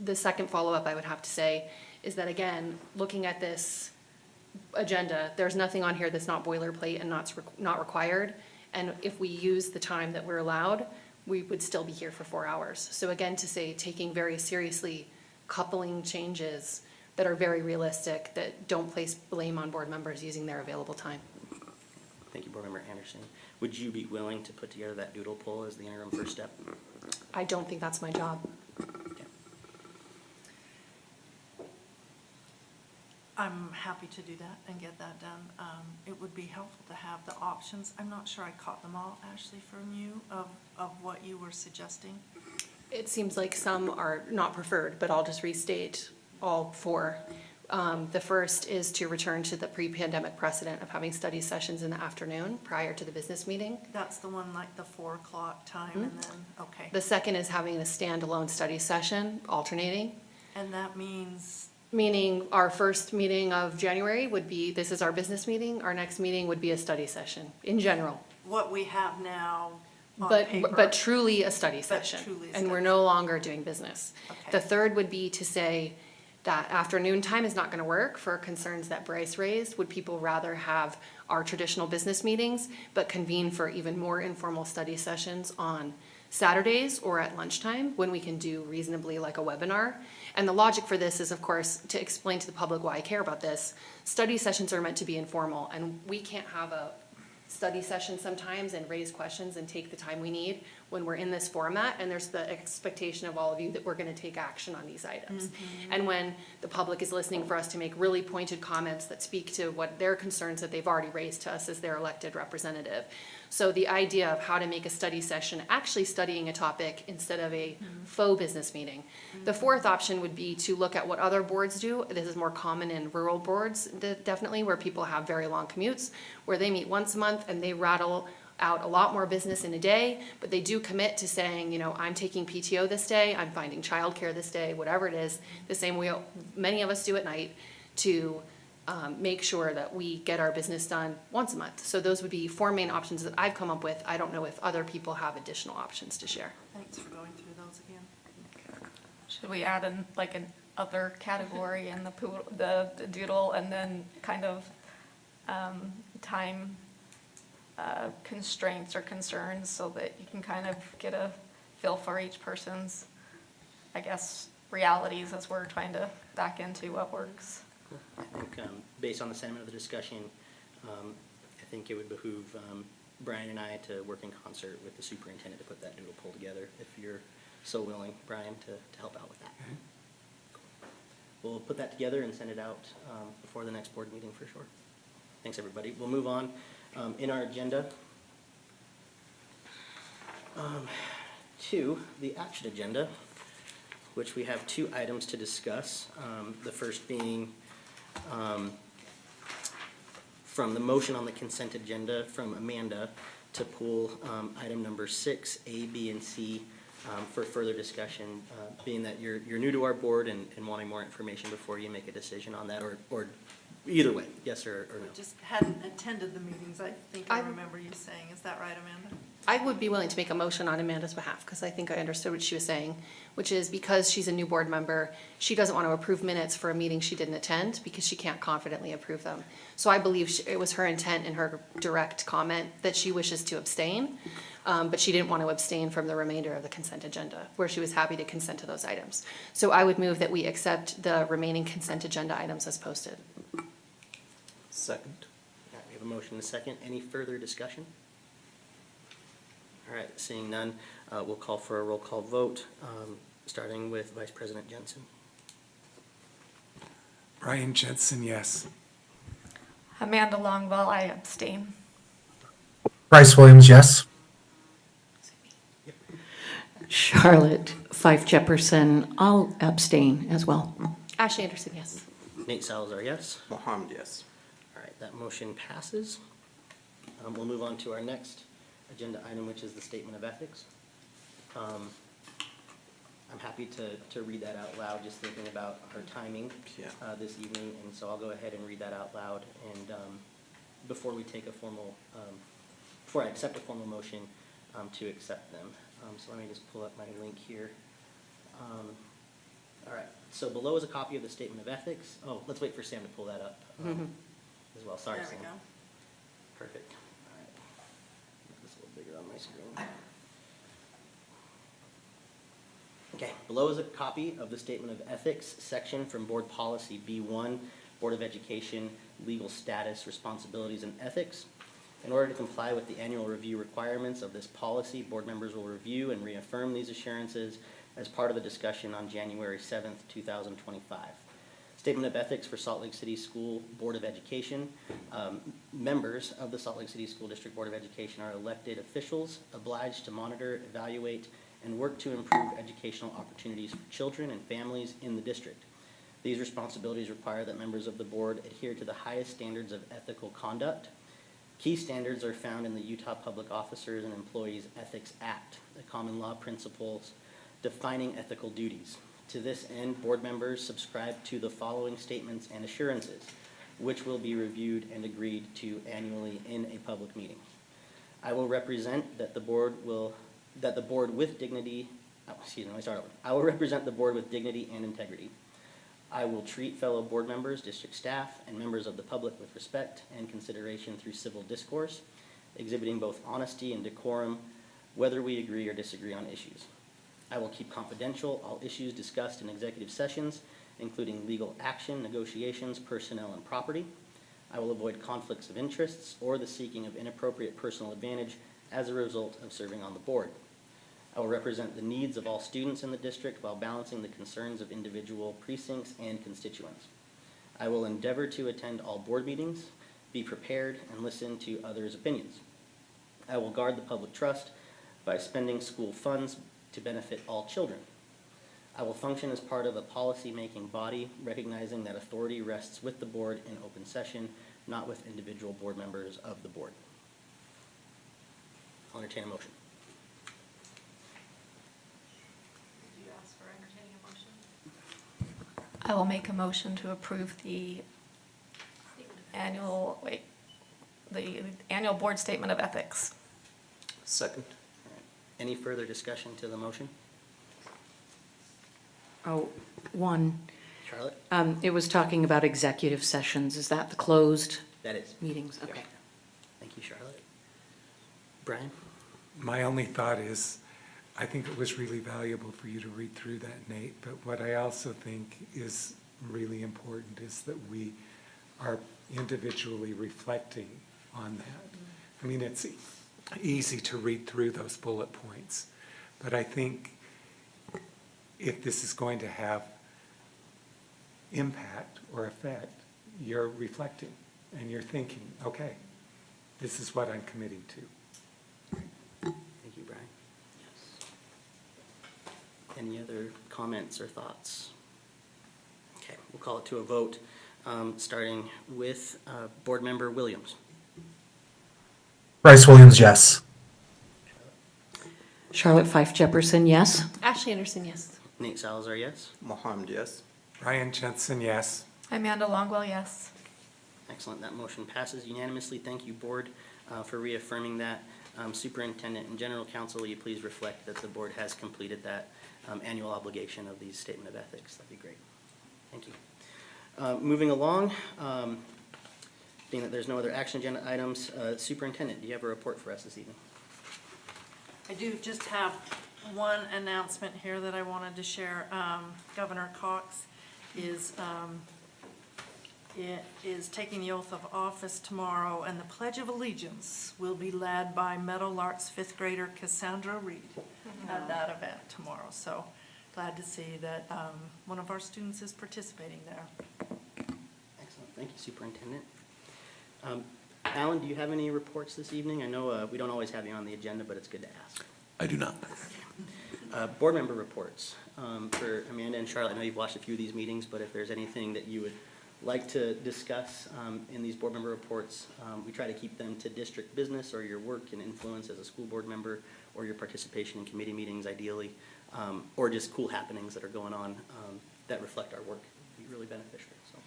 the second follow-up I would have to say is that, again, looking at this agenda, there's nothing on here that's not boilerplate and not required. And if we use the time that we're allowed, we would still be here for 4 hours. So again, to say, taking very seriously, coupling changes that are very realistic, that don't place blame on board members using their available time. Thank you, Board Member Anderson. Would you be willing to put together that doodle poll as the interim first step? I don't think that's my job. I'm happy to do that and get that done. It would be helpful to have the options. I'm not sure I caught them all, Ashley, from you, of what you were suggesting. It seems like some are not preferred, but I'll just restate all four. The first is to return to the pre-pandemic precedent of having study sessions in the afternoon prior to the business meeting. That's the one like the 4 o'clock time and then, okay. The second is having a standalone study session alternating. And that means, Meaning our first meeting of January would be, this is our business meeting, our next meeting would be a study session, in general. what we have now on But paper. truly a study session. truly a And we're study no longer doing business. Okay. The third would be to say that afternoon time is not gonna work for concerns that Bryce raised. Would people rather have our traditional business meetings, but convene for even more informal study sessions on Saturdays or at lunchtime, when we can do reasonably like a webinar? And the logic for this is, of course, to explain to the public why I care about this. Study sessions are meant to be informal, and we can't have a study session sometimes and raise questions and take the time we need when we're in this format, and there's the expectation of all of you that we're gonna take action on these items. And when the public is listening for us to make really pointed comments that speak to what their concerns that they've already raised to us as their elected representative. So the idea of how to make a study session actually studying a topic instead of a faux business meeting. The fourth option would be to look at what other boards do. This is more common in rural boards, definitely, where people have very long commutes, where they meet once a month and they rattle out a lot more business in a day, but they do commit to saying, you know, I'm taking PTO this day, I'm finding childcare this day, whatever it is, the same way many of us do at night, to make sure that we get our business done once a month. So those would be 4 main options that I've come up with. I don't know if other people have additional options to share. Thanks for going through those again. Should we add in like an other category in the doodle and then kind of time constraints or concerns so that you can kind of get a feel for each person's, I guess, realities as we're trying to back into what works? I think, based on the sentiment of the discussion, I think it would behoove Brian and I to work in concert with the superintendent to put that doodle poll together, if you're so willing, Brian, to help out with that. We'll put that together and send it out before the next board meeting for sure. Thanks, everybody. We'll move on. In our agenda to the action agenda, which we have 2 items to discuss. The first being from the motion on the consent agenda from Amanda to pull item number 6, A, B, and C for further discussion, being that you're new to our board and wanting more information before you make a decision on that, or either way, yes or no. Just hadn't attended the meetings, I think I remember you saying. Is that right, Amanda? I would be willing to make a motion on Amanda's behalf, because I think I understood what she was saying, which is because she's a new board member, she doesn't want to approve minutes for a meeting she didn't attend because she can't confidently approve them. So I believe it was her intent in her direct comment that she wishes to abstain, but she didn't want to abstain from the remainder of the consent agenda, where she was happy to consent to those items. So I would move that we accept the remaining consent agenda items as posted. Second. All right, we have a motion and a second. Any further discussion? All right, seeing none, we'll call for a roll call vote, starting with Vice President Jensen. Brian Jensen, yes. Amanda Longwell, I abstain. Bryce Williams, yes. Charlotte Fife Jefferson, I'll abstain as well. Ashley Anderson, yes. Nate Salazar, yes. Mohammed, yes. All right, that motion passes. We'll move on to our next agenda item, which is the statement of ethics. I'm happy to read that out loud, just thinking about our timing this evening, and so I'll go ahead and read that out loud. And before we take a formal, before I accept a formal motion to accept them. So let me just pull up my link here. All right, so below is a copy of the statement of ethics. Oh, let's wait for Sam to pull that up as well. Sorry, There Sam. we go. Perfect. All right. Make this a little bigger on my screen. Okay, below is a copy of the Statement of Ethics section from Board Policy B1, Board of Education, Legal Status, Responsibilities, and Ethics. In order to comply with the annual review requirements of this policy, board members will review and reaffirm these assurances as part of the discussion on January 7th, 2025. Statement of Ethics for Salt Lake City School Board of Education. Members of the Salt Lake City School District Board of Education are elected officials obliged to monitor, evaluate, and work to improve educational opportunities for children and families in the district. These responsibilities require that members of the board adhere to the highest standards of ethical conduct. Key standards are found in the Utah Public Officers and Employees Ethics Act, the common law principles defining ethical duties. To this end, board members subscribe to the following statements and assurances, which will be reviewed and agreed to annually in a public meeting. I will represent that the board with dignity, I will represent the board with dignity and integrity. I will treat fellow board members, district staff, and members of the public with respect and consideration through civil discourse, exhibiting both honesty and decorum, whether we agree or disagree on issues. I will keep confidential all issues discussed in executive sessions, including legal action, negotiations, personnel, and property. I will avoid conflicts of interests or the seeking of inappropriate personal advantage as a result of serving on the board. I will represent the needs of all students in the district while balancing the concerns of individual precincts and constituents. I will endeavor to attend all board meetings, be prepared, and listen to others' opinions. I will guard the public trust by spending school funds to benefit all children. I will function as part of a policy-making body, recognizing that authority rests with the board in open session, not with individual board members of the board. I'll entertain a motion. I will make a motion to approve the annual board statement of ethics. Second. Any further discussion to the motion? Oh, one. Charlotte? It was talking about executive sessions. Is that the closed That is. meetings? Yep. Okay. Thank you, Charlotte. Brian? My only thought is, I think it was really valuable for you to read through that, Nate, but what I also think is really important is that we are individually reflecting on that. I mean, it's easy to read through those bullet points, but I think if this is going to have impact or effect, you're reflecting and you're thinking, okay, this is what I'm committing to. Thank you, Brian. Any other comments or thoughts? Okay, we'll call it to a vote, starting with Board Member Williams. Bryce Williams, yes. Charlotte Fife Jefferson, yes. Ashley Anderson, yes. Nate Salazar, yes. Mohammed, yes. Ryan Jensen, yes. Amanda Longwell, yes. Excellent, that motion passes unanimously. Thank you, Board, for reaffirming that. Superintendent and General Counsel, will you please reflect that the Board has completed that annual obligation of the Statement of Ethics? That'd be great. Thank you. Moving along, being that there's no other action agenda items, Superintendent, do you have a report for us this evening? I do just have one announcement here that I wanted to share. Governor Cox is taking the oath of office tomorrow, and the Pledge of Allegiance will be led by Meadowlark's fifth grader Cassandra Reed at that event tomorrow. So glad to see that one of our students is participating there. Excellent, thank you, Superintendent. Alan, do you have any reports this evening? I know we don't always have you on the agenda, but it's good to ask. I do not. Board member reports for Amanda and Charlotte. I know you've watched a few of these meetings, but if there's anything that you would like to discuss in these board member reports, we try to keep them to district business or your work and influence as a school board member, or your participation in committee meetings ideally, or just cool happenings that are going on that reflect our work. It'd be really beneficial. So,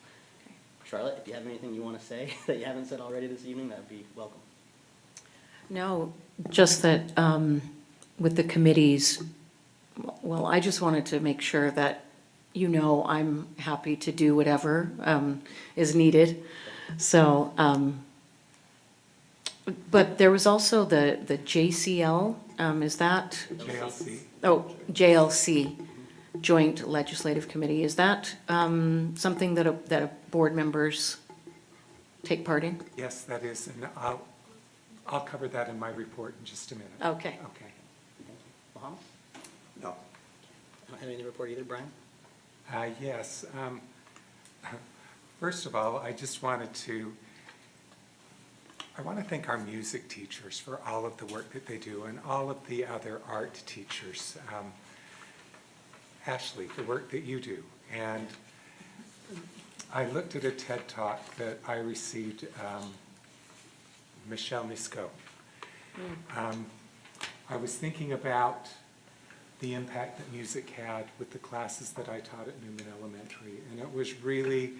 Charlotte, if you have anything you want to say that you haven't said already this evening, that would be welcome. No, just that with the committees, well, I just wanted to make sure that you know I'm happy to do whatever is needed. So, but there was also the JCL, is that? JLC. Oh, JLC. joint legislative committee. Is that something that board members take part in? Yes, that is, and I'll cover that in my report in just a minute. Okay. Okay. Mohammed? No. I don't have any report either, Brian? Yes. First of all, I want to thank our music teachers for all of the work that they do and all of the other art teachers. Ashley, the work that you do. And I looked at a TED Talk that I received, Michelle Misco. I was thinking about the impact that music had with the classes that I taught at Newman Elementary, and it was really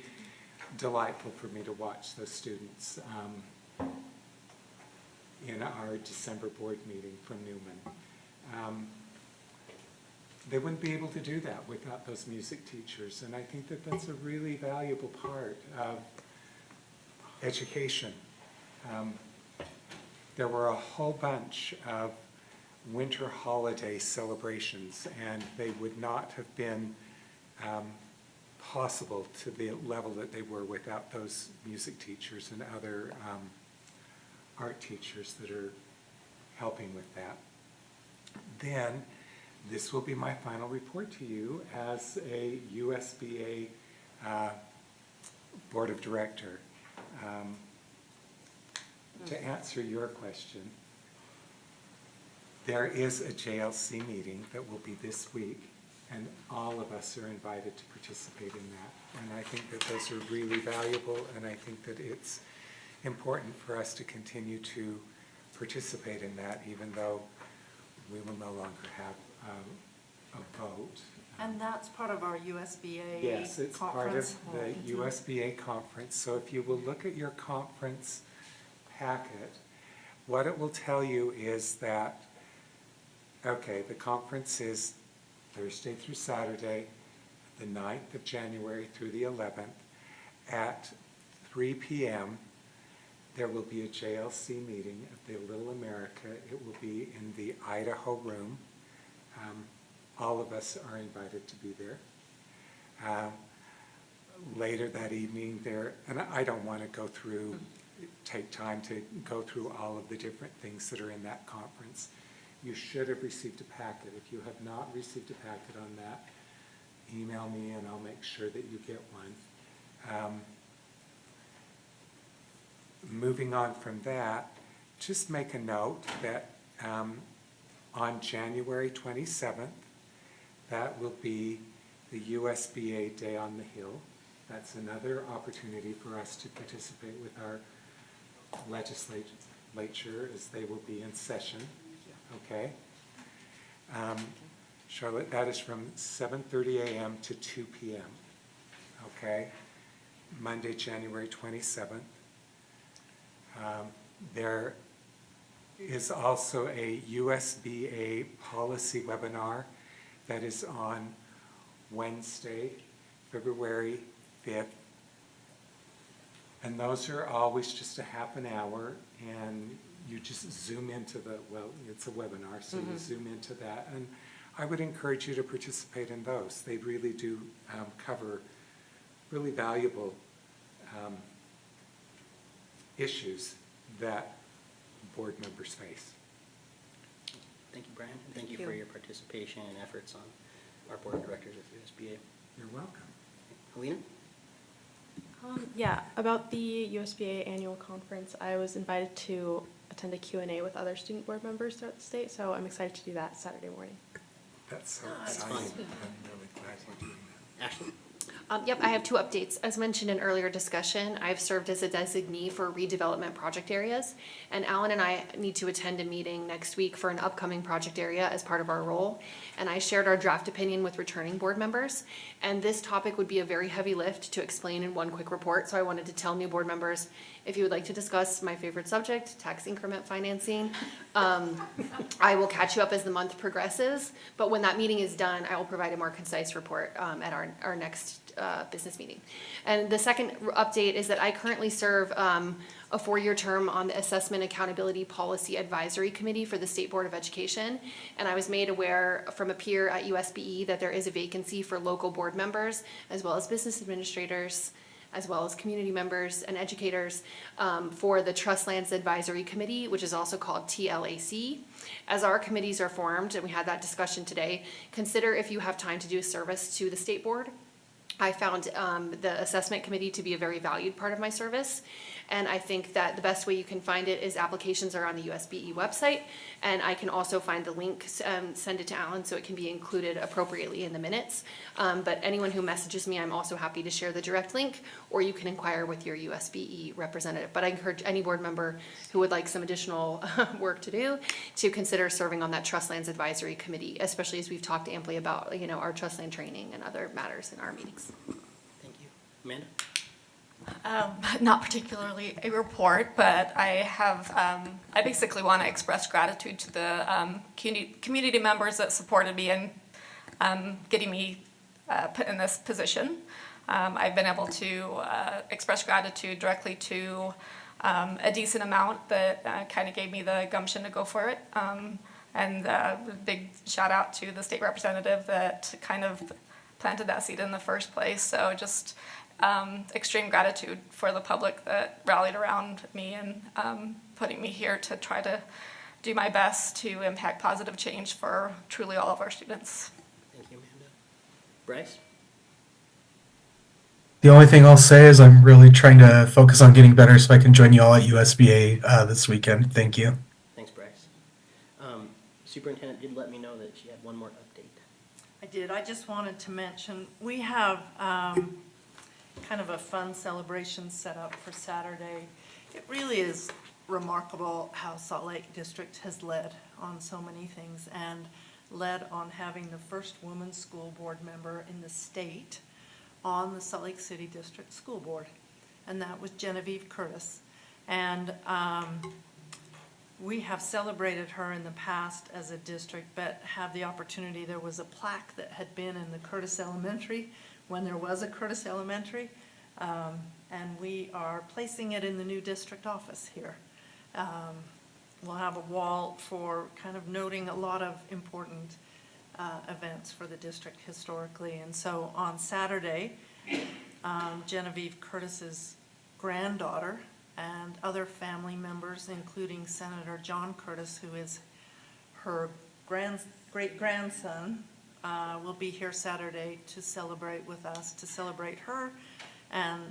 delightful for me to watch those students in our December board meeting from Newman. They wouldn't be able to do that without those music teachers, and I think that that's a really valuable part of education. There were a whole bunch of winter holiday celebrations, and they would not have been possible to the level that they were without those music teachers and other art teachers that are helping with that. Then, this will be my final report to you as a USBA Board of Director. To answer your question, there is a JLC meeting that will be this week, and all of us are invited to participate in that. And I think that those are really valuable, and I think that it's important for us to continue to participate in that, even though we will no longer have a vote. And that's part of our USBA Yes, it's part of conference. the USBA conference. So if you will look at your conference packet, what it will tell you is that, okay, the conference is Thursday through Saturday, the 9th of January through the 11th, at 3 p.m. There will be a JLC meeting at the Little America. It will be in the Idaho room. All of us are invited to be there. Later that evening there, and I don't want to take time to go through all of the different things that are in that conference. You should have received a packet. If you have not received a packet on that, email me and I'll make sure that you get one. Moving on from that, just make a note that on January 27th, that will be the USBA Day on the Hill. That's another opportunity for us to participate with our legislature as they will be in session. Okay? Charlotte, that is from 7:30 a.m. to 2 p.m. Okay? Monday, January 27th. There is also a USBA policy webinar that is on Wednesday, February 5th. And those are always just a half an hour, and you just zoom into it's a webinar, so you zoom into that. And I would encourage you to participate in those. They really do cover really valuable issues that board members face. Thank you, Brian. And thank you for your participation and efforts on our board of directors at USBA. You're welcome. Helena? Yeah, about the USBA annual conference, I was invited to attend a Q&A with other student board members throughout the state, so I'm excited to do that Saturday morning. That's so That's exciting. fun. I'm really glad you're doing that. Ashley? Yep, I have two updates. As mentioned in earlier discussion, I've served as a designee for redevelopment project areas, and Alan and I need to attend a meeting next week for an upcoming project area as part of our role, and I shared our draft opinion with returning board members, and this topic would be a very heavy lift to explain in one quick report, so I wanted to tell new board members, if you would like to discuss my favorite subject, tax increment financing, I will catch you up as the month progresses, but when that meeting is done, I will provide a more concise report at our next business meeting. And the second update is that I currently serve a 4-year term on the Assessment Accountability Policy Advisory Committee for the State Board of Education. And I was made aware from a peer at USBE that there is a vacancy for local board members, as well as business administrators, as well as community members and educators for the Trust Lands Advisory Committee, which is also called TLAC. As our committees are formed, and we had that discussion today, consider if you have time to do a service to the state board. I found the assessment committee to be a very valued part of my service. And I think that the best way you can find it is applications are on the USBE website. And I can also find the link, send it to Alan so it can be included appropriately in the minutes. But anyone who messages me, I'm also happy to share the direct link, or you can inquire with your USBE representative. But I encourage any board member who would like some additional work to do to consider serving on that Trust Lands Advisory Committee, especially as we've talked amply about, our trust land training and other matters in our meetings. Thank you. Amanda? Not particularly a report, but I basically want to express gratitude to the community members that supported me in getting me put in this position. I've been able to express gratitude directly to a decent amount that kind of gave me the gumption to go for it. And a big shout out to the state representative that kind of planted that seed in the first place. So just extreme gratitude for the public that rallied around me and putting me here to try to do my best to impact positive change for truly all of our students. Thank you, Amanda. Bryce? The only thing I'll say is I'm really trying to focus on getting better so I can join you all at USBA this weekend. Thank you. Thanks, Bryce. Superintendent did let me know that she had one more update. I did. I just wanted to mention, we have kind of a fun celebration set up for Saturday. It really is remarkable how Salt Lake District has led on so many things and led on having the first woman school board member in the state on the Salt Lake City District School Board, and that was Genevieve Curtis. And we have celebrated her in the past as a district, but have the opportunity, there was a plaque that had been in the Curtis Elementary when there was a Curtis Elementary, and we are placing it in the new district office here. We'll have a wall for kind of noting a lot of important events for the district historically. And so on Saturday, Genevieve Curtis's granddaughter and other family members, including Senator John Curtis, who is her great-grandson, will be here Saturday to celebrate with us, to celebrate her and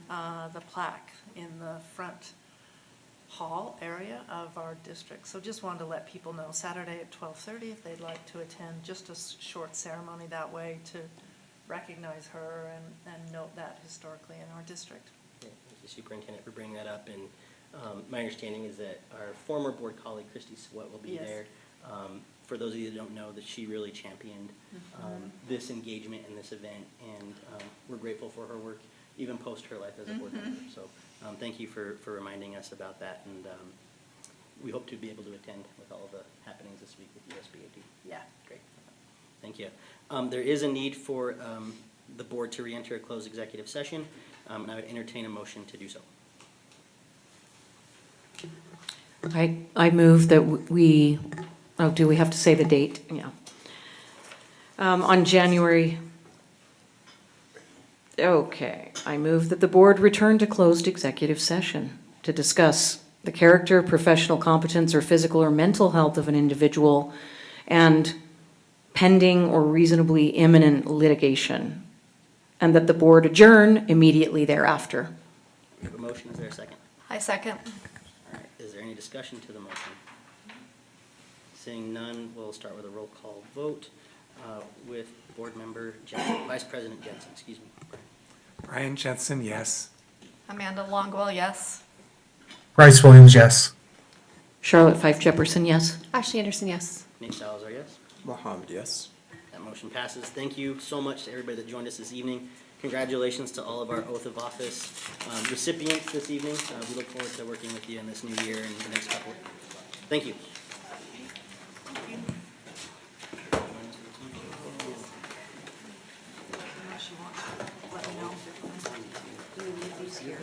the plaque in the front hall area of our district. So just wanted to let people know, Saturday at 12:30, if they'd like to attend, just a short ceremony that way to recognize her and note that historically in our district. Yeah, thank you, Superintendent, for bringing that up. And my understanding is that our former board colleague, Christy Sweat, will be Yes. there. For those of you that don't know, that she really championed this engagement in this event, and we're grateful for her work, even post her life as a board member. So thank you for reminding us about that, and we hope to be able to attend with all of the happenings this week with USBAD. Yeah. Great. Thank you. There is a need for the board to re-enter a closed executive session, and I would entertain a motion to do so. I move that we, do we have to say the date? Yeah. On January, okay, I move that the board return to closed executive session to discuss the character, professional competence, or physical or mental health of an individual and pending or reasonably imminent litigation, and that the board adjourn immediately thereafter. We have a motion. Is there a second? I second. All right. Is there any discussion to the motion? Seeing none, we'll start with a roll call vote with Board Member Jensen, Vice President Jensen, excuse me. Brian Jensen, yes. Amanda Longwell, yes. Bryce Williams, yes. Charlotte Fife Jefferson, yes. Ashley Anderson, yes. Nate Salazar, yes. Mohammed, yes. That motion passes. Thank you so much to everybody that joined us this evening. Congratulations to all of our oath of office recipients this evening. We look forward to working with you in this new year and the next couple. Thank you. Unless you want to let me know. Yeah.